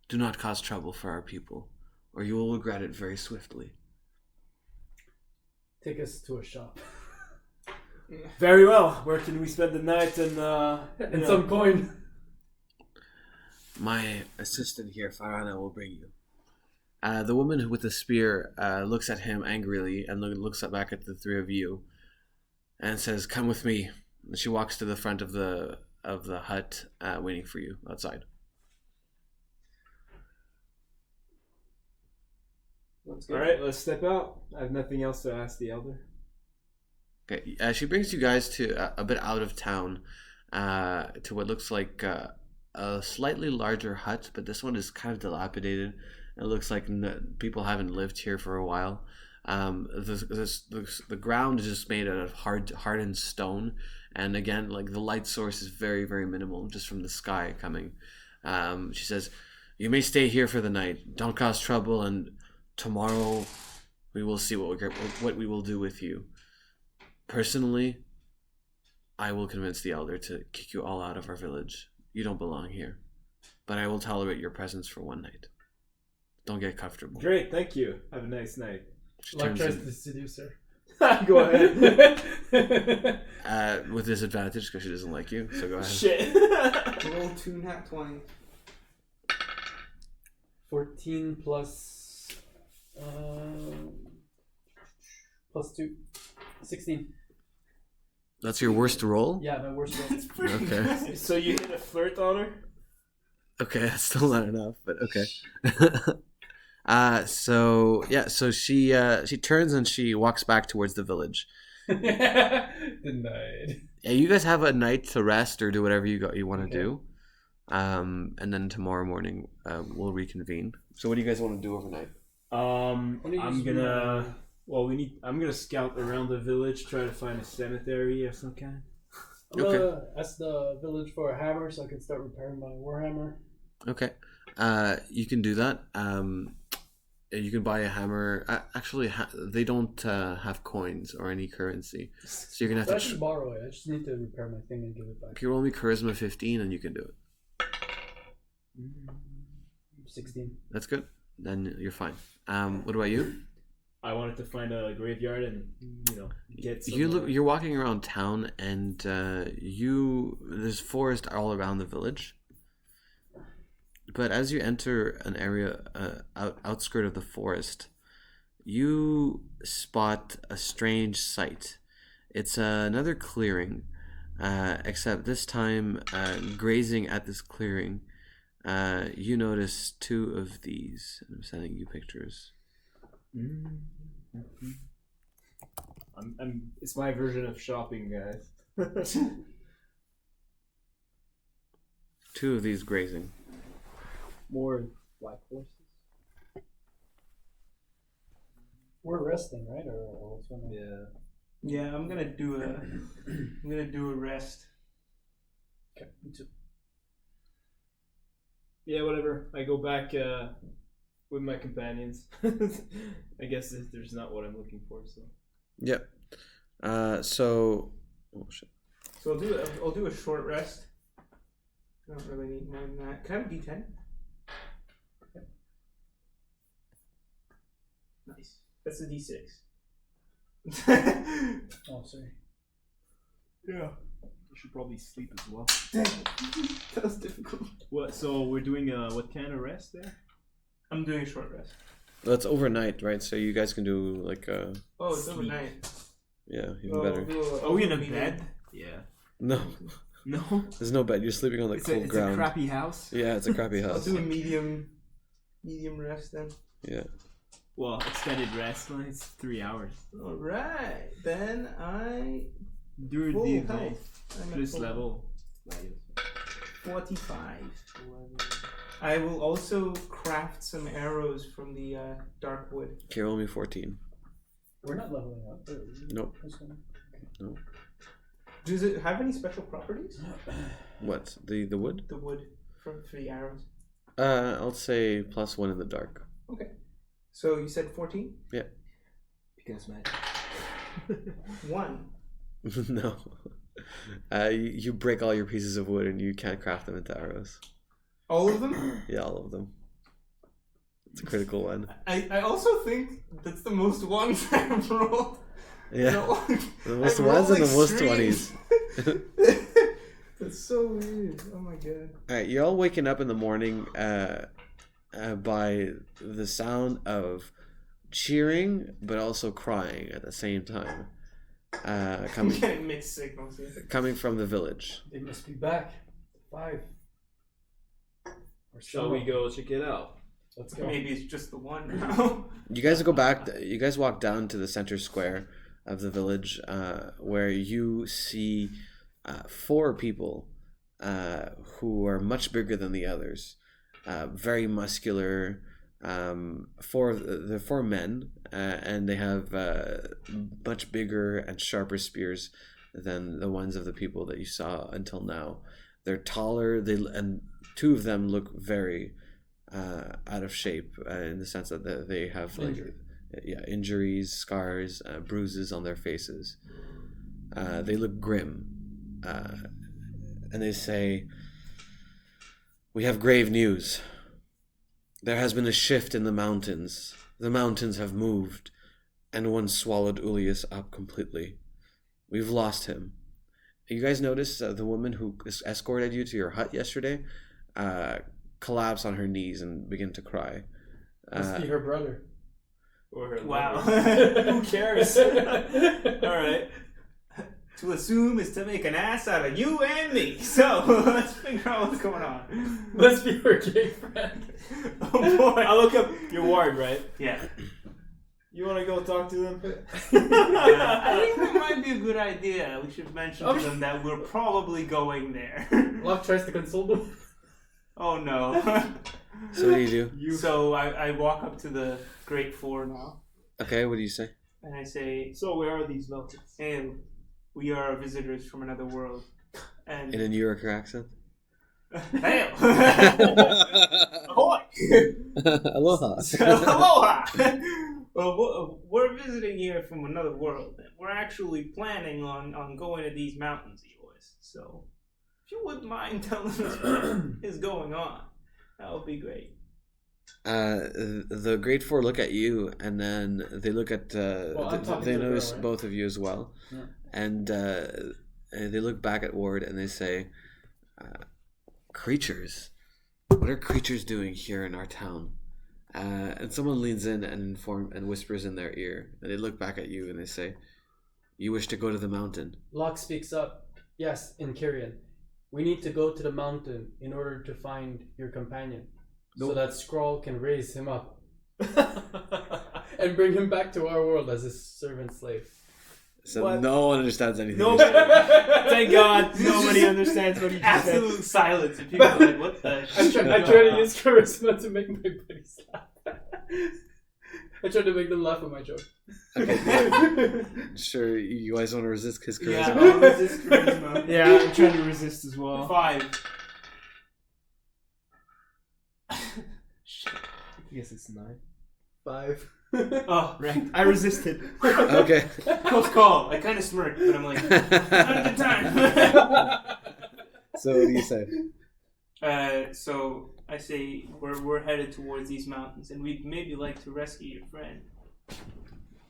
Do not cause trouble for our people, or you will regret it very swiftly. Take us to a shop. Very well. Where can we spend the night and some coin? My assistant here, Farana, will bring you. The woman with the spear looks at him angrily and looks back at the three of you and says, "Come with me." And she walks to the front of the hut, waiting for you outside. All right, let's step out. I have nothing else to ask the elder. Okay, she brings you guys to a bit out of town, to what looks like a slightly larger hut, but this one is kind of dilapidated. It looks like people haven't lived here for a while. The ground is just made out of hardened stone, and again, like the light source is very, very minimal, just from the sky coming. She says, "You may stay here for the night. Don't cause trouble, and tomorrow we will see what we will do with you. Personally, I will convince the elder to kick you all out of our village. You don't belong here, but I will tolerate your presence for one night. Don't get comfortable." Great, thank you. Have a nice night. Like tries to seduce her. Go ahead. With disadvantage because she doesn't like you, so go ahead. Shit. Roll 2 nat 20. 14 plus 2. 16. That's your worst roll? Yeah, my worst roll. Okay. So you hit a flirt on her? Okay, that's still not enough, but okay. So she turns and she walks back towards the village. Denied. Yeah, you guys have a night to rest or do whatever you want to do. And then tomorrow morning we'll reconvene. So what do you guys want to do overnight? I'm gonna scout around the village, try to find a cemetery of some kind. I'm gonna ask the village for a hammer so I can start repairing my warhammer. Okay. You can do that. You can buy a hammer. Actually, they don't have coins or any currency, so you're gonna have I to. should borrow it. I just need to repair my thing and give it back. If you roll me charisma 15, and you can do it. 16. That's good. Then you're fine. What about you? I wanted to find a graveyard and get some. You're walking around town, and there's forest all around the village. but as you enter an area outskirt of the forest, you spot a strange sight. It's another clearing, except this time, grazing at this clearing, you notice two of these. I'm sending you pictures. It's my version of shopping, guys. Two of these grazing. More black horses. We're resting, right? Or what's going on? Yeah. Yeah, I'm gonna do a rest. Okay, me too. Yeah, whatever. I go back with my companions. I guess there's not what I'm looking for. So. Yep. So. Oh shit. So I'll do a short rest. I don't really need more than that. Can I have a D10? Yep. Nice. That's a D6. Oh, sorry. Yeah. You should probably sleep as well. Dang. That was difficult. What? So we're doing what kind of rest there? I'm doing a short rest. Well, it's overnight, right? So you guys can do like Oh, it's overnight. yeah, even better. Are we in a bed? Yeah. No, No. there's no bed. You're sleeping on the cold It's ground. a crappy house. Yeah, it's a crappy I'll house. do a medium rest then. Yeah. Well, extended rest. It's 3 hours. Alright, then I Do full the health. I'm at this full level. 45. I will also craft some arrows from the dark wood. Okay, roll me 14. We're not leveling up. Nope. Okay. Does it have any special properties? What? The wood? The wood for the arrows. I'll say +1 in the dark. Okay. So you said 14? Yeah. Because man. 1. No. You break all your pieces of wood and you can't craft them into arrows. All of them? Yeah, all of them. It's a critical one. I also think that's the most ones I've rolled. Yeah. No, The most I've ones rolled and the most extremes. 20s. That's so weird. Oh my god. Alright, you're all waking up in the morning by the sound of cheering, but also crying at the same time. I'm Coming getting mixed signals here. coming from the village. They must be back. 5. Or Shall we go check it out? Let's go. Maybe it's just the one now. You guys go back. You guys walk down to the center square of the village, where you see 4 people who are much bigger than the others, very muscular. 4 men, and they have much bigger and sharper spears than the ones of the people that you saw until now. They're taller. And 2 of them look very out of shape in the sense that they have like injuries, scars, bruises on their faces. They look grim, and they say, "We have grave news. There has been a shift in the mountains. The mountains have moved, and one swallowed Ulius up completely. We've lost him." You guys notice the woman who escorted you to your hut yesterday collapse on her knees and begin to cry. Must be her brother. Or her Wow. lover. Who cares? Alright. To assume is to make an ass out of you and me. So, let's figure out what's going on. Must be her gay friend. Oh boy. I look up your ward, right? Yeah. You want to go talk to them? I think that might be a good idea. We should mention to them that we're probably going there. Locke tries to console them. Oh no. So what do you do? So I walk up to the Great Four now. Okay, what do you say? And I say, So where are these mountains? "Hey, we are visitors from another world." And In a New Yorker accent? hail! Ahoy! Aloha. Aloha! Well, we're visiting here from another world. We're actually planning on going to these mountains of yours. So, if you wouldn't mind telling us what is going on, that would be great. The Great Four look at you, and then they look at. I'm talking they to the notice girl, right? both of you as well, Yeah. and they look back at Ward and they say, "Creatures." what are creatures doing here in our town? And someone leans in and whispers in their ear, and they look back at you and they say, "You wish to go to the mountain?" Locke speaks up. Yes, in Kyrian. We need to go to the mountain in order to find your companion. So that Skrull can raise him up. And bring him back to our world as his servant slave. So What? no one understands anything. No, thank God, nobody understands what he just said. Absolute silence. And people are like, what the I try to use charisma to make my buddies laugh. I try to make them laugh at my joke. Okay. Sure, you guys want to resist his charisma? Yeah, I'll resist charisma. Yeah, I'm trying to resist as well. 5. Shit. I guess it's 9. 5. Oh, Right. I resisted. Okay. close call. I kind of smirked, but I'm like, not a good time. So what do you say? So I say we're headed towards these mountains, and we'd maybe like to rescue your friend.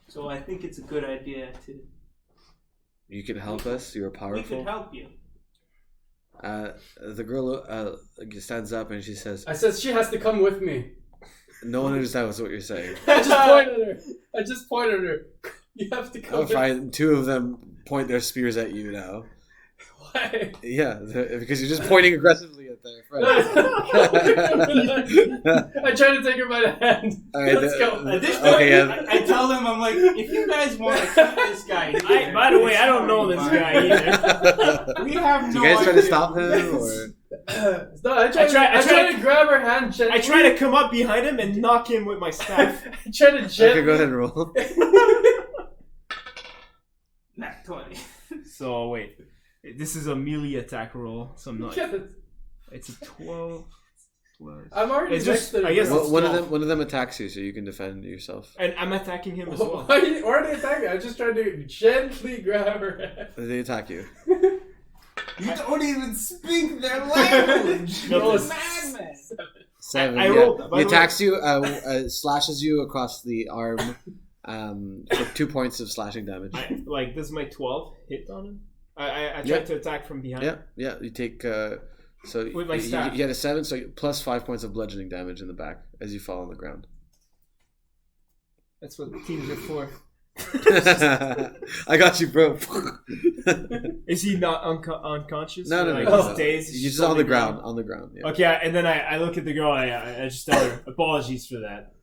So I think it's a good idea to. You can help us. You're We powerful. could help you. The girl stands up and she says, I said she has to come with me. "No one understands what you're saying." I just point at her. You have to come Oh, with me. fine. 2 of them point their spears at you now. Why? Yeah, because you're just pointing aggressively at their friend. I try to take her by the hand. All right, Let's go. At this point, Okay, yeah. I tell them, I'm like, if you guys want to keep this guy here, By the way, I don't know this guy either. We have Do no you guys try to idea. stop him, or No, I try to grab her hand gently. I try to come up behind him and knock him with my staff. I try to gently. okay, go ahead and roll. Nat 20. So wait, this is a melee attack roll, so I'm not. Yes. It's a 12 plus. I'm already It's next just- to the I guess girl. it's One of 12. them attacks you, so you can defend yourself. And I'm attacking him as well. Why are they attacking? I just tried to gently grab her hand. They attack you. You don't even speak their language. No, You're a it's- madman. 7. I yeah. rolled, by He the way. attacks you, slashes you across the arm, for 2 points of slashing damage. This is my 12 hit on him. I tried Yeah. to attack from behind. Yeah. You take so With my you staff. get a 7, so plus 5 points of bludgeoning damage in the back as you fall on the ground. That's what teams are for. I got you, bro. Is he not unconscious? No. Like, no. he's dazed, You're just still on the ground. On the ground. Yeah. Okay, and then I look at the girl. I just tell her apologies for that.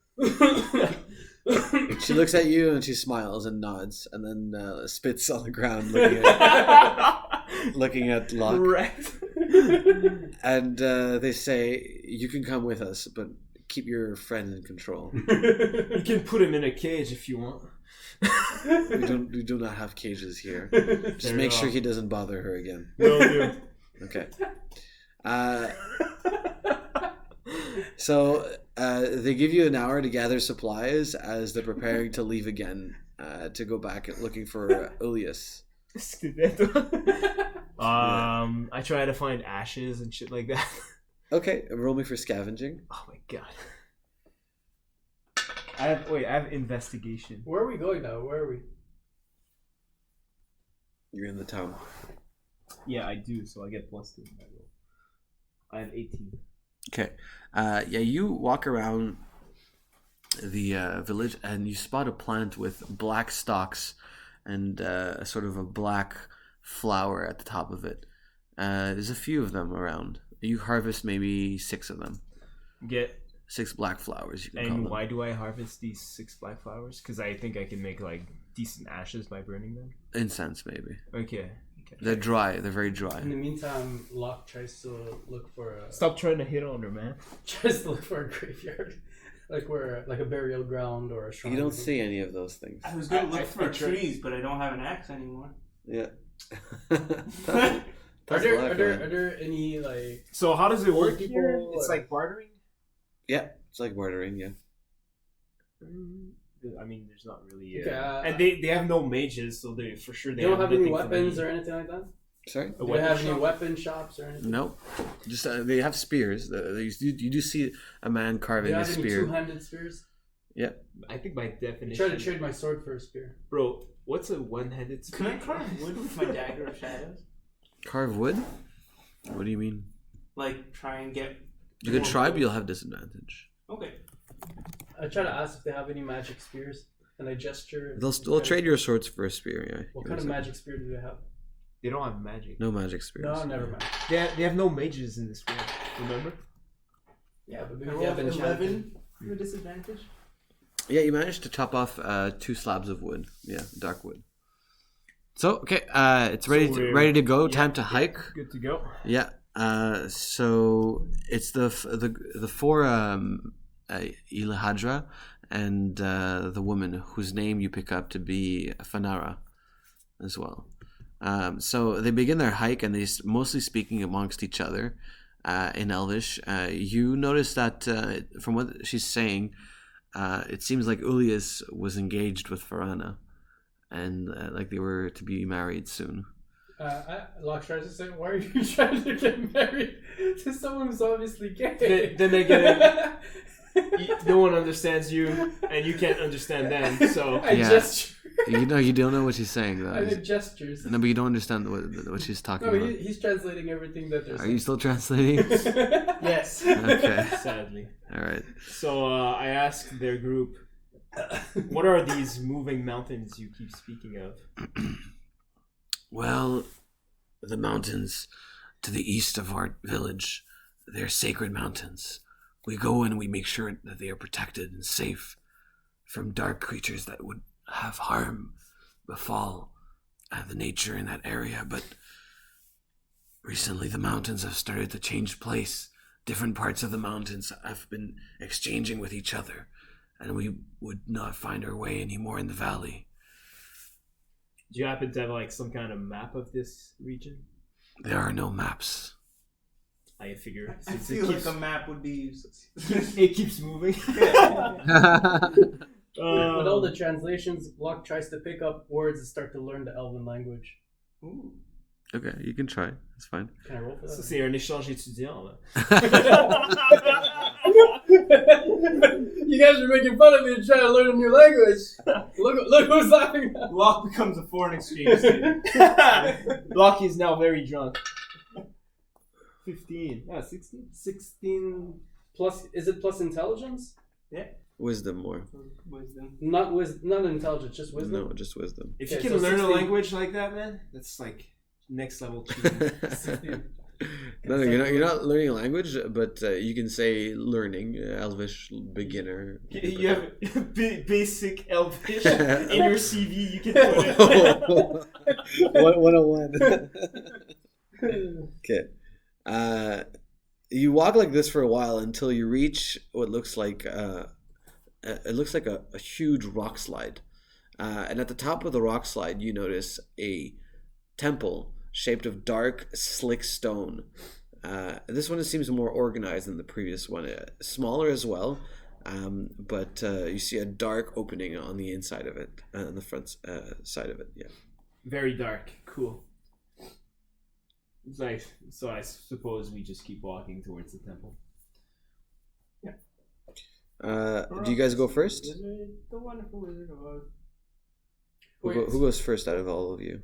She looks at you and she smiles and nods, and then spits on the ground, looking at Locke. Correct. And they say, "You can come with us, but keep your friend in control. You can put him in a cage if you want. We do not have cages here. Just Fair make sure enough. he doesn't bother her again." Will do. Okay. So they give you an hour to gather supplies as they're preparing to leave again to go back looking for Ulius. I try to find ashes and shit like that. Okay, roll me for scavenging. Oh my god. I have investigation. Where are we going now? Where are we? You're in the town. Yeah, I do, so I get plus 2 in that roll. I have 18. Okay. Yeah, you walk around the village and you spot a plant with black stalks and sort of a black flower at the top of it. There's a few of them around. You harvest maybe 6 of them. Get 6 black flowers, you can call And them. why do I harvest these 6 black flowers? Because I think I can make like decent ashes by burning them. Incense, maybe. Okay. They're dry. They're very dry. In the meantime, Locke tries to look for a Stop trying to hit on her, man. tries to look for a graveyard, like a burial ground or a shrine. You don't see any of those things. I was gonna I look for tried- trees, but I don't have an axe anymore. Yeah. Are there any like? So how does it work People here? It's or- like bartering? Yeah, it's like bartering, yeah. I mean, there's not really... Okay, and they have no mages, so they for sure They don't have any nothing for weapons me. or anything like that. Sorry? A Do they have weapon any shop? weapon shops or anything? Nope. Just they have spears. You do see a man Do carving you a have any spear. two-handed spears? Yeah. I think by I definition... try to trade my sword for a spear. Bro, what's a one-handed Can spear? I carve wood with my dagger of shadows? Carve wood? What do you mean? Like try and get You could try, but you'll have disadvantage. Okay. I try to ask if they have any magic spears, and I gesture. They'll trade your swords for a spear. Yeah. What kind of magic spear do they have? They don't have magic. No magic spears. No, never mind. They have no mages in this world. Remember? Yeah, but I maybe they rolled have enchanted. 11 for disadvantage. Yeah, you managed to top off 2 slabs of wood. Yeah, dark wood. So okay, it's ready to go. Time to hike. Good to go. Yeah. So it's the four Ilhadra and the woman whose name you pick up to be Fanara as well. So they begin their hike and they're mostly speaking amongst each other in Elvish. You notice that from what she's saying, it seems like Ulias was engaged with Farana and like they were to be married soon. Locke tries to say, why are you trying to get married to someone who's obviously gay? Then they get it. No one understands you, and you can't understand them. So I gesture. You don't know what she's saying though. I make gestures. No, but you don't understand what she's talking No, about. he's translating everything that they're Are saying. you still translating? yes. Okay. Sadly. All right. So I asked their group, "What are these moving mountains you keep speaking of?" Well, the mountains to the east of our village, they're sacred mountains. We go and we make sure that they are protected and safe from dark creatures that would have harm befall the nature in that area. But recently the mountains have started to change place. Different parts of the mountains have been exchanging with each other, and we would not find our way anymore in the valley. Do you happen to have like some kind of map of this region? There are no maps. I figure. I feel like a map would be useless. It keeps moving. With all the translations, Locke tries to pick up words and start to learn the Elven language. Ooh. Okay, you can try. That's fine. Can I roll for that? Ça, c'est un échange étudiant, là. You guys are making fun of me trying to learn a new language. Look who's laughing now. Locke becomes a foreign exchange student. Locke is now very drunk. 15. 16? 16 plus, is it plus intelligence? Yeah. Wisdom more. Wisdom. Not intelligence, just wisdom. No, just wisdom. If Okay, you can so learn 16. a language like that, man, that's like next level cheating. No, you're not learning a language, but you can say learning, Elvish beginner. You have basic Elvish in your CV. You can put it. 101. Okay. You walk like this for a while until you reach what looks like a huge rock slide, and at the top of the rock slide you notice a temple shaped of dark, slick stone. This one seems more organized than the previous one. Smaller as well, but you see a dark opening on the inside of it, on the front side of it. Yeah. Very dark. Cool. It's nice. So I suppose we just keep walking towards the temple. Do you guys go first? The wonderful wizard of Oz. Who goes first out of all of you?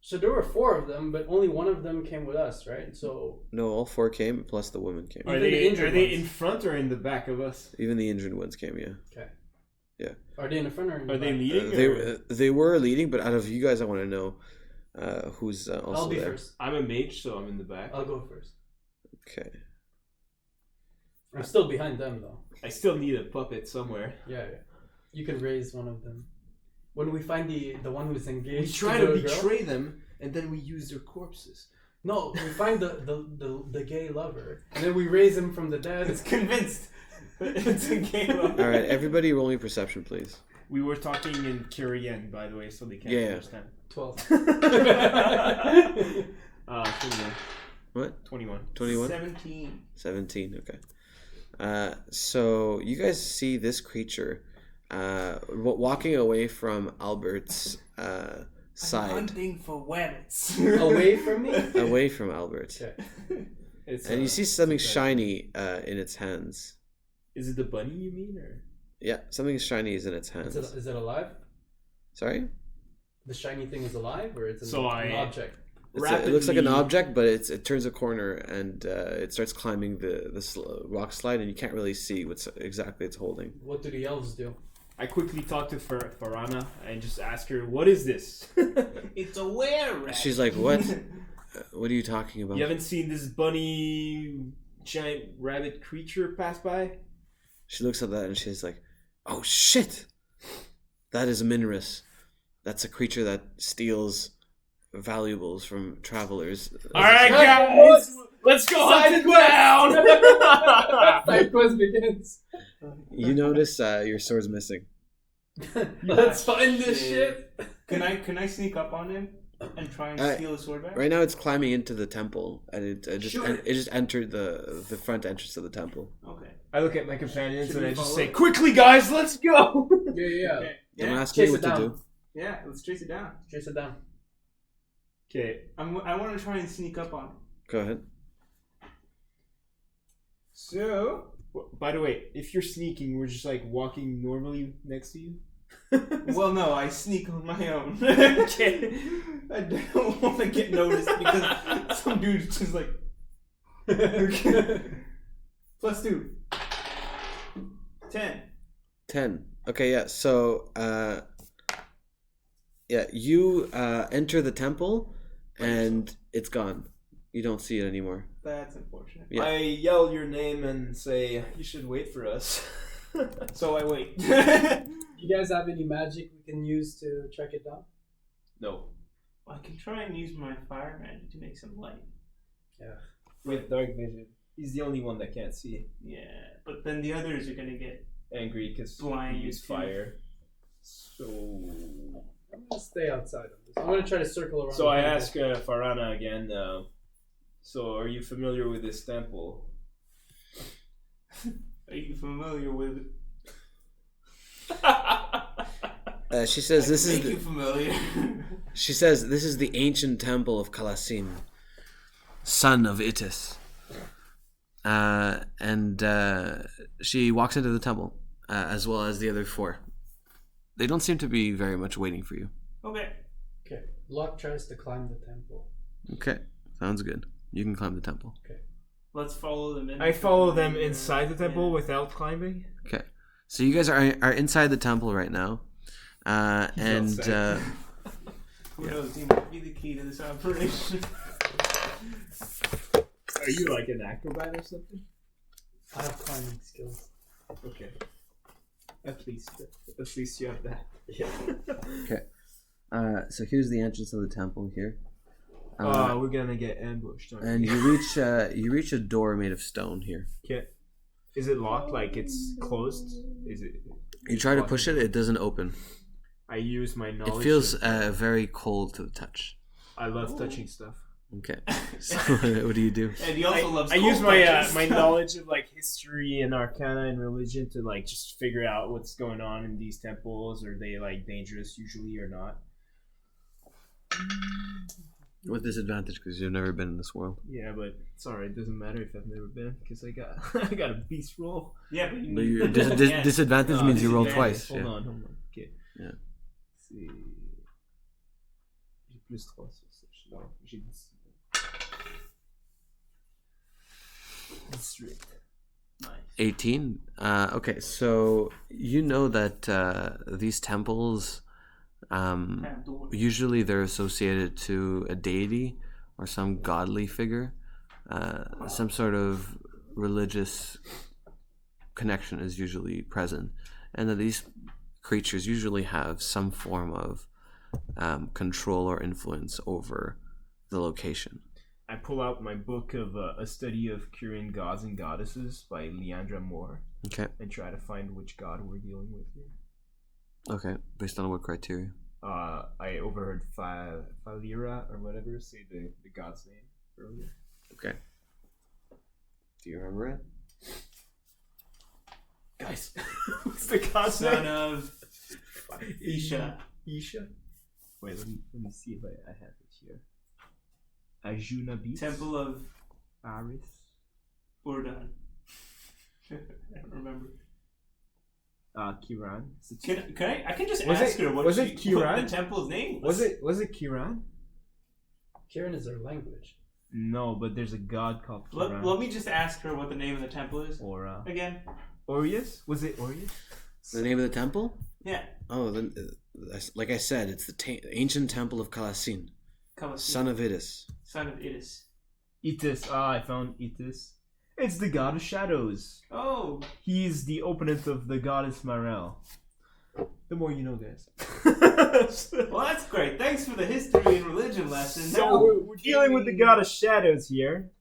So there were 4 of them, but only one of them came with us, right? So No, all 4 came, plus the woman came. Are Even the they injured in ones. front or in the back of us? Even the injured ones came, yeah. okay. Yeah. Are they in the front or in the Are they back? leading? They were leading, but out of you guys, I want to know who's also I'll be there. first. I'm a mage, so I'm in the back. I'll go first. Okay. I'm still behind them though. I still need a puppet somewhere. Yeah. You can raise one of them. When we find the one who's engaged, We try to the girl- betray them, and then we use their corpses. No, we find the gay lover, and then we raise him from the dead. It's convinced. It's a game of... All right, everybody, roll me perception, please. We were talking in Korean, by the way, so they can't Yeah. understand. 12. 21. What? 21. 21? 17. 17. Okay. So you guys see this creature walking away from Albert's I'm side, hunting for rabbits. Away from me? away from Albert, Okay. It's, and you see something it's a- shiny in its hands. Is it the bunny you mean, or? Yeah, something shiny is in its hands. Is it alive? Sorry? The shiny thing is alive, or it's So an I- object? It looks like an rapidly- object, but it turns a corner and it starts climbing the rock slide, and you can't really see what's exactly it's holding. What do the elves do? I quickly talk to Farana and just ask her, "What is this? It's a were-rat. She's like, "What? What are you talking about?" You haven't seen this bunny giant rabbit creature pass by?" She looks at that and she's like, "Oh shit! That is a Minris. That's a creature that steals valuables from travelers." All right, guys, let's go hunt it down. Side quest begins. You notice your sword's missing. Let's find this shit. Can I sneak up on him and try and steal the sword back? Right now, it's climbing into the temple, and it Sure. just entered the front entrance of the temple. Okay. I look at my companions Should and we I just follow say, it? "Quickly, guys, let's go!" Yeah. Okay. Don't Yeah. ask me Chase what it to down. do. Yeah. Let's chase it down. Chase it down. Okay. I want to try and sneak up on him. Go ahead. So. By the way, if you're sneaking, we're just like walking normally next to you. Well, no, I sneak on my own. Okay. I don't want to get noticed because some dude's just like. Okay. +2. 10. 10. Okay, yeah. So, you enter the temple, and it's gone. You don't see it anymore. That's unfortunate. Yeah. I yell your name and say, "You should wait for us." So I wait. You guys have any magic we can use to track it down? No. I can try and use my fire magic to make some light. With dark vision. He's the only one that can't see. Yeah, but then the others are gonna get. Angry because Blind he used too. fire. So I'm gonna stay outside of this. I'm gonna try to circle around. So I the temple. ask Farana again. So are you familiar with this temple? Are you familiar with it? She says this is. Make you familiar. She says this is the ancient temple of Kalasim, son of Itis. And she walks into the temple, as well as the other four. They don't seem to be very much waiting for you. Okay. Okay. Lot tries to climb the temple. Okay, sounds good. You can climb the temple. Let's follow them in. I follow them inside the temple without climbing. Okay, so you guys are inside the temple right now, and Who knows? He might be the key to this operation. Are you like an acrobat or something? I have climbing skills. Okay. At least you have that. Yeah. so here's the entrance of the temple here. We're gonna get ambushed. Aren't And we? you reach a door made of stone here. Okay. Is it locked? Like it's closed? Is it? You try to push it, it doesn't open. I use my knowledge. It feels of- very cold to the touch. I love touching stuff. Okay, so what do you do? And he also loves. I use cold my touches. my knowledge of like history and arcana and religion to like just figure out what's going on in these temples. Are they like dangerous usually or not? With disadvantage because you've never been in this world. Yeah, but sorry, it doesn't matter if I've never been because I got I got a beast roll. Yeah, but But disadvantage means you roll twice. Hold Yeah. on. Okay. Yeah. C'est... J'ai plus 3 sur ça. Non, j'ai 10. 18. 18. Okay, so you know that these temples, usually they're associated to a deity or some godly figure. Some sort of religious connection is usually present, and that these creatures usually have some form of control or influence over the location. I pull out my book of A Study of Curing Gods and Goddesses by Leandra Moore Okay. and try to find which god we're dealing with here. Okay. Based on what criteria? I overheard Falira or whatever say the god's name earlier. Okay. Do you remember it? Guys, what's the god's Son name? of Isha. Isha? Wait, let me see if I have it here. Ajunabis? Temple of Aris? Urdan. I don't remember. Kiran? Can I? I can just Was ask it- her what was she, it Kiran? what the temple's name Was it Kiran? Kiran is their language. No, but there's a god called Kiran. Let me just ask her what the name of the temple is Or again. Orius? Was it Orius? The name of the temple? Yeah. Oh, then, like I said, it's the ancient temple of Kalasin, son of Idis. Son of Idis. Itis. Ah, I found Itis. It's the god of shadows. Oh. He's the opponent of the goddess Marel. The more you know, guys. Well, that's great. Thanks for the history and religion lesson. So Now, we're dealing with the god of shadows here.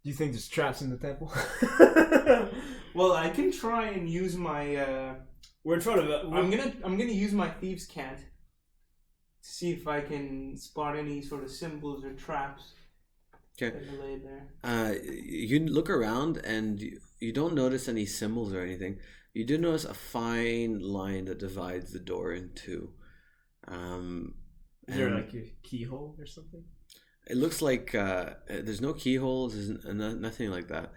Do you think there's traps in the temple? well, I can try and use my. We're in front of it. I'm gonna use my thieves' cant to see if I can spot any sort of symbols or traps. Okay. That are laid there. You look around and you don't notice any symbols or anything. You do notice a fine line that divides the door in two. Is there like a keyhole or something? It looks like there's no keyholes, nothing like that.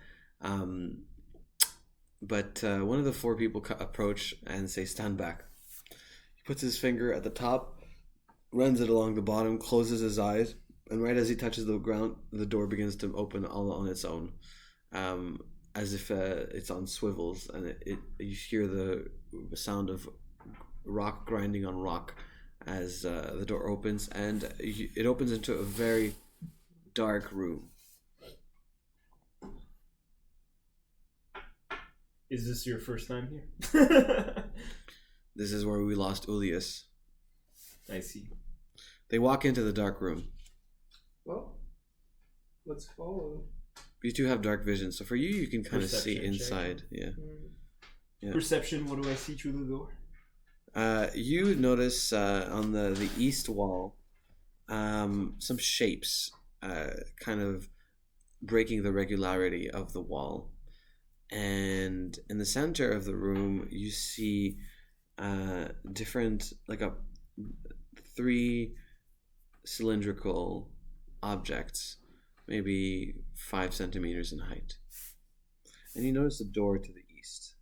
But one of the four people approach and say, "Stand back." He puts his finger at the top, runs it along the bottom, closes his eyes, and right as he touches the ground, the door begins to open all on its own, as if it's on swivels, and you hear the sound of rock grinding on rock as the door opens, and it opens into a very dark room. Is this your first time here? This is where we lost Ulius. I see. They walk into the dark room. Well, let's follow. You two have dark vision, so for you, you can kind of see Perception check. inside. Yeah. Yeah. Perception, what do I see through the door? You notice on the east wall some shapes kind of breaking the regularity of the wall. And in the center of the room, you see different, like three cylindrical objects, maybe 5 centimeters in height. And you notice a door to the east.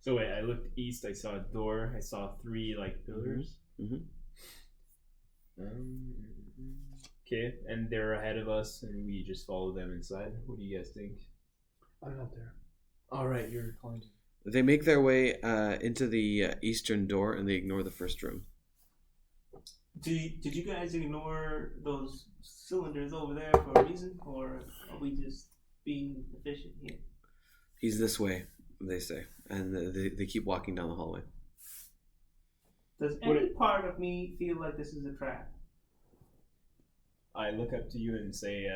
So wait, I looked east, I saw a door, I saw 3 like pillars. Mm-hmm. Okay, and they're ahead of us and we just follow them inside. What do you guys think? I'm not there. Alright, you're climbing. They make their way into the eastern door and they ignore the first room. Did you guys ignore those cylinders over there for a reason, or are we just being efficient here? He's this way, they say, and they keep walking down the hallway. Does any part of me feel like this is a trap? I look up to you and say,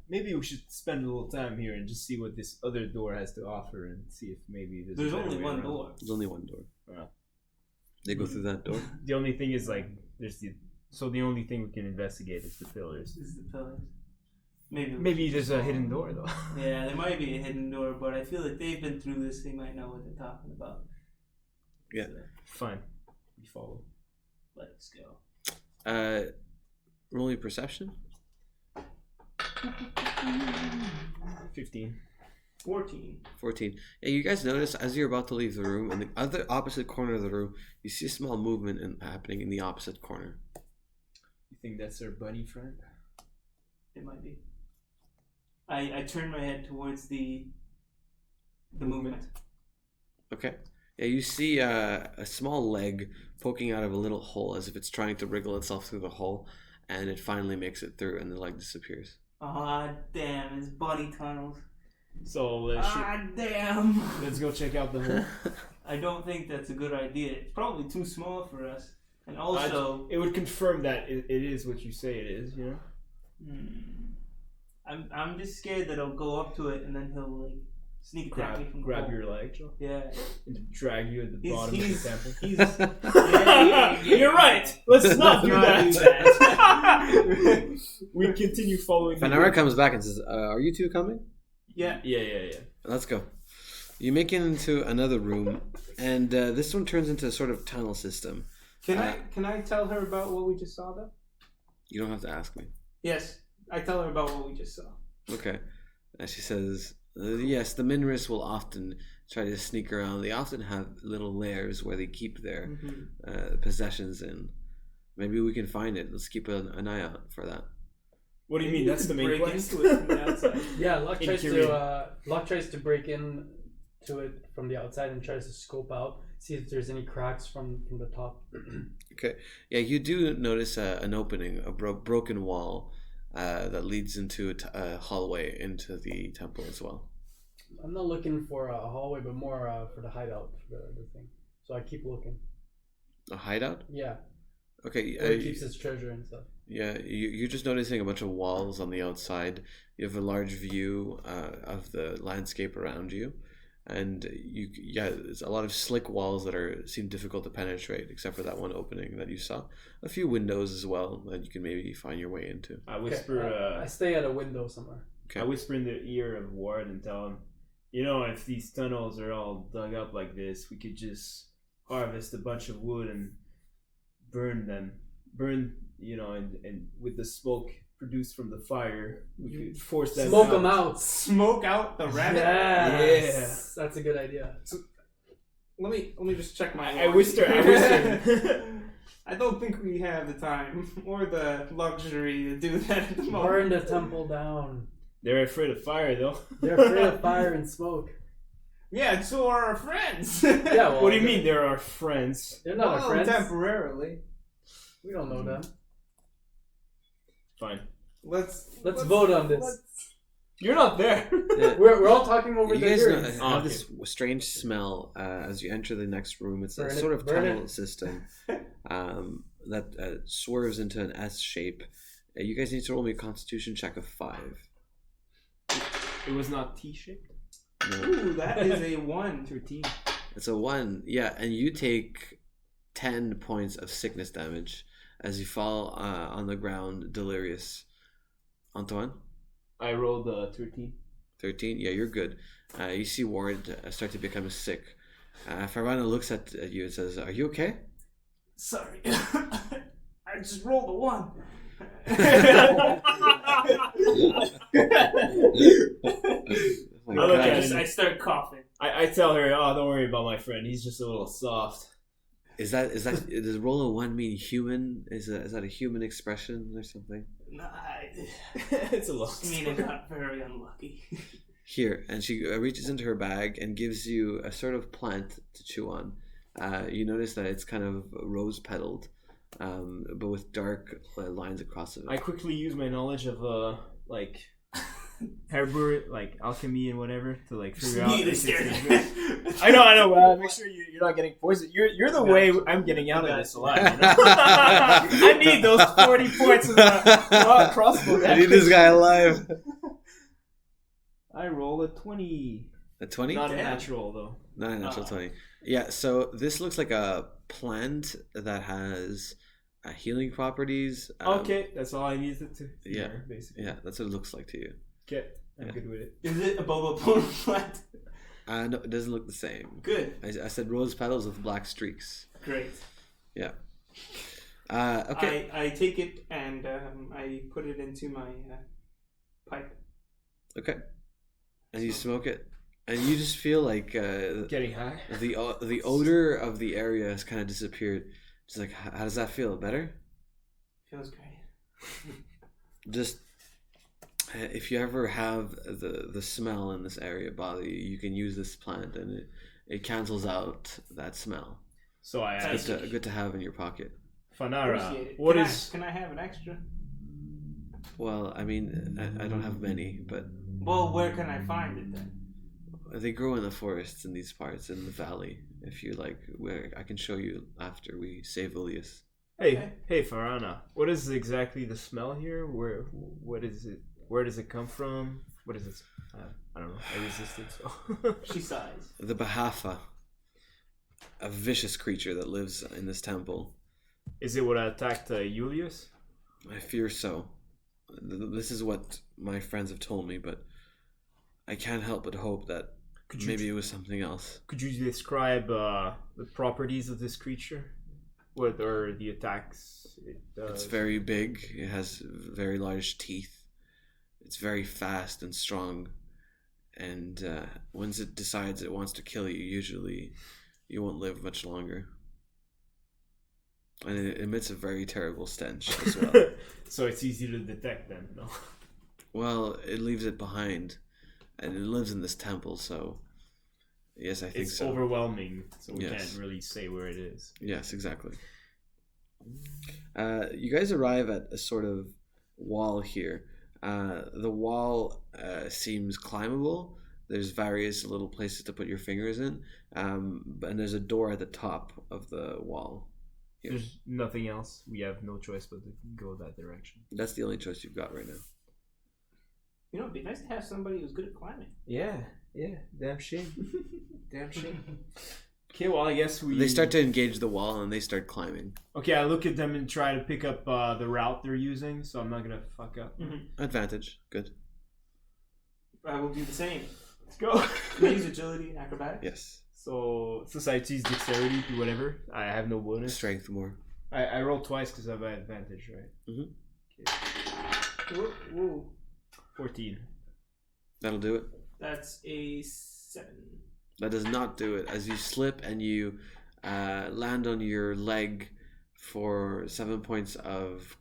maybe we should spend a little time here and just see what this other door has to offer and see if maybe There's a better only way one around. door. There's only one door. Wow. They go through that door. The only thing is like the only thing we can investigate is the pillars. This is the pillars. Maybe. Maybe there's a hidden door though. Yeah, there might be a hidden door, but I feel like they've been through this. They might know what they're talking about. Yeah. Fine. We follow. Let's go. Roll your perception. 15. 14. Yeah, you guys notice as you're about to leave the room, in the other opposite corner of the room, you see a small movement happening in the opposite corner. You think that's our buddy friend? It might be. I turn my head towards the movement. Okay. Yeah, you see a small leg poking out of a little hole as if it's trying to wriggle itself through the hole, and it finally makes it through, and the leg disappears. Ah, damn, it's bunny tunnels. So damn. let's go check out the hole. I don't think that's a good idea. It's probably too small for us. And also... it would confirm that it is what you say it is, you know? I'm just scared that I'll go up to it and then he'll like sneak attack me from the grab hole. your leg, Joe, Yeah. and drag you at the He's- bottom of he's- the temple. Yeah. You're right. Let's not do Let's that. We continue following. Fanara comes back and says, "Are you two coming? Yeah. Yeah. Let's go." You make it into another room, and this one turns into a sort of tunnel system. Can I tell her about what we just saw though? You don't have to ask me. Yes. I tell her about what we just saw. Okay. And she says, yes, the Minris will often try to sneak around. They often have little lairs where they keep their possessions in. Maybe we can find it. Let's keep an eye out for that. What do you mean? That's the main break quest. into it from the outside. Yeah, In Korean. Locke tries to break in to it from the outside and tries to scope out, see if there's any cracks from the top. Okay. Yeah, you do notice an opening, a broken wall that leads into a hallway into the temple as well. I'm not looking for a hallway, but more for the hideout for the thing. So I keep looking. A hideout? Yeah, Okay. where it keeps its treasure and stuff. Yeah, you're just noticing a bunch of walls on the outside. You have a large view of the landscape around you, and there's a lot of slick walls that seem difficult to penetrate, except for that one opening that you saw. A few windows as well that you can maybe find your way into. I whisper. I stay at a window somewhere. Okay. I whisper in the ear of Ward and tell him, if these tunnels are all dug up like this, we could just harvest a bunch of wood and burn them. And with the smoke produced from the fire, we could force them Smoke out. them out. Smoke out the rabbit. Yes. That's a good idea. Let me just check my. I whisper. I don't think we have the time or the luxury to do that at the moment. Burn the temple down. They're afraid of fire, though. They're afraid of fire and smoke. Yeah, so are our friends. Yeah, well, What do you mean they're our friends? They're not our friends. Temporarily. We don't know them. Fine. Let's vote on this. You're not there. Yeah. We're all talking over You the guys ears. have this strange smell as you enter the next room. It's a Burn it, sort of burn tunnel it. system that swerves into an S shape. You guys need to roll me a Constitution check of 5. It was not T-shaped. No, Ooh, that is a 1. 13. it's a 1. Yeah, and you take 10 points of sickness damage as you fall on the ground, delirious. Antoine? I rolled 13. 13? Yeah, you're good. You see Ward start to become sick. Farvana looks at you and says, "Are you okay?" Sorry. I just rolled a 1. Oh my I look God. at him. I start coughing. I tell her, don't worry about my friend. He's just a little soft. Is that does roll a 1 mean human? Is that a human expression or something? No, It's a lot. I mean, I got very unlucky. Here, and she reaches into her bag and gives you a sort of plant to chew on. You notice that it's kind of rose petaled, but with dark lines across it. I quickly use my knowledge of herb, like alchemy and whatever, to figure out. Neither if scared. it's I know. Make sure you're not getting poisoned. You're the way I'm getting out of this alive. I need those 40 points of crossbow damage. I need this guy alive. I roll a 20. A 20? Not Damn. natural though. Not a natural 20. Yeah, so this looks like a plant that has healing properties. Okay, that's all I needed to. Yeah. Basically. Yeah, that's what it looks like to you. Okay, I'm Yeah. good with it. Is it a boba plant? No, it doesn't look the same. Good. I said rose petals with black streaks. Great. Yeah. Okay. I take it and I put it into my pipe. Okay. And you smoke it, and you just feel like Getting high. the odor of the area has kind of disappeared. Just like, how does that feel? Better? Feels great. Just if you ever have the smell in this area bother you, you can use this plant, and it cancels out that smell. So I It's asked good to have in your pocket. Fanara, Appreciate it. what Can is? Can I have an extra? Well, I mean, I don't have many, but Well, where can I find it then? they grow in the forests in these parts, in the valley. If you like, where I can show you after we save Ilias. Hey, Farana, what is exactly the smell here? What is it? Where does it come from? What is it? I don't know. I resisted, so. She sighs. The Bahafa, a vicious creature that lives in this temple. Is it what attacked Julius? I fear so. This is what my friends have told me, but I can't help but hope that maybe it was something else. Could you describe the properties of this creature? What are the attacks it does? It's very big. It has very large teeth. It's very fast and strong. And once it decides it wants to kill you, usually you won't live much longer. And it emits a very terrible stench as well. So it's easy to detect then, no? Well, it leaves it behind. And it lives in this temple, so... Yes, I think It's so. overwhelming, so we Yes. can't really say where it is. Yes, exactly. You guys arrive at a sort of wall here. The wall seems climbable. There's various little places to put your fingers in. And there's a door at the top of the wall. Here. There's nothing else. We have no choice but to go that direction. That's the only choice you've got right now. You know, it'd be nice to have somebody who's good at climbing. Yeah. Damn shame. Damn shame. Okay, well, I guess we... They start to engage the wall and they start climbing. Okay, I look at them and try to pick up the route they're using, so I'm not gonna fuck up. Advantage. Good. I will do the same. Let's go. Can I use agility and acrobatics? Yes. So, society's dexterity, do whatever. I have no bonus. Strength more. I rolled twice because I have an advantage, right? Mm-hmm. Whoa, whoa. 14. That'll do it. That's a 7. That does not do it. As you slip and you land on your leg for 7 points of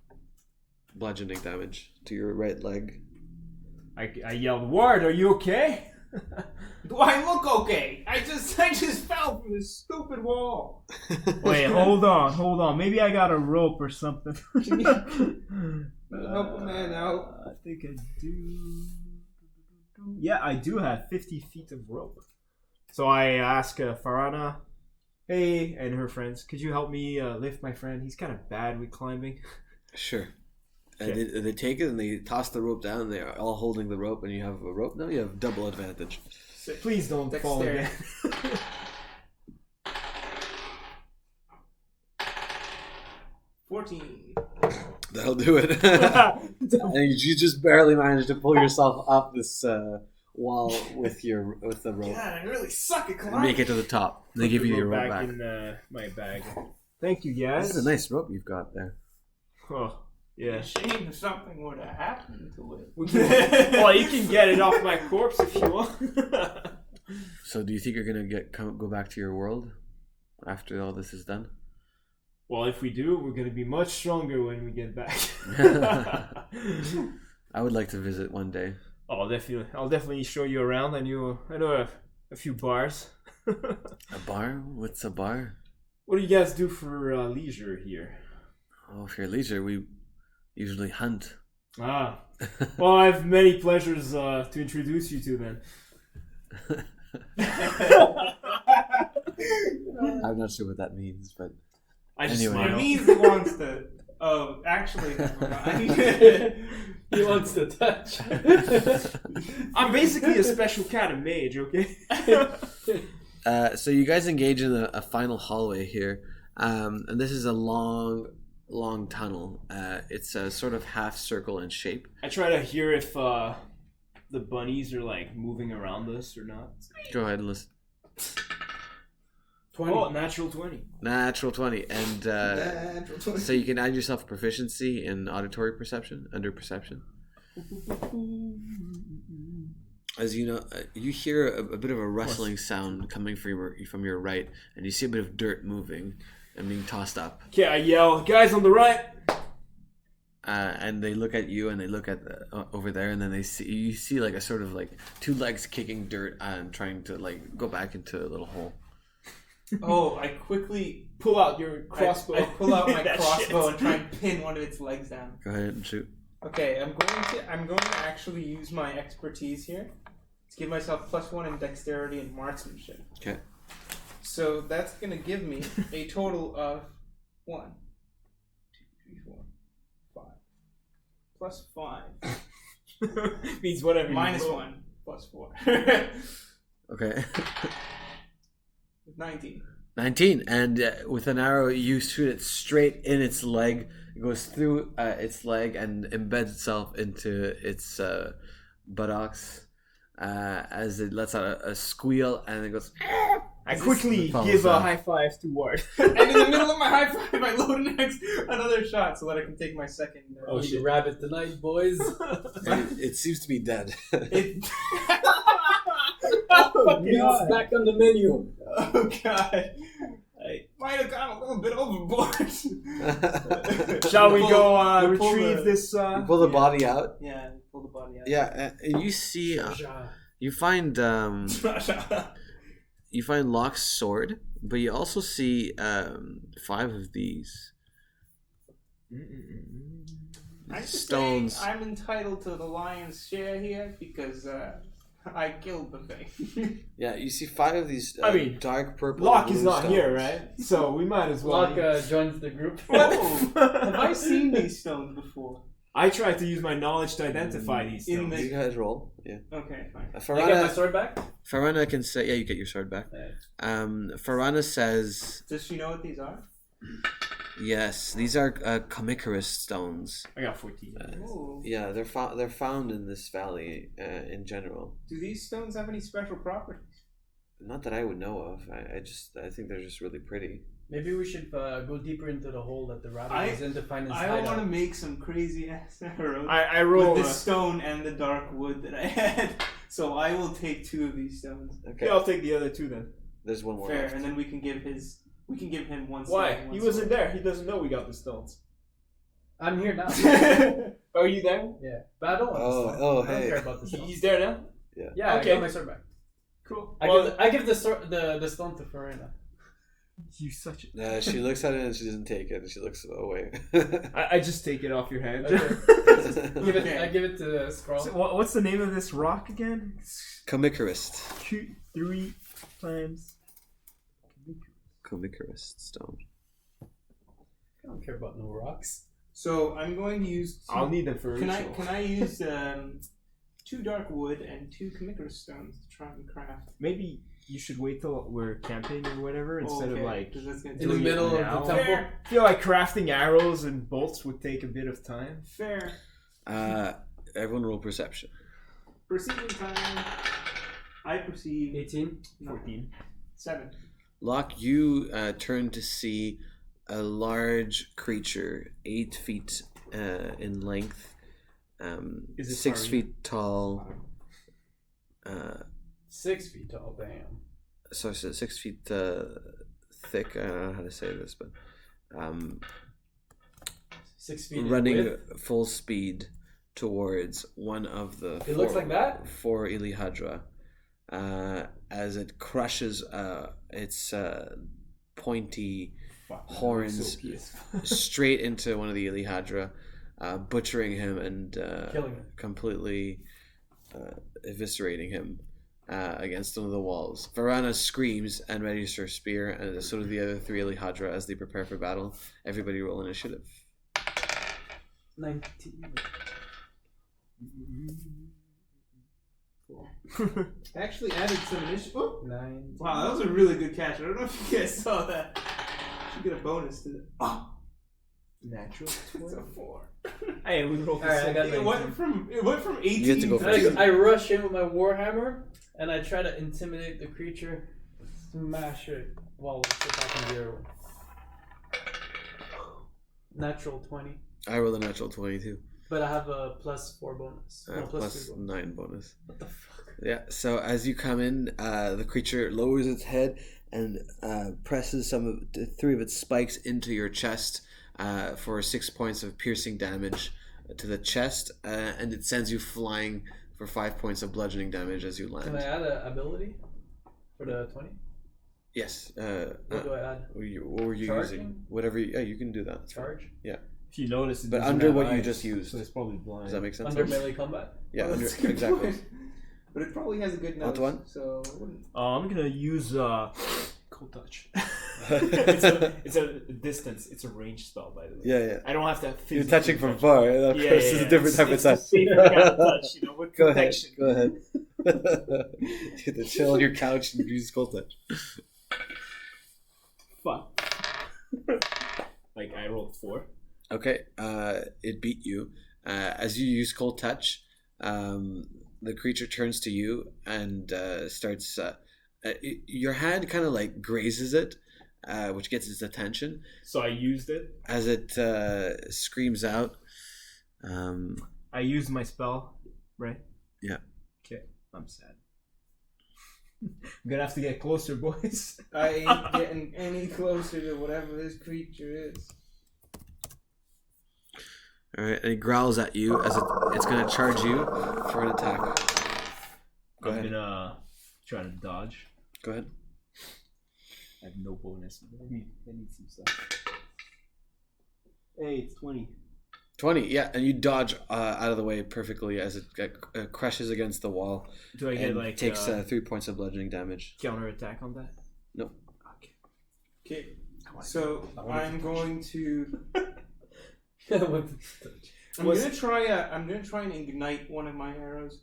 bludgeoning damage to your right leg. I yelled, Ward, are you okay? Do I look okay? I just fell from this stupid wall. Wait, hold on. Maybe I got a rope or something. Can you help a man out? I think I do. Yeah, I do have 50 feet of rope. So I ask Farana, hey, and her friends, could you help me lift my friend? He's kind of bad with climbing. Sure. Okay. And they take it and they toss the rope down. They're all holding the rope, and you have a rope now. You have double advantage. Please don't fall again. 14. That'll do it. And you just barely managed to pull yourself up this wall with the rope. God, I really suck at And climbing. make it to the top. And they give you your rope back. in my bag. Thank you, guys. This is a nice rope you've got there. Oh, yeah. Shame if something were to happen to it. Well, you can get it off my corpse if you want. So, do you think you're gonna go back to your world after all this is done? Well, if we do, we're gonna be much stronger when we get back. I would like to visit one day. Oh, definitely. I'll definitely show you around. I know a few bars. A bar? What's a bar? What do you guys do for leisure here? Oh, for your leisure, we usually hunt. Ah, well, I have many pleasures to introduce you to then. I'm not sure what that means, but I just Anyway. It smile. means he wants to. Oh, actually, never mind. He wants to touch. I'm basically a special kind of mage, okay? So you guys engage in a final hallway here, and this is a long tunnel. It's a sort of half circle in shape. I try to hear if the bunnies are like moving around us or not. Go ahead and listen. 20. Oh, natural 20. Natural 20, and so you can add yourself proficiency in auditory perception under perception. As you know, you hear a bit of a rustling sound coming from your right, and you see a bit of dirt moving and being tossed up. Okay, I yell, guys on the right. And they look at you, and they look at over there, and then you see like a sort of like two legs kicking dirt and trying to like go back into a little hole. Oh, I quickly Pull out your crossbow. I pull out my That crossbow shit. and try and pin one of its legs down. Go ahead and shoot. Okay, I'm going to actually use my expertise here to give myself +1 in dexterity and marksmanship. Okay. So that's going to give me a total of 1, 2, 3, 4, 5. +5. Means whatever. Minus you roll. 1, +4. Okay. 19. 19, and with an arrow you shoot it straight in its leg. It goes through its leg and embeds itself into its buttocks as it lets out a squeal, and it goes. I quickly Follows give a that. high five to Ward. And in the middle of my high five, I load another shot so that I can take my second. Oh, shit. Rabbit tonight, boys. It seems to be dead. Meat's back on the menu. Oh god. might have gone a little bit overboard. Shall we go We pull retrieve the- this? You pull the body out. Yeah, pull the body out. Yeah, and you see, you find Locke's sword, but you also see 5 of these I'm just stones. saying I'm entitled to the lion's share here because I killed the thing. Yeah, you see 5 of these I mean, dark purple. Locke and is blue not stones. here, right? So we might as well. Locke joins the group. Oh, have I seen these stones before? I tried to use my knowledge to identify these In stones. the- You guys roll. Yeah. Okay, fine. I get my sword back? Farana can say, yeah, you get your sword back. Farana says, Does she know what these are? yes, these are Commicarus stones. I got 14. Ooh. Yeah, they're found in this valley in general. Do these stones have any special properties? Not that I would know of. I think they're just really pretty. Maybe we should go deeper into the hole that the rabbit is in to find his I hideout. want to make some crazy ass arrows I roll. with the stone and the dark wood that I had. So I will take 2 of these stones. Okay. Yeah, I'll take the other 2 then. There's one more Fair, left. and then we can give him 1 stone. Why? one He wasn't sword. there. He doesn't know we got the stones. I'm here now. Are you there? Yeah, but I don't want Oh, the stone. oh, I don't hey. care about the stone. He's there now. Yeah, Okay. I got my sword back. Cool. I give the stone to Farina. You such. She looks at it and she doesn't take it. She looks away. I just take it off your hand. Okay. I give it to Scroll. So what's the name of this rock again? Commicarist. 3 times. Commicarist stone. I don't care about no rocks. So I'm going to use. I'll need them for Can ritual. I use 2 dark wood and 2 Commicarus stones to try and craft? Maybe you should wait till we're camping or whatever instead of Okay, like 'cause that's gonna In the take- middle of now. the temple. Fair. I feel like crafting arrows and bolts would take a bit of time. Fair. Everyone roll perception. Perceiving time. I perceive 18. 14. 7. Locke, you turn to see a large creature, 8 feet in length, Is it 6 furry? feet tall. 6 feet tall, damn. So 6 feet thick. I don't know how to say this, but 6 feet in running width. full speed towards one of the It looks like that? 4 Ilihadra as it crushes its pointy horns straight into one of the Ilihadra, butchering him and Killing him. completely eviscerating him against one of the walls. Varana screams and readies her spear, and so do the other 3 Ilihadra as they prepare for battle. Everybody roll initiative. 19. I actually added some initiative. Oh, 9. wow, that was a really good catch. I don't know if you guys saw that. Should get a bonus to that. Oh, Natural. it's a 4. Hey, we rolled the Alright, I same. got It went from 18. You get to go to first. I rush in with my warhammer and I try to intimidate the creature, smash it while it's attacking the arrow. Natural 20, I rolled a natural 22. but I have a +4 bonus. No, Plus 3 bonus. 9 bonus. What the fuck? Yeah, so as you come in, the creature lowers its head and presses 3 of its spikes into your chest for 6 points of piercing damage to the chest, and it sends you flying for 5 points of bludgeoning damage as you Can I land. add an ability for the 20? Yes. What do I add? What were you Charging? using? Whatever. Yeah, you can do that. It's fine. Charge? If you notice, it But doesn't under have what you eyes, just used. so it's probably blind. Does that make sense? Under melee combat? Yeah, Well, under, that's a good exactly. point. But it probably has a good nose. Antoine? So it wouldn't. I'm gonna use cold touch. it's a distance. It's a range spell, by the way. Yeah, yeah. I don't have to. You're physically touching from touch. far. Of Yeah, course, yeah, it's yeah. a different type of It's touch. a safer kind of touch, with Go ahead. protection. Go ahead. You get to chill on your couch and use cold touch. Fuck. Like I rolled 4. Okay, it beat you. As you use cold touch, the creature turns to you and starts. Your hand kind of like grazes it, which gets its attention. So I used it. As it screams out. I used my spell, right? Yeah. Okay, I'm sad. I'm gonna have to get closer, boys. I ain't getting any closer to whatever this creature is. All right, and it growls at you as it's going to charge you for an attack. Go I'm ahead. gonna try to dodge. Go ahead. I have no bonus. I need some stuff. Hey, it's 20. 20, yeah, and you dodge out of the way perfectly as it crashes against the wall. Do I get and like takes 3 points of bludgeoning damage. counter attack on that? Nope. Okay, so I'm going to. I'm gonna try and ignite one of my arrows.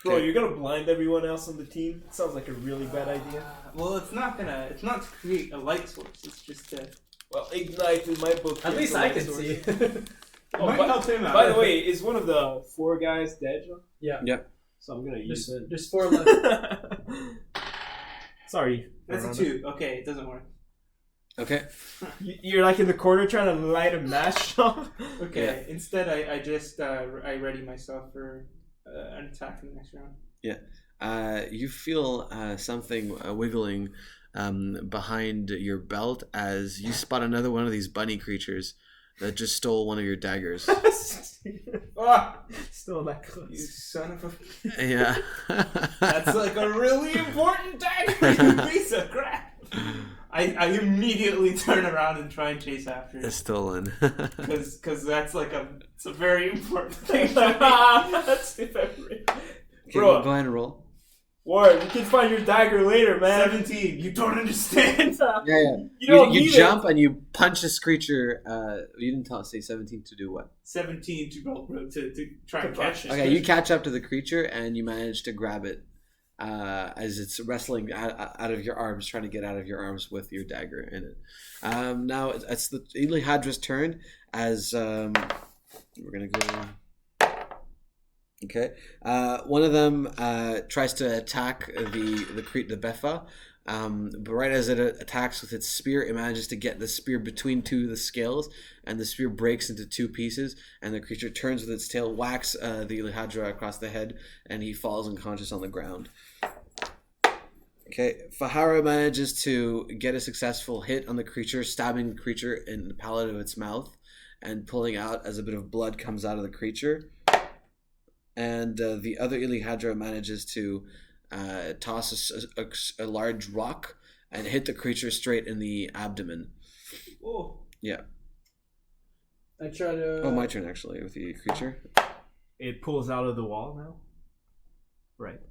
Bro, Okay. you're gonna blind everyone else on the team? Sounds like a really bad idea. Well, it's not to create a light source. It's just to. Well, ignite in my book. At least I can see. Oh, Might help him out. by the way, is one of the 4 guys dead, John? Yeah. Yep. So I'm gonna use it. There's 4 left. Sorry. That's a 2. Okay, it doesn't work. Okay. You're like in the corner trying to light a match, John. Okay, instead I just I ready myself for an attack in the next round. You feel something wiggling behind your belt as you spot another one of these bunny creatures that just stole one of your daggers. Ah, Still that you close. son of a. Yeah. That's like a really important dagger, you piece of crap. I immediately turn around and try and chase after it. It's stolen. Because that's like it's a very important thing. That's if ever. Okay, Bro. go ahead and roll. Warren, you can find your dagger later, man. 17. You don't understand. Yeah. You don't You need jump and you punch this creature. You didn't say 17 to do what? 17 to try and catch it. Okay, you catch up to the creature and you manage to grab it as it's wrestling out of your arms, trying to get out of your arms with your dagger in it. Now it's the Eli Hadra's turn as we're gonna go. Okay, one of them tries to attack the Beffa, but right as it attacks with its spear, it manages to get the spear between 2 of the scales, and the spear breaks into 2 pieces, and the creature turns with its tail, whacks the Ilihadra across the head, and he falls unconscious on the ground. Okay, Fahara manages to get a successful hit on the creature, stabbing the creature in the palate of its mouth, and pulling out as a bit of blood comes out of the creature. And the other Ilihadra manages to toss a large rock and hit the creature straight in the abdomen. Oh. Yeah. I try to. Oh, my turn actually with the creature. It pulls out of the wall now. Right.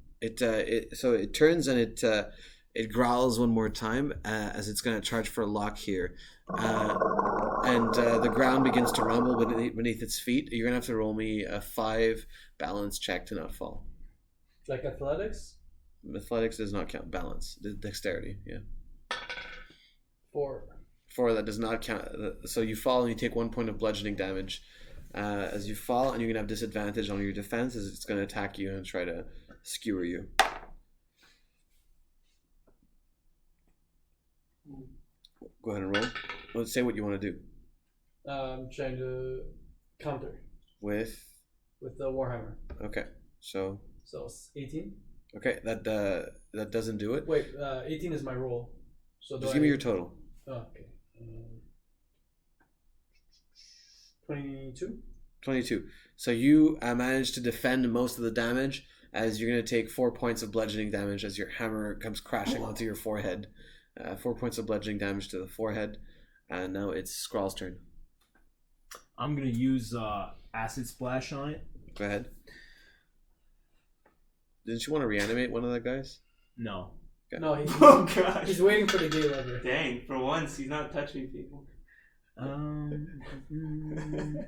So it turns and it growls one more time as it's going to charge for a lock here, and the ground begins to rumble beneath its feet. You're going to have to roll me a 5 balance check to not fall. Like athletics? Athletics does not count. Balance, dexterity, yeah. 4. 4, that does not count. So you fall and you take 1 point of bludgeoning damage as you fall, and you're going to have disadvantage on your defense as it's going to attack you and try to skewer you. Go ahead and roll. Let's say what you want to do. I'm trying to counter With the Warhammer. okay, so it's 18. okay, that doesn't do it. Wait, 18 is my roll. So Just give me your total. Oh, okay. 22. 22. So you managed to defend most of the damage as you're going to take 4 points of bludgeoning damage as your hammer comes crashing onto your forehead. 4 points of bludgeoning damage to the forehead. And now it's Skrull's turn. I'm gonna use acid splash on it. Go ahead. Didn't you want to reanimate one of the guys? No. Okay. No, Oh gosh. he's waiting for the gay lever. Dang, for once he's not touching people.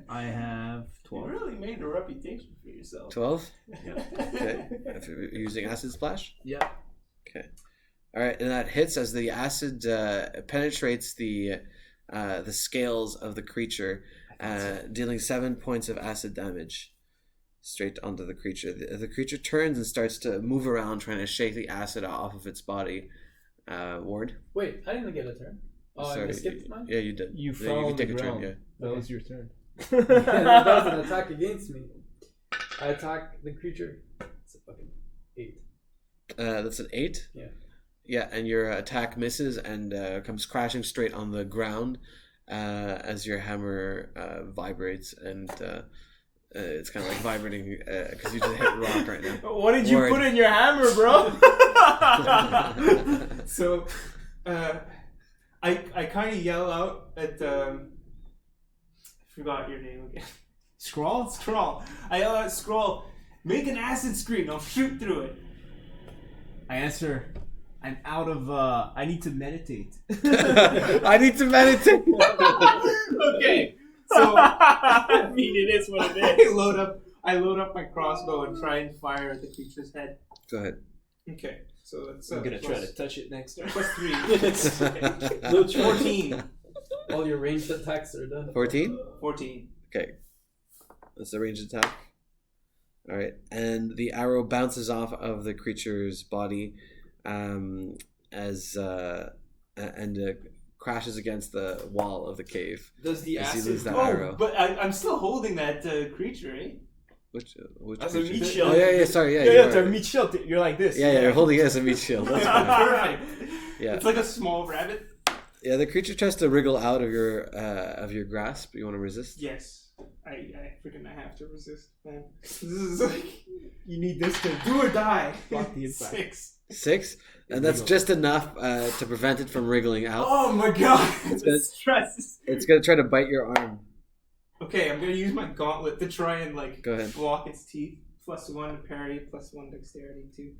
I have You 12. really made a reputation for yourself. 12? Yeah. Okay. If you're using acid splash? Yeah. Okay. All right, and that hits as the acid penetrates the scales of the creature, dealing 7 points of acid damage straight onto the creature. The creature turns and starts to move around, trying to shake the acid off of its body. Ward? Wait, I didn't get a turn. Oh, I skipped mine? Yeah, you did. You Yeah, fell can on the take a turn, ground. yeah. That was your turn. That was an attack against me. I attack the creature. It's a fucking 8. That's an 8? Yeah. Yeah, and your attack misses and comes crashing straight on the ground as your hammer vibrates, and it's kind of like vibrating because you just hit rock right now. What did you put in your hammer, bro? So, I kind of yell out at I forgot your name again. Scrawl. I yell at Scrawl. Make an acid screen. I'll shoot through it. I answer, I'm out of, I need to meditate. I need to meditate. Okay. So I mean, it is what it is. I load up my crossbow and try and fire at the creature's head. Go ahead. Okay. So that's I'm gonna try to touch it next turn. plus 3. No 14. All your ranged attacks are done. 14? 14. Okay. That's the ranged attack. All right. And the arrow bounces off of the creature's body crashes against the wall of the cave. Does the As you acid? lose that arrow. But I'm still holding that creature, eh? Which As a creature? meat shield. Oh, yeah, sorry. Yeah, Yeah, you it's are. a meat shield. You're like this. Yeah, you're holding it as a meat shield. That's fine. Perfect. Yeah. It's like a small rabbit. Yeah, the creature tries to wriggle out of your grasp. You want to resist? Yes. I freaking have to resist, man. This is like You need this to do or die. block the impact. 6. 6? And that's just enough to prevent it from wriggling out. Oh my god. gonna- Stress. It's going to try to bite your arm. Okay, I'm gonna use my gauntlet to try and Go ahead. block its teeth. +1 to parry, +1 dexterity, 2.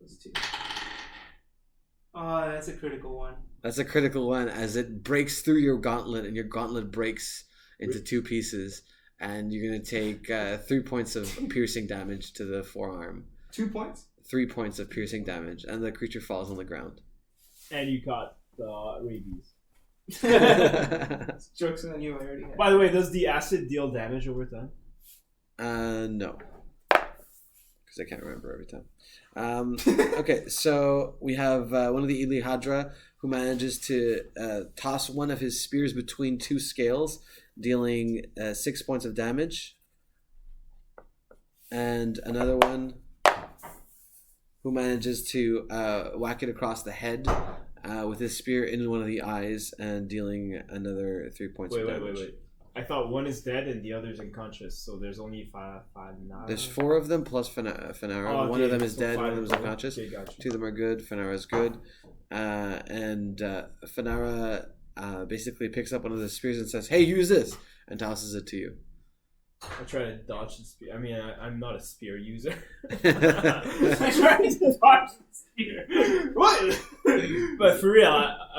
+2. Oh, that's a critical one. That's a critical one as it breaks through your gauntlet, and your gauntlet breaks into 2 pieces. And you're going to take 3 points of piercing damage to the forearm. 2 points? 3 points of piercing damage, and the creature falls on the ground. And you got rabies. Jokes on you, I already had. By the way, does the acid deal damage over time? No. Because I can't remember every time. Okay, so we have one of the Ilihadra who manages to toss one of his spears between 2 scales, dealing 6 points of damage. And another one who manages to whack it across the head with his spear in one of the eyes and dealing another 3 points of damage. Wait. I thought one is dead and the other's unconscious, so there's only five now. There's 4 of them plus Finara. Oh, One of okay, them is so dead, 5 one of them is total. unconscious. Okay, gotcha. 2 of them are good. Finara's good. And Finara basically picks up one of the spears and says, "Hey, use this," and tosses it to you. I try to dodge the spear. I mean, I'm not a spear user. I tried to dodge the spear. What? But for real,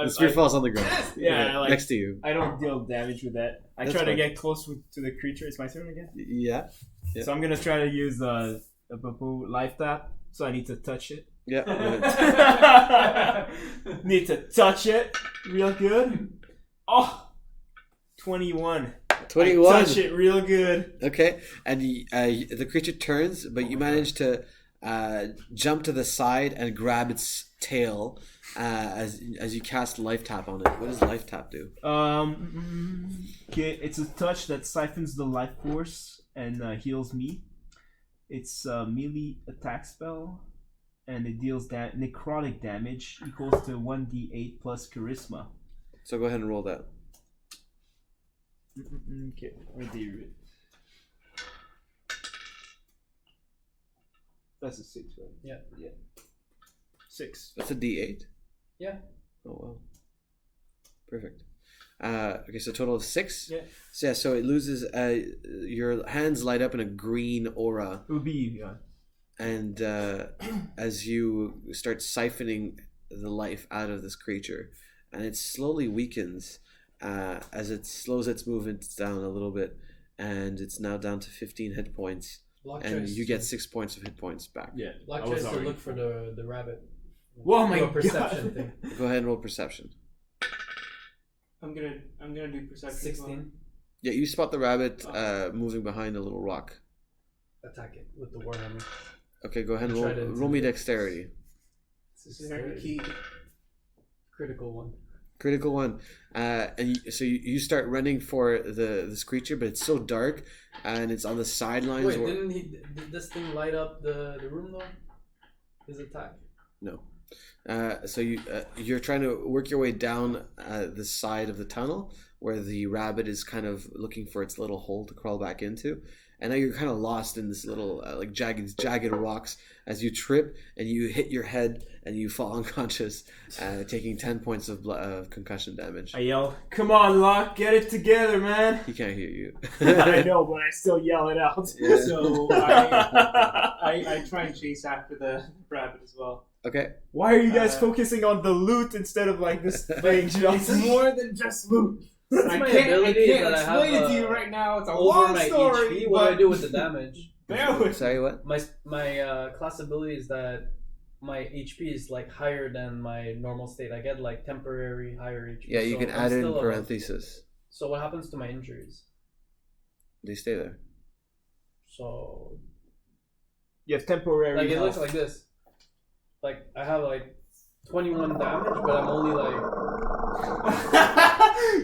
The spear falls on the ground. Yeah, like, next to you. I don't deal damage with that. I That's try to fine. get close to the creature. It's my turn again. Yeah. Yeah. So I'm gonna try to use a Babu life tap. So I need to touch it. Yeah. Need to touch it real good. Oh, 21. 21. I touch it real good. Okay, and the creature turns, but you manage to jump to the side and grab its tail as you cast life tap on it. What does life tap do? Okay, it's a touch that siphons the life force and heals me. It's a melee attack spell, and it deals necrotic damage equals to 1d8 plus charisma. So go ahead and roll that. Okay, where do you read? That's a 6, right? Yeah. 6. That's a D8. Yeah. Oh wow. Perfect. Okay, so total of 6. Yeah. So it loses. Your hands light up in a green aura, It would be you, yeah. and as you start siphoning the life out of this creature, and it slowly weakens as it slows its movements down a little bit, and it's now down to 15 hit points, Block and tries you get 6 points of hit points back. Yeah. Block I was tries to already- look for the rabbit. Whoa, my Do a perception God. thing. Go ahead and roll perception. I'm gonna do perception. as well. 16. Yeah, you spot the rabbit moving behind a little rock. Attack it with the warhammer. Okay, go ahead and Try to roll me intimidate. dexterity. This is very key. Critical one. Critical one. And you start running for this creature, but it's so dark, and it's on the sidelines. Wait, did this thing light up the room though? his attack? No. So you're trying to work your way down the side of the tunnel where the rabbit is kind of looking for its little hole to crawl back into, and now you're kind of lost in this little like jagged rocks as you trip and you hit your head and you fall unconscious, taking 10 points of concussion damage. I yell, "Come on, Locke, get it together, man!" He can't hear you. I know, but I still yell it out. Yeah. So I try and chase after the rabbit as well. Okay. Why are you guys focusing on the loot instead of like this thing? It's more than just loot. I my can't ability explain that I have, it to you right now. It's a Over long my story. HP, what do but I do with the damage? bear with Sorry, what? My class ability is that my HP is like higher than my normal state. I get like temporary higher HP. Yeah, you so can I'm add it in still above. parentheses. So what happens to my injuries? They stay there. So You have temporary like it health. looks like this. Like I have like 21 damage, but I'm only like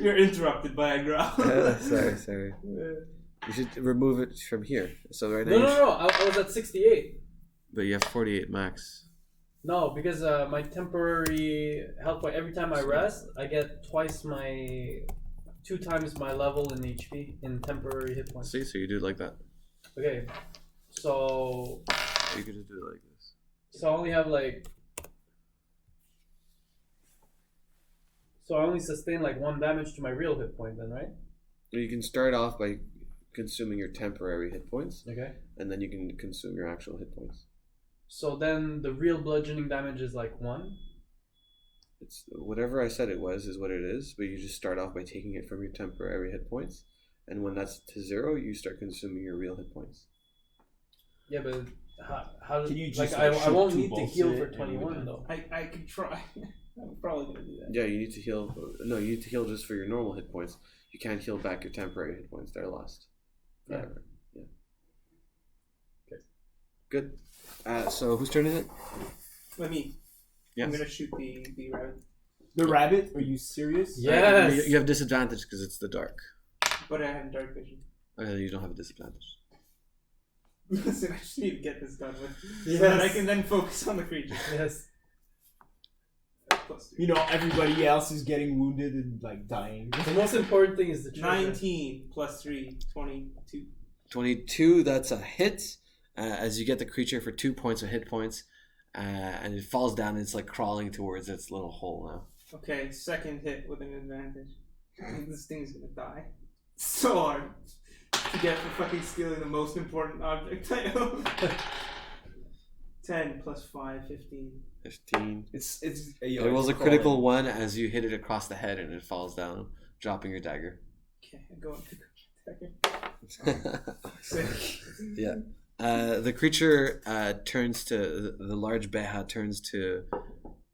You're interrupted by a growl. Sorry. You should remove it from here. So right now, no. I was at 68. But you have 48 max. No, because my temporary health point. Every time I rest, I get two times my level in HP in temporary hit points. See, so you do it like that. Okay, so You could just do it like this. I only have like. So I only sustain like 1 damage to my real hit point then, right? You can start off by consuming your temporary hit points, Okay. and then you can consume your actual hit points. So then the real bludgeoning damage is like 1. It's whatever I said it was is what it is, but you just start off by taking it from your temporary hit points, and when that's to 0, you start consuming your real hit points. Yeah, but how Can you like just, I shoot won't two need to bolts heal in for it and you're 21 done? though. I could try. I'm probably gonna do that. Yeah, you need to heal. No, you need to heal just for your normal hit points. You can't heal back your temporary hit points. They're lost forever. Yeah. Okay. Good. So whose turn is it? Let me. Yes. I'm gonna shoot the rabbit, The rabbit? Are you serious? Yes. You have disadvantage because it's the dark. but I have dark vision. You don't have a disadvantage. Listen, I just need to get this done with, so Yes. that I can then focus on the creature. Yes. Plus 2. You know, everybody else is getting wounded and like dying. The most important thing is the treasure. 19 plus 3, 22. 22. That's a hit. As you get the creature for 2 points of hit points, and it falls down. And it's like crawling towards its little hole now. Okay, second hit with an advantage. This thing's gonna die. So hard to get for fucking stealing the most important object I own. 10 plus 5, 15. 15. It's It rolls a critical 1 as you hit it across the head, and it falls down, dropping your dagger. Okay, I go into Sick. Yeah. The creature turns to the large Beha turns to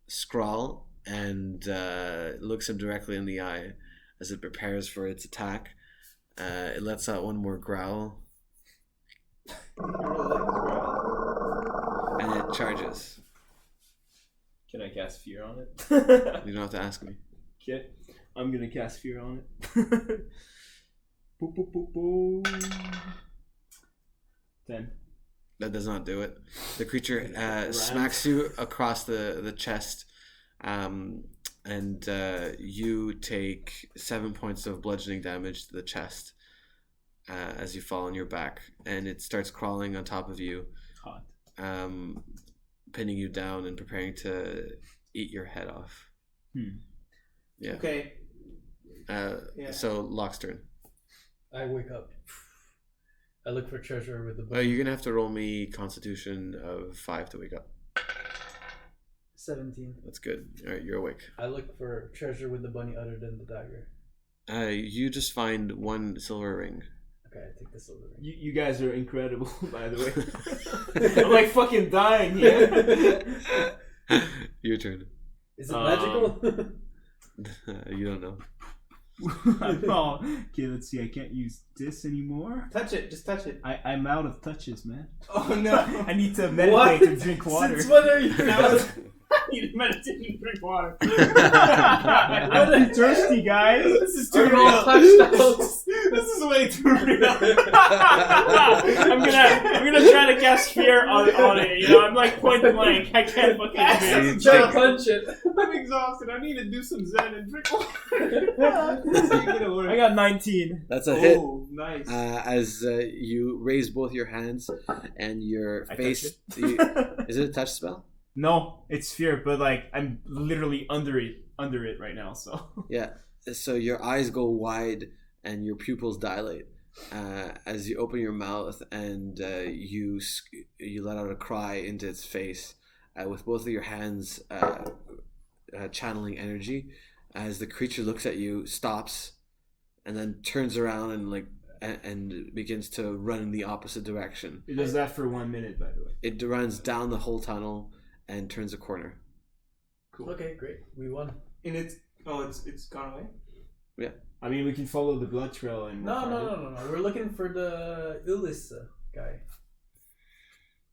Skrull and looks him directly in the eye as it prepares for its attack. It lets out one more growl and it charges. Can I cast fear on it? You don't have to ask me. Okay. I'm gonna cast fear on it. Boop, boop, boop, boop. 10. That does not do it. The creature smacks you across the chest, and you take 7 points of bludgeoning damage to the chest as you fall on your back, and it starts crawling on top of you, Hot. pinning you down and preparing to eat your head off. Yeah. Okay. Yeah. So Locke's turn. I wake up. I look for treasure with the book. You're gonna have to roll me Constitution of 5 to wake up. 17. That's good. All right, you're awake. I look for treasure with the bunny other than the dagger. You just find 1 silver ring. Okay, I take the silver ring. You guys are incredible, by the way. I'm like fucking dying here. Your turn. Is it magical? You don't know. Oh, okay, let's see. I can't use this anymore. Touch it, just touch it. I'm out of touches, man. Oh no. I need to meditate and drink water. Since when are you? I need to meditate and drink water. I'm thirsty, guys. This is Are too you all real. touched out? This is way too real. I'm gonna try to cast fear on it. You know, I'm like point blank. I can't fucking do it. Try to punch it. I'm exhausted. I need to do some Zen and drink water. I got 19. That's a hit. Oh, nice. As you raise both your hands and your I face. touch Is it a touch spell? No, it's fear, but like I'm literally under it right now. So Yeah. So your eyes go wide and your pupils dilate as you open your mouth and you let out a cry into its face with both of your hands channeling energy. As the creature looks at you, stops, and then turns around and begins to run in the opposite direction. it does that for 1 minute, by the way. It runs down the whole tunnel and turns a corner. Okay, great. We won. And it's gone away. I mean, we can follow the blood trail and No. We're looking for the Ilissa guy.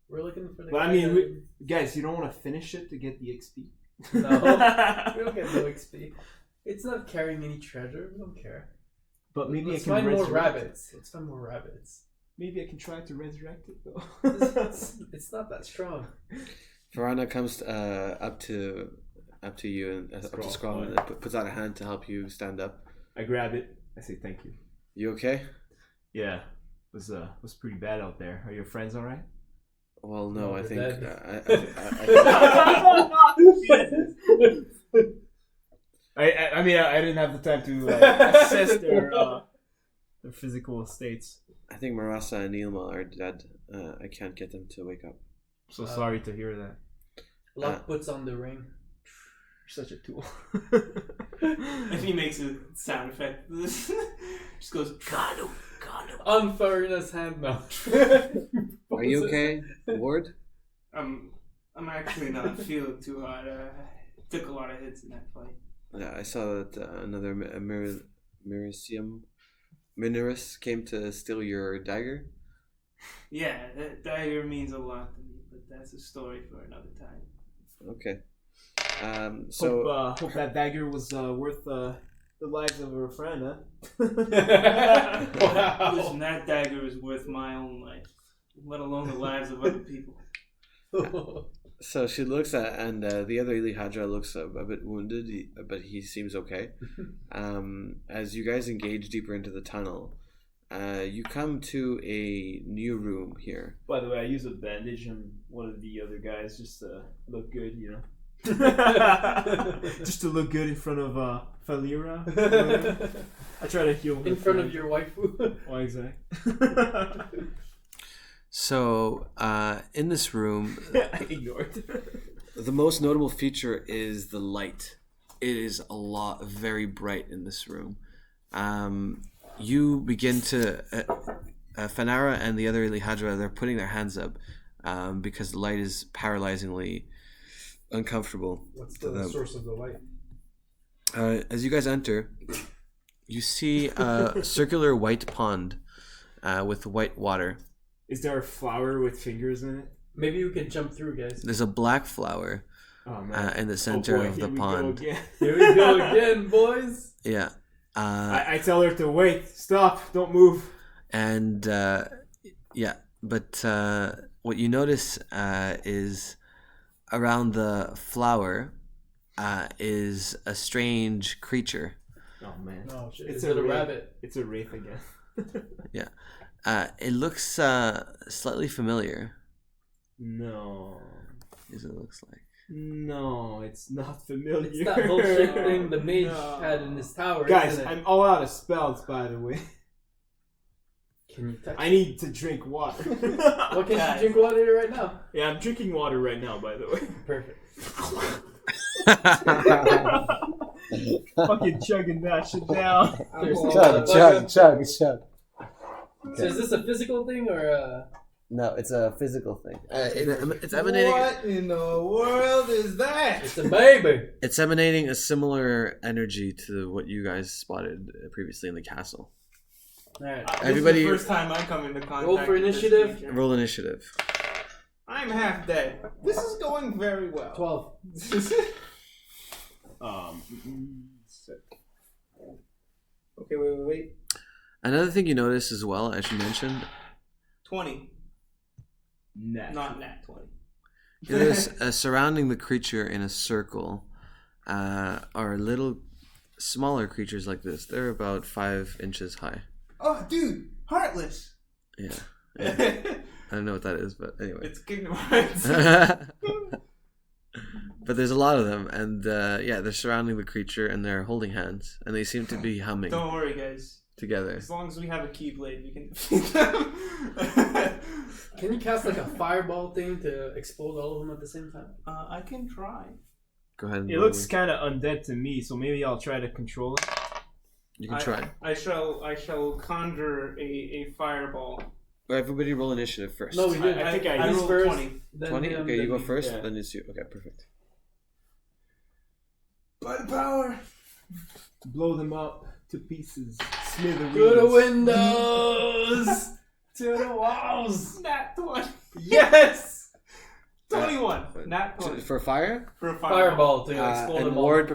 We're looking for the But guy. I mean, guys, you don't want to finish it to get the XP. No, we don't get no XP. It's not carrying any treasure. We don't care. But maybe Let's I can find more resurrect rabbits. it. Let's find more rabbits. Maybe I can try to resurrect it though. It's not that strong. Farana comes up to you and up to Scrawl and puts out a hand to help you stand up. I grab it. I say thank you. You okay? Yeah, was pretty bad out there. Are your friends all right? Well, no, I they're think dead. I mean, I didn't have the time to assess their physical states. I think Marasa and Nilma are dead. I can't get them to wake up. So sorry to hear that. Luck puts on the ring. You're such a tool. If he makes a sound effect, just goes. On Farina's hand now. Are you okay, Ward? I'm actually not feeling too hot. Took a lot of hits in that fight. Yeah, I saw that another Minerus came to steal your dagger. Yeah, that dagger means a lot to me, but that's a story for another time. Okay. So Hope that dagger was worth the lives of her friend, huh? Listen, that dagger is worth my own life, let alone the lives of other people. So she looks at, and the other Ilihadra looks a bit wounded, but he seems okay. As you guys engage deeper into the tunnel, you come to a new room here. By the way, I use a bandage on one of the other guys just to look good, you know. Just to look good in front of Falira. I try to heal in front of your waifu. Oh, exactly. So, in this room, Ignored. the most notable feature is the light. It is very bright in this room. You begin to, Fanara and the other Ilihadra, they're putting their hands up because the light is paralyzingly uncomfortable. What's the source of the light? As you guys enter, you see a circular white pond with white water. Is there a flower with fingers in it? Maybe we can jump through, guys. There's a black flower in the center of the pond. Here we go again, boys. Yeah. I tell her to wait, stop, don't move. And but what you notice is around the flower is a strange creature. Oh man. Oh shit. It's Is it a wraith. rabbit? It's a wraith again. Yeah. It looks slightly familiar. No. As it looks like. No, it's not familiar. It's that bullshit thing the mage had in his tower. Guys, isn't it? I'm all out of spells, by the way. Can you touch I need to drink water. What can you drink water right now? Yeah, I'm drinking water right now, by the way. Perfect. Fucking chugging that shit down. Chug. So is this a physical thing or a... No, it's a physical thing. It's emanating. What in the world is that? It's a baby. It's emanating a similar energy to what you guys spotted previously in the castle. Alright. Everybody, This is the first time I come into contact Roll for with this initiative. creature. roll initiative. I'm half dead. This is going very well. 12. Okay, wait. Another thing you notice as well, as you mentioned, 20. Nah. Not nat 20. you notice surrounding the creature in a circle are little smaller creatures like this. They're about 5 inches high. Oh, dude, Heartless. Yeah. It's I don't know what that is, but anyway. Kingdom Hearts. But there's a lot of them, and they're surrounding the creature, and they're holding hands, and they seem to be humming Don't worry, guys. together. As long as we have a Keyblade, we can defeat them. Can you cast like a fireball thing to explode all of them at the same time? I can try. Go ahead. And It roll looks me. kind of undead to me, so maybe I'll try to control it. You can try. I shall conjure a fireball. Well, everybody roll initiative first. No, we didn't. I think I He's rolled first. 20. Then 20? him, Okay, you then go me. first, yeah. then it's you. Okay, perfect. By the power. Blow them up to pieces. Smithereens. To the windows! To the walls! Nat 20. Yes! 21. Nat 20. For fire? For a Fireball to explode And them all. Ward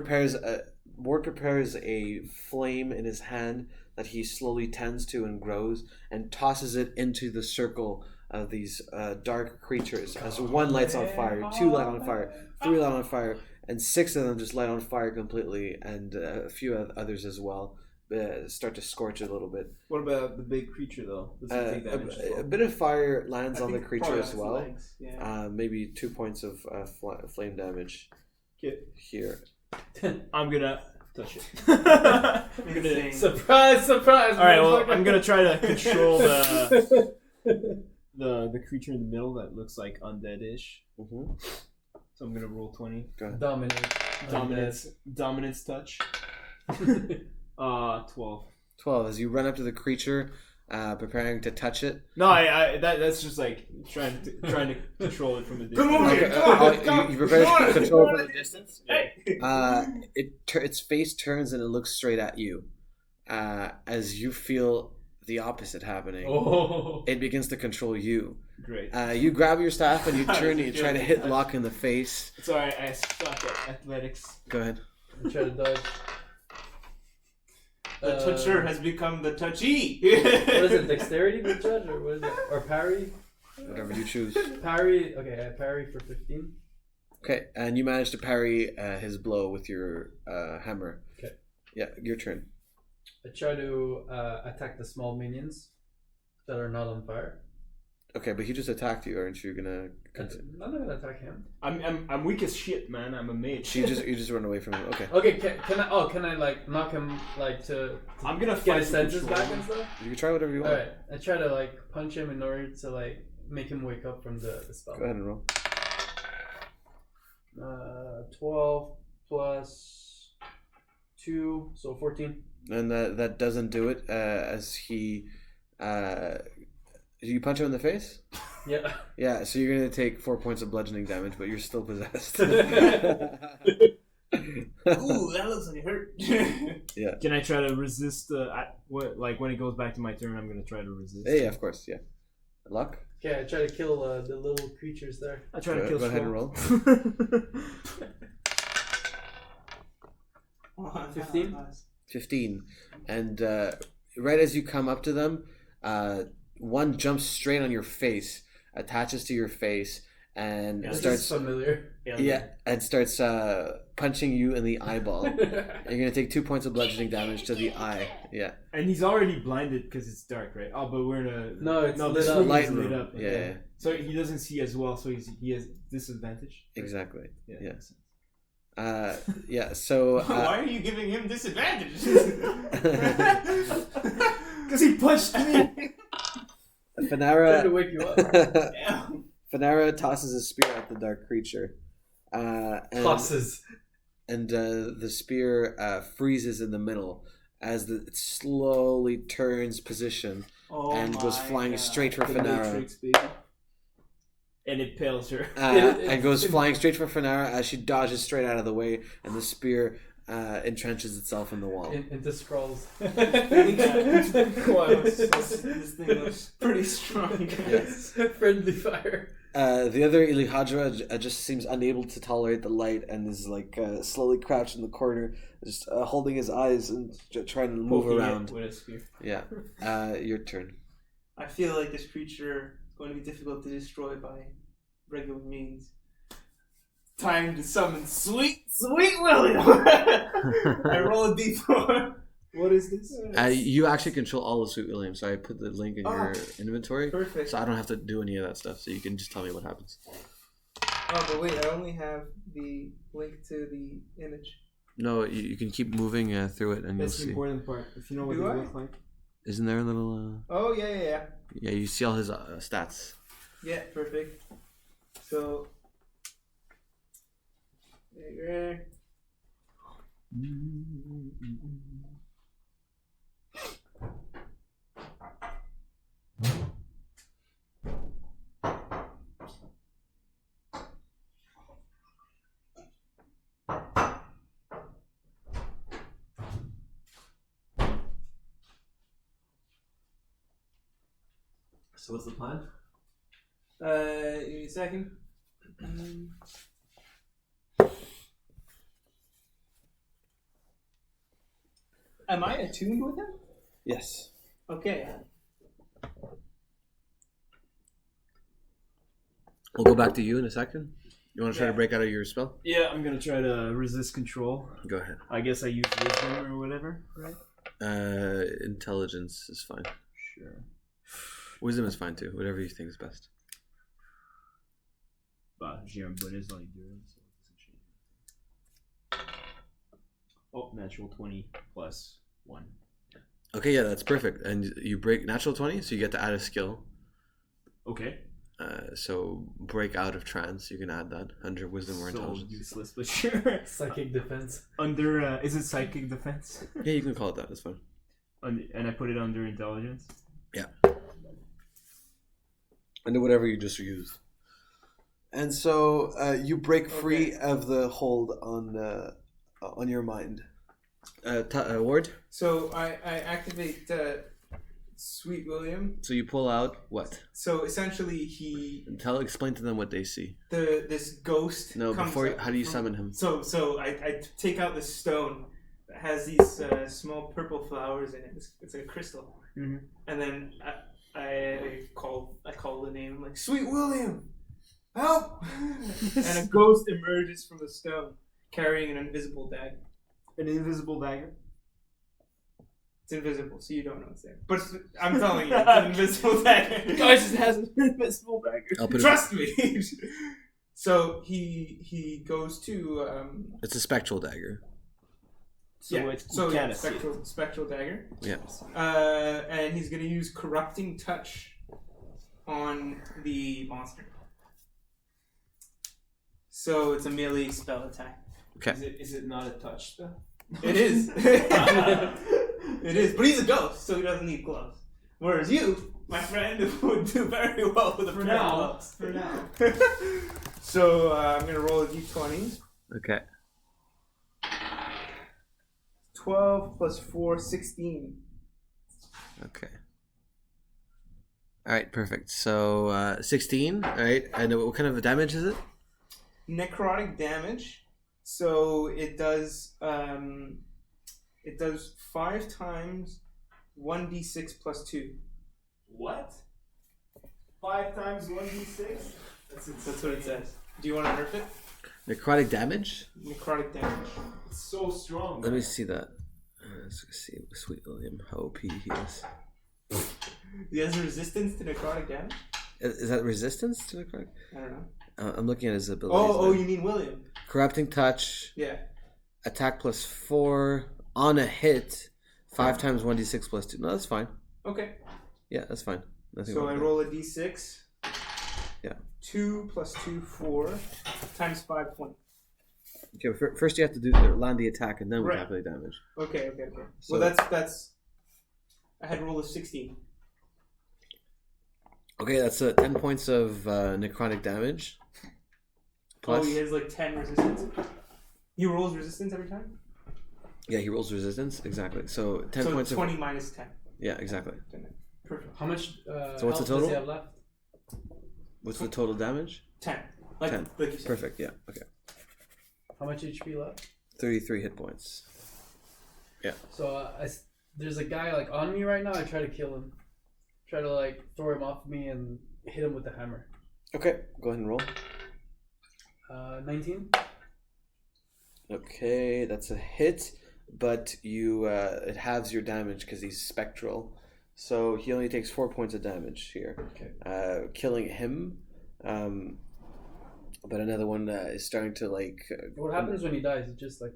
prepares a flame in his hand that he slowly tends to and grows, and tosses it into the circle of these dark creatures. As one lights on fire, 2 light on fire, 3 light on fire, and 6 of them just light on fire completely, and a few others as well start to scorch it a little bit. What about the big creature, though? Does it take damage as A well? bit of fire lands I on the think creature probably as on its well. legs, yeah. Maybe 2 points of flame damage Okay. here. I'm gonna touch it. I'm gonna Surprise, surprise! All right. Well, motherfucker. I'm gonna try to control the creature in the middle that looks like undead-ish. Mm-hmm. So I'm gonna roll 20. Go ahead. Dominance touch. 12. 12. As you run up to the creature, preparing to touch it. No, that's just like trying to control it from a distance. Come on here! You prepare to control from the distance. Hey! Its face turns and it looks straight at you. As you feel the opposite happening, Oh. it begins to control you. Great. You grab your staff and you turn and you feel try to the hit touch? Locke in the face. It's alright. I suck at athletics. Go ahead. I try to dodge. The toucher has become the touchy. What is it? Dexterity to judge, or what is it? Or parry? Whatever you choose. Parry. Okay, I parry for 15. Okay, and you manage to parry his blow with your hammer. Okay. Yeah, your turn. I try to attack the small minions that are not on fire. Okay, but he just attacked you, aren't you gonna? I'm not gonna attack him. I'm weak as shit, man. I'm a mage. You just run away from him. Okay. Okay, can I like knock him like to I'm gonna get fight his to senses control back him. and stuff? You can try whatever you want. Alright, I try to like punch him in order to like make him wake up from the spell. Go ahead and roll. 12 plus 2, so 14. And that doesn't do it. As he, you punch him in the face. Yeah. Yeah, so you're gonna take 4 points of bludgeoning damage, but you're still possessed. Ooh, that looks like it hurt. Yeah. Can I try to resist when it goes back to my turn? I'm gonna try to resist. Yeah, of course. Yeah. Luck. Okay, I try to kill the little creatures there. I try to kill. Go ahead and roll. 15? 15, and right as you come up to them, one jumps straight on your face, attaches to your face, and This starts. is familiar. Yeah, and starts punching you in the eyeball. You're gonna take 2 points of bludgeoning damage to the eye. Yeah. And he's already blinded because it's dark, right? Oh, but we're in a No, it's lit this up. room Light is lit room. up. Yeah. So he doesn't see as well, so he has disadvantage. Exactly. Yeah. Yeah. makes sense. Yeah. So. Why are you giving him disadvantage? Because he punched me. Trying to Fanara. wake you up. Fanara tosses a spear at the dark creature. And Tosses. the spear freezes in the middle as it slowly turns position and goes flying straight for The Fanara. Matrix, baby. And it pales her. And goes flying straight for Fanara as she dodges straight out of the way, and the spear entrenches itself in the wall. Into scrolls. Wow, this thing looks pretty strong, guys. Friendly fire. The other Ilihadra just seems unable to tolerate the light and is like slowly crouched in the corner, just holding his eyes and trying to move Poking it around. with a spear. Yeah. Your turn. I feel like this creature is going to be difficult to destroy by regular means. Time to summon Sweet William! I roll a d4. What is this? You actually control all of Sweet William, so I put the link in your inventory. Perfect. So I don't have to do any of that stuff, so you can just tell me what happens. Oh, but wait, I only have the link to the image. No, you can keep moving through it and That's the you'll see. important part. If you know what Do they I? look like. Isn't there a little... Oh, yeah. Yeah, you see all his stats. Yeah, perfect. So... There. So what's the plan? Give me a second. Am I attuned with him? Yes. Okay. We'll go back to you in a second. You want to try to Yeah. break out of your spell? Yeah, I'm gonna try to resist control. Go ahead. I guess I use wisdom or whatever, right? Intelligence is fine. Sure. Wisdom is fine too. Whatever you think is best. Bah, j'ai un bonus dans les deux, so it doesn't change. Oh, natural 20 plus 1. Okay, yeah, that's perfect. And you break natural 20, so you get to add a skill. Okay. So break out of trance, you can add that under wisdom or So intelligence. useless, but sure. Psychic defense. Under, is it psychic defense? Yeah, you can call it that. That's fine. And I put it under intelligence? Yeah. Under whatever you just used. And so you break free of the hold on your mind. Ward? So I activate Sweet William. So you pull out what? So essentially, he Explain to them what they see. this ghost. No, comes before. up How do you from- summon him? So I take out this stone that has these small purple flowers in it. It's like a crystal. Mhm. And then I call the name. I'm like, Sweet William, help! And a ghost emerges from the stone carrying an invisible dagger. An invisible dagger? It's invisible, so you don't know it's there. But I'm telling you, it's an invisible dagger. Guys, just has an invisible dagger. I'll put Trust me. So he goes to It's a spectral dagger. So yeah, it's so kind of spectral dagger. Yeah. And he's gonna use corrupting touch on the monster. So it's a melee spell attack. Okay. Is it not a touch spell? It is. It is, but he's a ghost, so he doesn't need gloves. Whereas you, my friend, would do very well with a pair of gloves. For now. So I'm gonna roll a d20. Okay. 12 plus 4, 16. Okay. All right, perfect. So 16. All right, and what kind of damage is it? Necrotic damage. So it does 5 times 1d6 plus 2. What? 5 times 1d6? That's what it says. Do you want to nerf it? Necrotic damage? Necrotic damage. It's so strong. Let me see that. Let's see, Sweet William, how OP he is. He has resistance to necrotic damage? Is that resistance to necrotic? I don't know. I'm looking at his abilities. Oh, now. you mean William? Corrupting touch, Yeah. attack plus 4 on a hit, 5 times 1d6 plus 2. No, that's fine. Okay. Yeah, that's fine. Nothing So wrong I with roll a d6. Yeah. 2 plus 2, 4 times 5, 20. that. Okay, first you have to land the attack and then we Right. calculate damage. Okay. So- Well, that's. I had rolled a 16. Okay, that's 10 points of necrotic damage. Plus, Oh, he has like 10 resistance. He rolls resistance every time? yeah, he rolls resistance. Exactly. So 10 points 20 of. minus 10. Yeah, exactly. Perfect. How much So what's the health total? does he have left? What's the total damage? 10. Like 10. Like you said. Perfect. Yeah. Okay. How much HP left? 33 hit points. So there's a guy like on me right now. I try to kill him. Try to like throw him off me and hit him with the hammer. Okay. Go ahead and roll. 19. Okay, that's a hit, but you it halves your damage because he's spectral. So he only takes 4 points of damage here. Okay. Killing him. But another one is starting to like. What happens when he dies? It just like.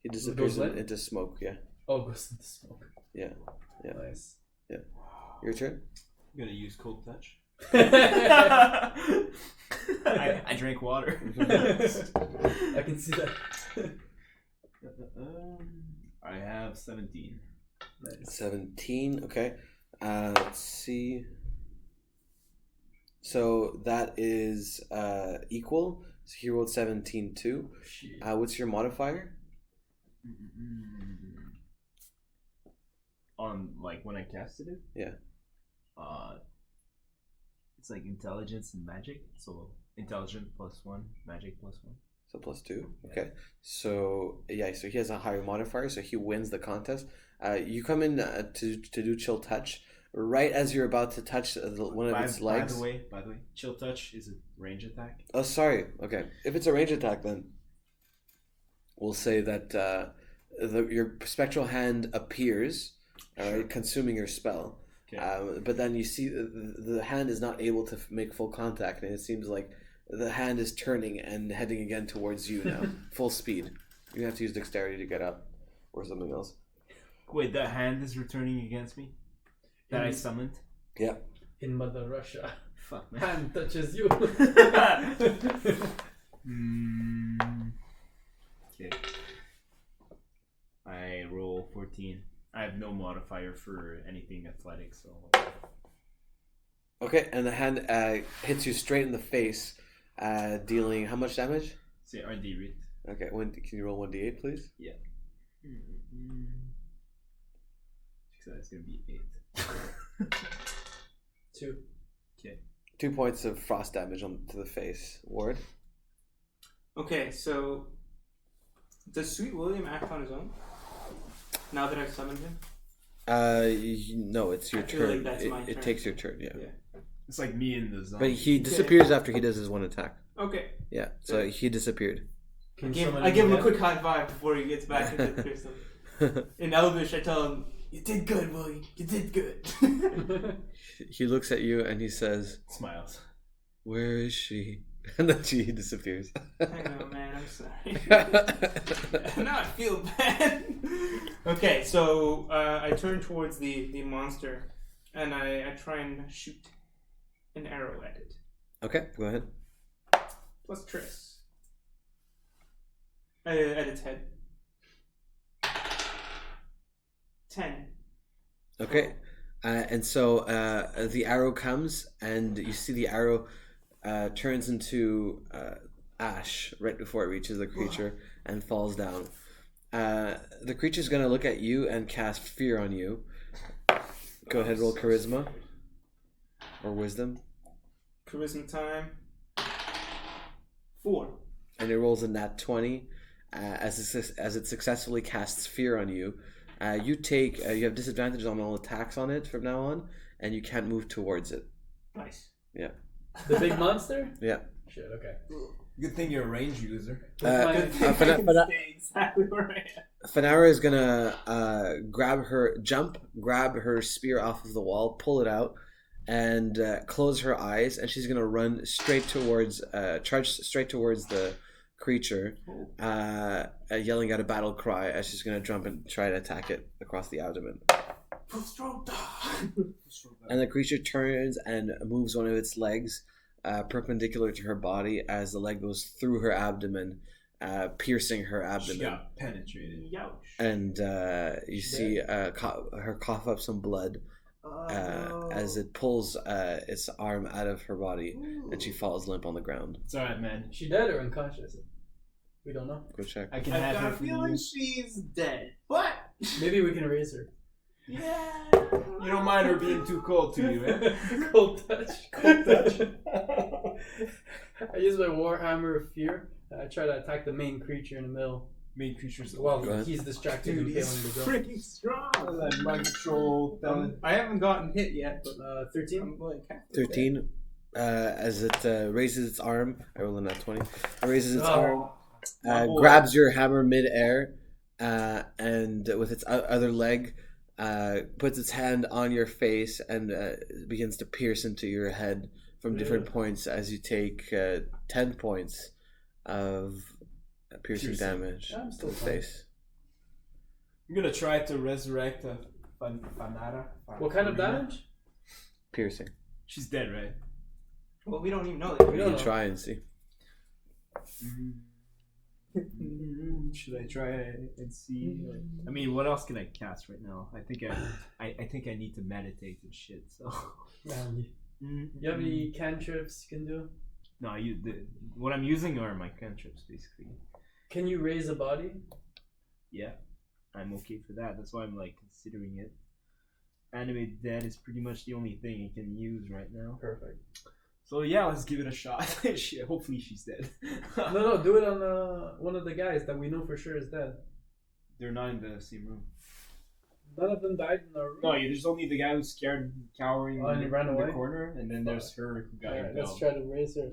He disappears goes limp? into smoke. Yeah. Oh, goes into smoke. Yeah. Yeah. Nice. Your turn. I'm gonna use cold touch. I drank water. I can see that. I have 17. Nice. 17. Okay. Let's see. So that is equal. So he rolled 17 too. What's your modifier? On like when I casted it? Yeah. It's like intelligence and magic. So intelligence +1, magic +1. So +2. Okay. So yeah. So he has a higher modifier. So he wins the contest. You come in to do chill touch. Right as you're about to touch one of its legs. By the way, chill touch is a range attack. Oh, sorry. Okay. If it's a range attack, then we'll say that your spectral hand appears, consuming your spell. Okay. But then you see the hand is not able to make full contact, and it seems like the hand is turning and heading again towards you now, full speed. You have to use dexterity to get up, or something else. Wait, that hand is returning against me? That I summoned? Yeah. In Mother Russia. Fuck, man. Hand touches you. Okay. I roll 14. I have no modifier for anything athletic, so. Okay, and the hand hits you straight in the face, dealing how much damage? Say RD read. Okay, can you roll 1d8, please? Yeah. So that's gonna be 8. 2. Okay. 2 points of frost damage to the face. Ward? Okay, so does Sweet William act on his own? Now that I've summoned him? No, it's your I feel turn. like that's my It turn. takes your turn, yeah. It's like me in the zombie. But he disappears after he does his one attack. Okay. Yeah, so he disappeared. I give him a quick high five before he gets back into the crystal. In Elvish, I tell him, "You did good, Willie. You did good." He looks at you and he says, Smiles. "Where is she?" And then he disappears. I know, man. I'm sorry. Now I feel bad. Okay, so I turn towards the monster, and I try and shoot an arrow at it. Okay, go ahead. Plus Triss. At its head. 10. Okay, and so the arrow comes, and you see the arrow turns into ash right before it reaches the creature and falls down. The creature's going to look at you and cast fear on you. Go ahead, roll charisma or wisdom. Charisma time. 4. And it rolls a nat 20 as it successfully casts fear on you. You have disadvantage on all attacks on it from now on, and you can't move towards it. Nice. Yeah. The big monster? Yeah. Shit, okay. Good thing you're a range user. Exactly where I am. Fanara is gonna grab her spear off of the wall, pull it out, and close her eyes, and she's gonna run charge straight towards the creature, yelling out a battle cry as she's gonna jump and try to attack it across the abdomen. And the creature turns and moves one of its legs perpendicular to her body as the leg goes through her abdomen, piercing her abdomen. She got penetrated. Youch. And you see her cough up some blood as it pulls its arm out of her body, and she falls limp on the ground. It's alright, man. She dead or unconscious? We don't know. Go check. I can I've have got her a for feeling you. she's dead. But Maybe we can raise her. Yeah. You don't mind her being too cold to you, eh? Cold touch. Cold touch. I use my Warhammer of Fear. I try to attack the main creature in the middle. Main creatures. Well, he's distracted and killing the girl. Freaking strong. That mind control. I haven't gotten hit yet, but 13? I'm going 13. As it raises its arm, I roll in that 20. It raises its arm, grabs your hammer mid-air, and with its other leg, puts its hand on your face and begins to pierce into your head from different points as you take 10 points of piercing damage I'm to still the fine. face. I'm gonna try to resurrect a Fanara. What kind of damage? Piercing. She's dead, right? Well, we don't even know that. We You don't can know. try and see. Should I try and see? I mean, what else can I cast right now? I think I think I need to meditate and shit. So. You have any cantrips you can do? No, what I'm using are my cantrips, basically. Can you raise a body? Yeah, I'm okay for that. That's why I'm like considering it. Animate dead is pretty much the only thing I can use right now. Perfect. So yeah, let's give it a shot. Shit, hopefully she's dead. No, do it on one of the guys that we know for sure is dead. They're not in the same room. None of them died in our room. No, there's only the guy who's scared and cowering and he ran in away? the corner, and then there's her who got Alright, let's impaled. try to raise her.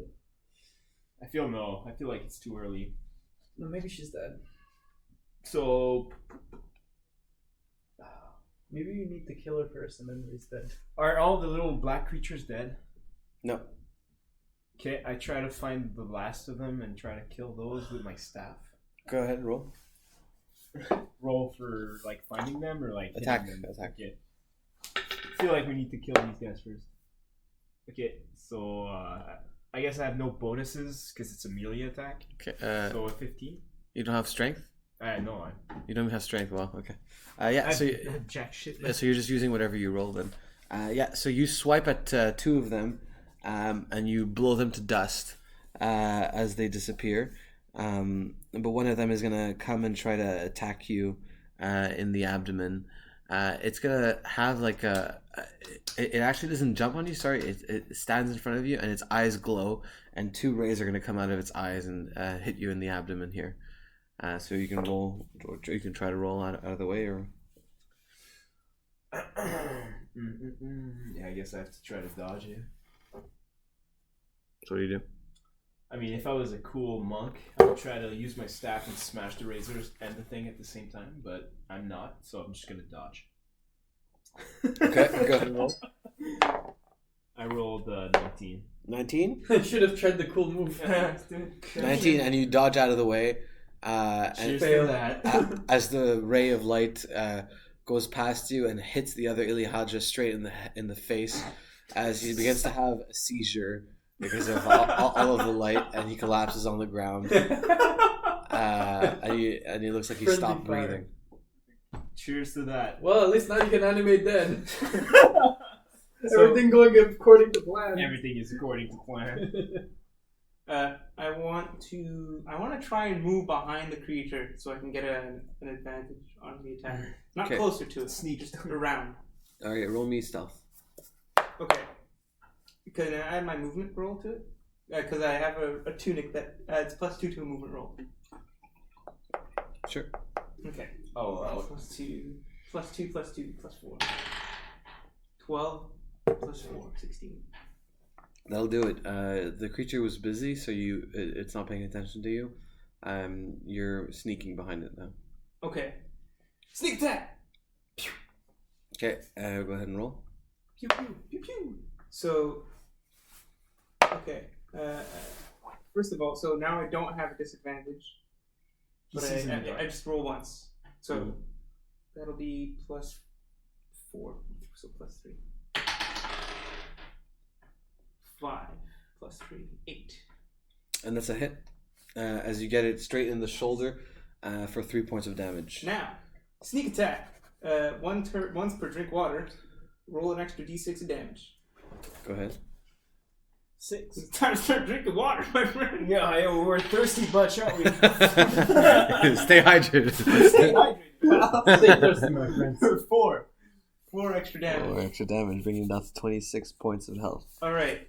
I feel like it's too early. No, maybe she's dead. So, Maybe you need to kill her first and then raise dead. are all the little black creatures dead? No. Okay, I try to find the last of them and try to kill those with my staff. Go ahead and roll. Roll for like finding them or like Attack. hitting them? Attack. Okay. I feel like we need to kill these guys first. Okay, so I guess I have no bonuses because it's a melee attack. Okay. So a 15. You don't have strength? No, You don't have strength. Well, okay. Yeah. So. jack shit. So you're just using whatever you roll then. Yeah, so you swipe at two of them, and you blow them to dust as they disappear. But one of them is gonna come and try to attack you in the abdomen. It's gonna have like it actually doesn't jump on you. Sorry, it stands in front of you and its eyes glow, and two rays are gonna come out of its eyes and hit you in the abdomen here. So you can roll, or you can try to roll out of the way, or. Yeah, I guess I have to try to dodge it. So what do you do? I mean, if I was a cool monk, I would try to use my staff and smash the razors and the thing at the same time, but I'm not, so I'm just gonna dodge. Okay, go ahead and roll. I rolled 19. 19? I should have tried the cool move. 19, and you dodge out of the way. Cheers And to that. as the ray of light goes past you and hits the other Ilihaja straight in the face, as he begins to have a seizure because of all of the light, and he collapses on the ground. And he looks like he Friendly stopped fire. breathing. Cheers to that. Well, at least now you can animate dead. Everything going according to plan. Everything is according to plan. I want to try and move behind the creature so I can get an advantage on the attack. Not Okay. closer to it, sneak just around. Okay, roll me stealth. Okay. Can I add my movement roll to it? Because I have a tunic that adds +2 to a movement roll. Sure. Okay. Oh, wow. +2, +2, +2, +4. 12 +4, 16. That'll do it. The creature was busy, so it's not paying attention to you. You're sneaking behind it now. Okay. Sneak attack! Okay, go ahead and roll. Pew pew pew pew. So, okay. First of all, so now I don't have a disadvantage, but I just roll once. So that'll be +4, so +3. 5 +3, 8. And that's a hit. As you get it straight in the shoulder for 3 points of damage. Now, sneak attack. Once per drink water. Roll an extra d6 of damage. Go ahead. 6. It's time to start drinking water, my friend. Yeah, we're a thirsty bunch, aren't we? Stay hydrated. Stay hydrated, pal. Stay thirsty, my friends. 4. 4 extra damage. 4 extra damage, bringing it down to 26 points of health. Alright.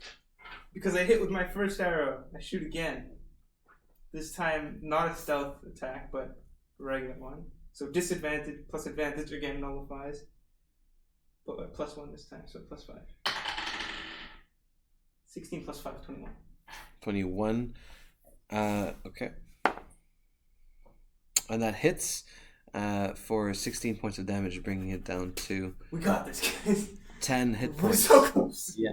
Because I hit with my first arrow, I shoot again. This time, not a stealth attack, but a regular one. So disadvantage plus advantage again nullifies. But plus 1 this time, so plus 5. 16 plus 5, 21. 21. Okay. And that hits for 16 points of damage, bringing it down to... We got this, guys. 10 hit We're points. so close. Yeah.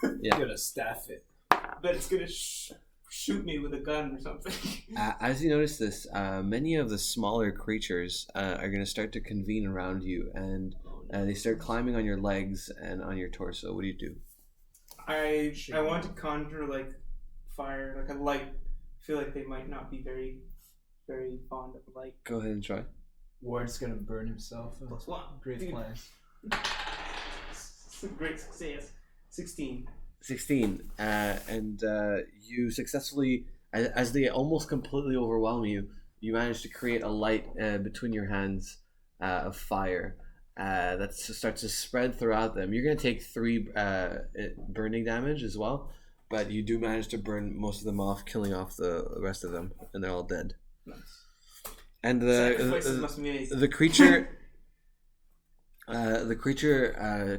You gotta staff it. But it's gonna shoot me with a gun or something. As you notice this, many of the smaller creatures are going to start to convene around you, and they start climbing on your legs and on your torso. What do you do? I want to conjure like fire, like a light. I feel like they might not be very, very fond of light. Go ahead and try. Ward's gonna burn himself. Plus 1. Great plans. Great success. 16. 16. And you successfully, as they almost completely overwhelm you, you manage to create a light between your hands of fire that starts to spread throughout them. You're going to take 3 burning damage as well, but you do manage to burn most of them off, killing off the rest of them, and they're all dead. Nice. And Sacrifices must be amazing. the creature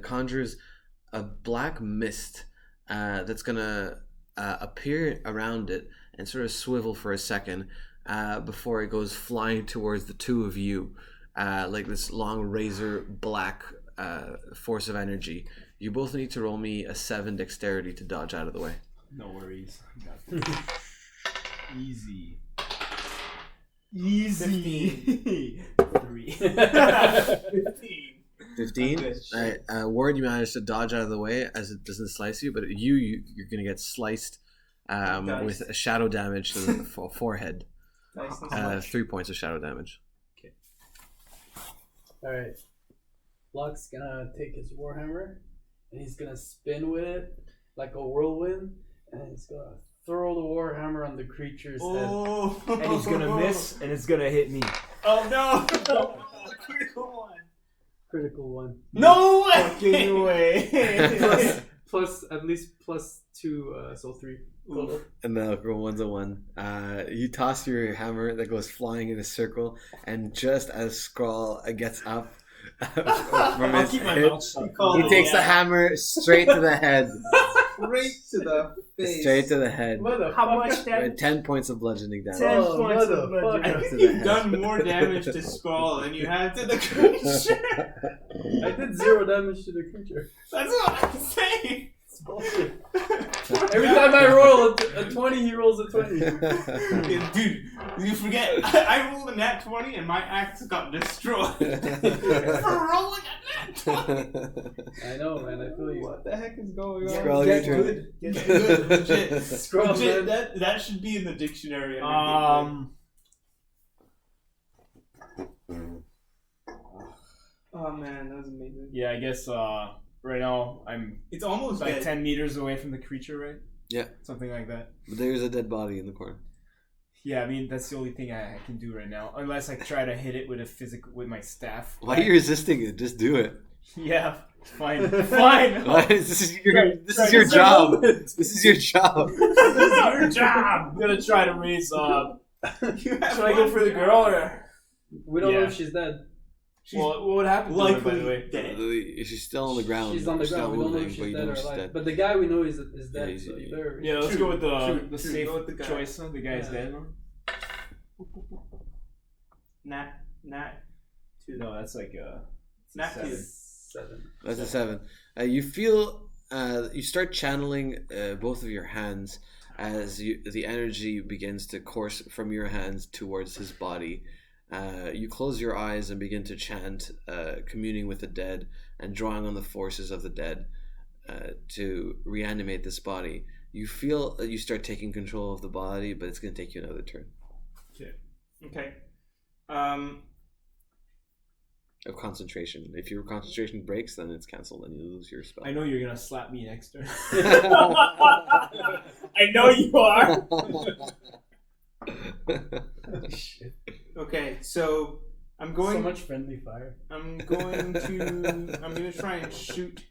conjures a black mist that's gonna appear around it and sort of swivel for a second before it goes flying towards the two of you, like this long razor black force of energy. You both need to roll me a 7 dexterity to dodge out of the way. No worries. Got this. Easy. Easy. 3. 15. 15. Ward, you managed to dodge out of the way as it doesn't slice you, but you're gonna get sliced with a shadow damage to the forehead. 3 points of shadow damage. Okay. Alright. Locke's gonna take his warhammer and he's gonna spin with it like a whirlwind, and he's gonna throw the warhammer on the creature's head. And he's gonna miss, and it's gonna hit me. Oh no! Critical one. Critical one. No way! Fucking way. plus at least plus 2, so 3 total. And the roll 1's a 1. You toss your hammer that goes flying in a circle, and just as Skrull gets up from his hit, he takes the hammer straight to the head. Straight to the face. Straight to the head. How much damage? 10 points of bludgeoning damage. 10 points of bludgeoning. I think you've done more damage to Skrull than you have to the creature. I did 0 damage to the creature. That's what I'm saying. It's bullshit. Every time I roll a 20, he rolls a 20. Dude, you forget, I rolled a nat 20 and my axe got destroyed. For rolling a nat 20. I know, man. I feel you. What the heck is going on? Skrull, Get your turn. good. Get good. Legit. Skrull, Legit, man. that should be in the dictionary. Oh man, that was amazing. Yeah, I guess right now I'm It's almost like dead. 10 meters away from the creature, right? Yeah. Something like that. But there's a dead body in the corner. Yeah, I mean that's the only thing I can do right now, unless I try to hit it with my staff. Why are you resisting it? Just do it. Yeah, fine, fine. This is your job. This is your job. Your job. I'm gonna try to raise. Should I go for the girl or? We don't know Yeah. if she's dead. Well, what would happen to her, by the way? dead. She's still on the ground. She's on the Still ground. We don't know moving, if but she's you dead know or she's alive. dead. But the guy we know is dead. he's- So you better. Yeah, let's go with the True, safe go with the guy. choice. Huh? The guy's Yeah. dead. Huh? Nat 2. No, that's like Nat 2. 7. That's a 7. You feel you start channeling both of your hands as the energy begins to course from your hands towards his body. You close your eyes and begin to chant, communing with the dead and drawing on the forces of the dead to reanimate this body. You feel that you start taking control of the body, but it's going to take you another turn Okay. of concentration. If your concentration breaks, then it's canceled and you lose your spell. I know you're gonna slap me next turn. I know you are. Shit. Okay, so I'm going. So much friendly fire. I'm I'm gonna try and shoot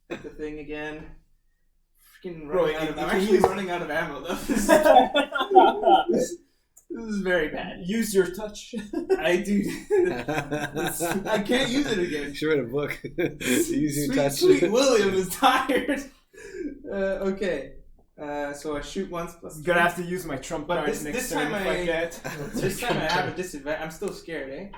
the thing again. Freaking running out of, I'm actually running out of ammo though. This is very bad. Use your touch. I do. I can't use it again. You should write a book. Use your touch. Sweet William is tired. Okay. So I shoot once plus. I'm gonna have to use my trump But cards next turn if I get. This time I have a disadvantage. I'm still scared, eh?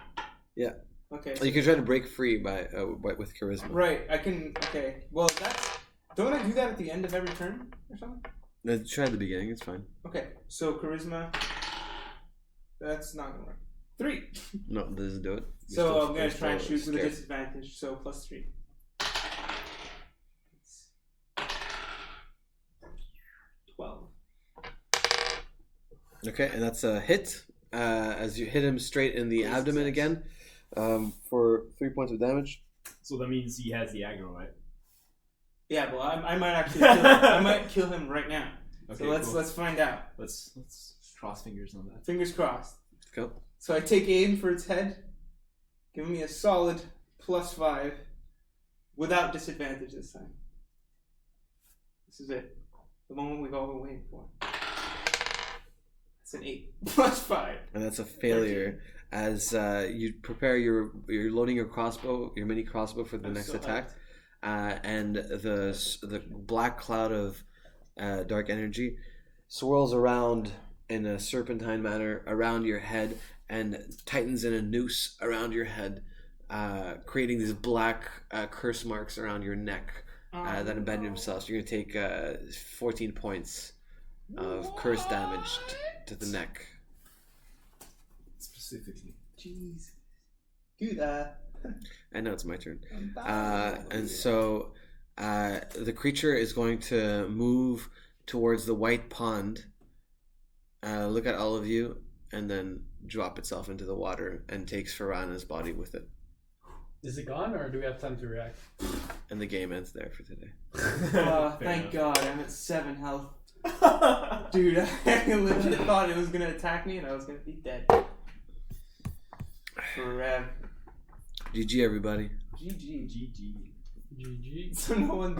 Yeah. Okay. You can try to break free by with charisma. Right. I can. Okay. Well, that's. Don't I do that at the end of every turn or something? No, try at the beginning. It's fine. Okay. So charisma. That's not gonna work. 3. No, it doesn't do it. So I'm gonna try and shoot with a disadvantage. So plus 3. 12. Okay, and that's a hit. As you hit him straight in the abdomen again, for 3 points of damage. So that means he has the aggro, right? Yeah. Well, I might actually. I might kill him right now. Okay, So let's cool. let's find out. Let's cross fingers on that. Fingers crossed. Go. So I take aim for its head. Give me a solid plus 5 without disadvantage this time. This is it. The moment we've all been waiting for. It's an 8 plus 5. And that's a failure. 13. As you prepare you're loading your crossbow, your mini crossbow for the next attack, and the black cloud of dark energy swirls around in a serpentine manner around your head and tightens in a noose around your head, creating these black curse marks around your neck that embed themselves. You're going to take 14 points of curse damage to the neck. Specifically. Jeez. Dude, I know it's my turn. And so the creature is going to move towards the white pond, look at all of you, and then drop itself into the water and takes Farana's body with it. Is it gone, or do we have time to react? And the game ends there for today. Thank God, I'm at 7 health. Dude, I legit thought it was going to attack me and I was going to be dead. Forever. GG, everybody. GG. GG. GG. So no one